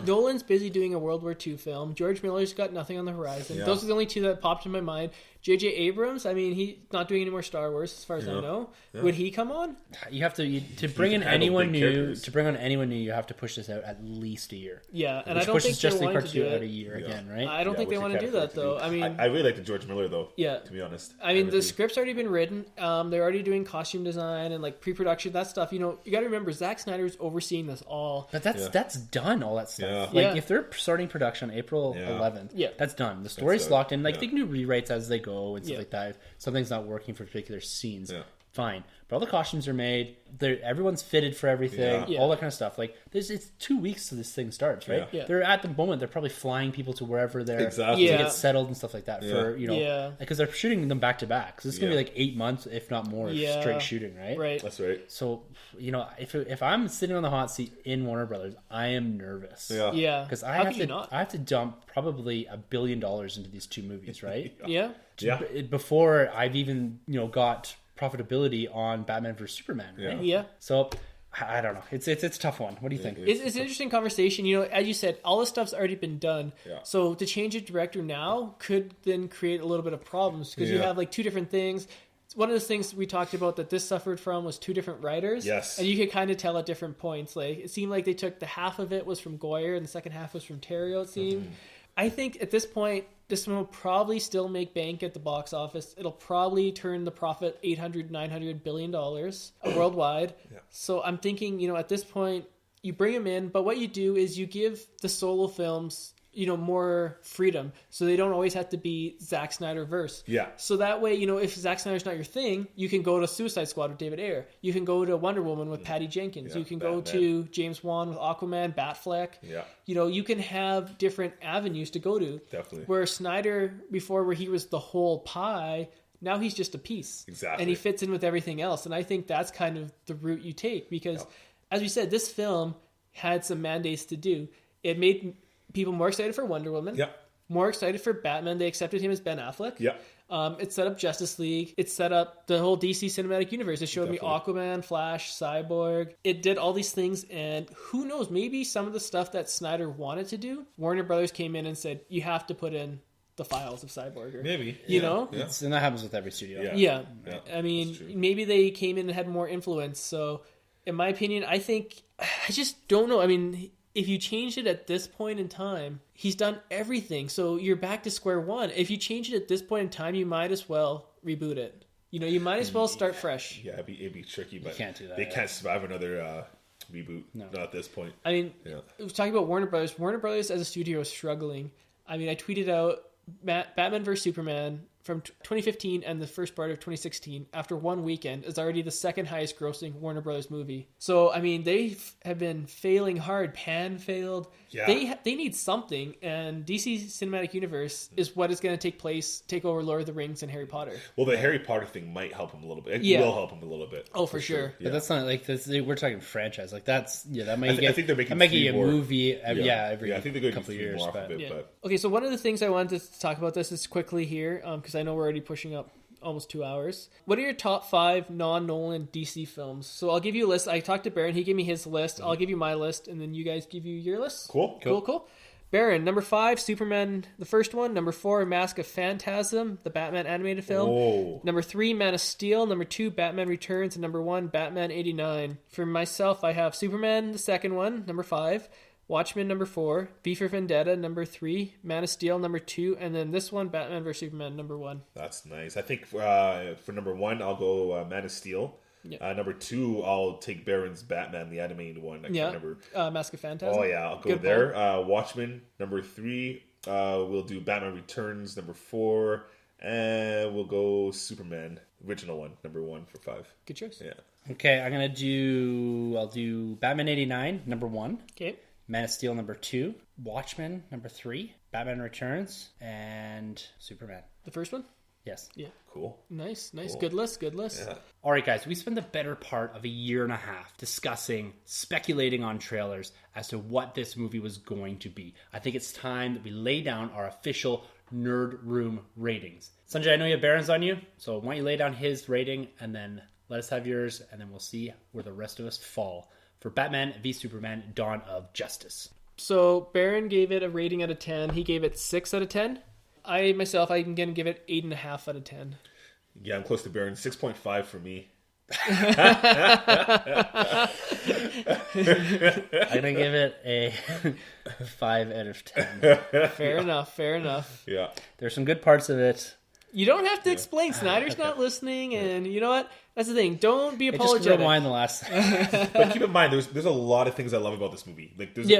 Nolan's busy doing a World War II film. George Miller's got nothing on the horizon. Yeah. Those are the only two that popped in my mind. J.J. Abrams, I mean, he's not doing any more Star Wars, as far as I know. Yeah. Would he come on? You have to bring in anyone new. To bring on anyone new, you have to push this out at least a year. Yeah, and I don't think they're wanting to do it out a year again, right? I don't think they want to do that, though. I mean, I really like the George Miller, though. Yeah, to be honest. I mean, the script's already been written. They're already doing costume design and pre-production, that stuff. You got to remember, Zack Snyder's overseeing this all. But that's done. All that stuff. Yeah. If they're starting production April 11th, that's done. The story's locked in. They can do rewrites as they go and stuff like that. If something's not working for particular scenes, fine. But all the costumes are made. Everyone's fitted for everything. All that kind of stuff. It's 2 weeks till this thing starts, right? Yeah. They're at the moment. They're probably flying people to wherever they're to get settled and stuff like that. For because they're shooting them back to back. So it's gonna be 8 months, if not more, of straight shooting, right? Right. That's right. So if I'm sitting on the hot seat in Warner Brothers, I am nervous. Yeah. Because I have to dump probably $1 billion into these two movies, right? Before I've even got profitability on Batman vs Superman, right? Yeah. So I don't know. It's a tough one. What do you think? It's an interesting conversation. As you said, all this stuff's already been done. Yeah. So to change a director now could then create a little bit of problems because you have two different things. One of the things we talked about that this suffered from was two different writers. Yes. And you could kind of tell at different points. It seemed like they took the half of it was from Goyer and the second half was from Terrio, it seemed. I think at this point, this one will probably still make bank at the box office. It'll probably turn the profit $800-900 billion worldwide. Yeah. So I'm thinking, at this point, you bring them in, but what you do is you give the solo films, more freedom. So they don't always have to be Zack Snyder verse. Yeah. So that way, if Zack Snyder's not your thing, you can go to Suicide Squad with David Ayer. You can go to Wonder Woman with Patty Jenkins. You can go to James Wan with Aquaman, Batfleck. Yeah. You can have different avenues to go to. Definitely. Where Snyder, before where he was the whole pie, now he's just a piece. Exactly. And he fits in with everything else. And I think that's kind of the route you take because, as we said, this film had some mandates to do. It made people more excited for Wonder Woman. Yep. More excited for Batman. They accepted him as Ben Affleck. Yep. It set up Justice League. It set up the whole DC cinematic universe. It showed me Aquaman, Flash, Cyborg. It did all these things, and who knows, maybe some of the stuff that Snyder wanted to do, Warner Brothers came in and said, you have to put in the files of Cyborg. Or, maybe. You know? Yeah. And that happens with every studio. Yeah. I mean, maybe they came in and had more influence. So, in my opinion, I just don't know. I mean, if you change it at this point in time, he's done everything. So you're back to square one. If you change it at this point in time, you might as well reboot it. You might as well start fresh. Yeah, it'd be tricky, but you can't do that, they can't survive another reboot. No. Not at this point. I mean, I was talking about Warner Brothers. Warner Brothers as a studio is struggling. I mean, I tweeted out Batman vs Superman from 2015 and the first part of 2016 after one weekend is already the second highest grossing Warner Brothers movie. So, I mean, they have been failing hard. Pan failed. Yeah. They need something, and DC Cinematic Universe is what is going to take over Lord of the Rings and Harry Potter. Well, the Harry Potter thing might help him a little bit. It will help him a little bit. Oh, for sure. Yeah. But that's not we're talking franchise. That might I think they're making a movie every I think they're going to do 3 more off of it. But. Okay, so one of the things I wanted to talk about this is quickly here, because I know we're already pushing up almost 2 hours. What are your top 5 non-Nolan DC films? So I'll give you a list. I talked to Baron. He gave me his list. I'll give you my list, and then you guys give you your list. Cool. Baron, number 5, Superman, the first one. Number 4, Mask of Phantasm, the Batman animated film. Oh. Number 3, Man of Steel. Number 2, Batman Returns. And number 1, Batman 89. For myself, I have Superman, the second one, number 5. Watchmen, number 4. V for Vendetta, number 3. Man of Steel, number 2. And then this one, Batman vs. Superman, number 1. That's nice. I think for number 1, I'll go Man of Steel. Yeah. Number 2, I'll take Baron's Batman, the animated one. I can't remember. Mask of Phantasm. Oh, yeah, I'll go there. Watchmen, number 3. We'll do Batman Returns, number 4. And we'll go Superman, original one, number 1 for 5. Good choice. Yeah. Okay, I'll do Batman 89, number 1. Okay. Man of Steel, number 2. Watchmen, number 3. Batman Returns, and Superman. The first one? Yes. Yeah. Cool. Nice. Cool. Good list. Yeah. All right, guys, we spent the better part of a year and a half discussing, speculating on trailers as to what this movie was going to be. I think it's time that we lay down our official Nerd Room ratings. Sanjay, I know you have Baron's on you, so why don't you lay down his rating, and then let us have yours, and then we'll see where the rest of us fall for Batman v Superman: Dawn of Justice. So Baron gave it a rating out of 10. He gave it 6 out of 10. I'm going to give it 8.5 out of 10. Yeah, I'm close to Baron. 6.5 for me. I'm going to give it a 5 out of 10. Fair enough. Yeah. There's some good parts of it. You don't have to explain. Snyder's not listening, and you know what? That's the thing. Don't be apologetic. Just rewind the last. But keep in mind, there's a lot of things I love about this movie. Like there's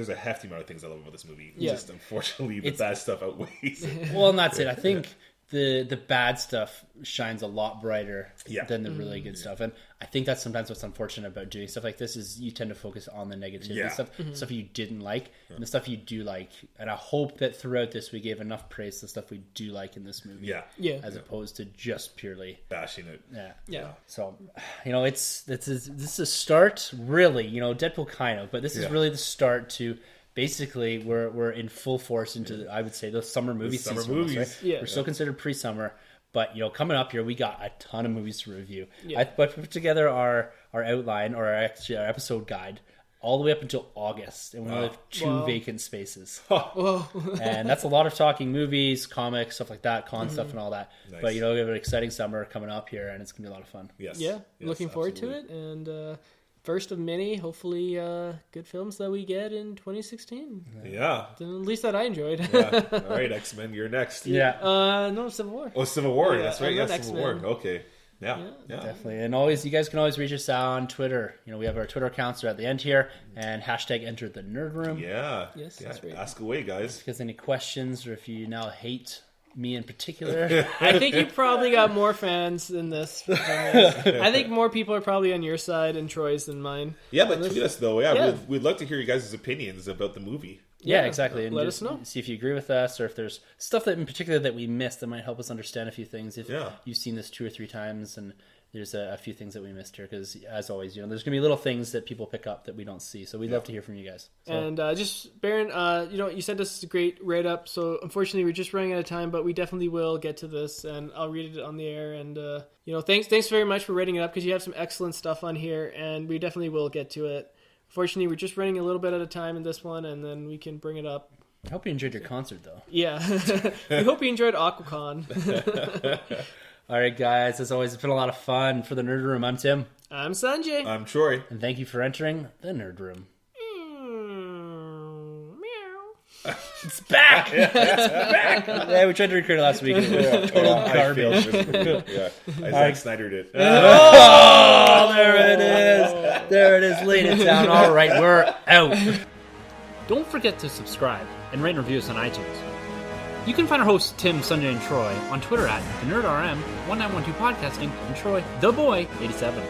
a hefty amount of things I love about this movie. Yeah. Just unfortunately, the bad stuff outweighs it. Well, and that's it. I think the bad stuff shines a lot brighter Yeah. than the really good stuff, and I think that's sometimes what's unfortunate about doing stuff like this is you tend to focus on the negativity stuff you didn't like, and the stuff you do like. And I hope that throughout this we gave enough praise to the stuff we do like in this movie, as opposed to just purely bashing it. Yeah. So, this is a start, really. Deadpool kind of, but this is really the start to. Basically, we're in full force into, I would say, the summer movie season. Summer movies. Right? Yeah. We're still considered pre-summer, but coming up here, we got a ton of movies to review. Yeah. I put together our outline, or our episode guide, all the way up until August, and we only have 2 vacant spaces. And that's a lot of talking movies, comics, stuff like that, con stuff, and all that. Nice. But we have an exciting summer coming up here, and it's gonna be a lot of fun. Yes. Yeah. Yes, Looking forward absolutely. to it, and first of many, hopefully, good films that we get in 2016. Yeah. At least that I enjoyed. Yeah. All right, X-Men, you're next. Yeah. No, Civil War. Oh, Civil War. Yeah, That's right. I'm Yeah, an Civil War. X-Men. Okay. Yeah. Definitely. And you guys can always reach us out on Twitter. We have our Twitter accounts are at the end here, and hashtag enter the nerd room. Yeah. Yes, Yeah. that's right. Ask away, guys. If there's any questions, or if you now hate me in particular. I think you probably got more fans than this. I think more people are probably on your side and Troy's than mine. Yeah, but tweet us though. Yeah, Yeah. We'd love to hear you guys' opinions about the movie. Yeah, exactly. And let just us know. See if you agree with us, or if there's stuff that in particular that we missed that might help us understand a few things. If you've seen this 2 or 3 times and there's a few things that we missed here, because as always, there's going to be little things that people pick up that we don't see. So we'd love to hear from you guys. So. And just, Baron, you said this is a great write-up, so unfortunately we're just running out of time, but we definitely will get to this, and I'll read it on the air. And, thanks very much for writing it up, because you have some excellent stuff on here, and we definitely will get to it. Unfortunately, we're just running a little bit at a time in this one, and then we can bring it up. I hope you enjoyed your concert, though. Yeah. We hope you enjoyed AquaCon. All right, guys. As always, it's been a lot of fun. For the Nerd Room, I'm Tim. I'm Sunjay. I'm Troy. And thank you for entering the Nerd Room. Meow. It's back! It's back! Yeah, we tried to record it last week. Total garbage. I Zack Snydered it. Oh, there it is. There it is. Laid it down. All right, we're out. Don't forget to subscribe and rate and review us on iTunes. You can find our hosts, Tim, Sunjay, and Troy, on Twitter at TheNerdRM, 1912 Podcasting, and Troy, The Boy, 87.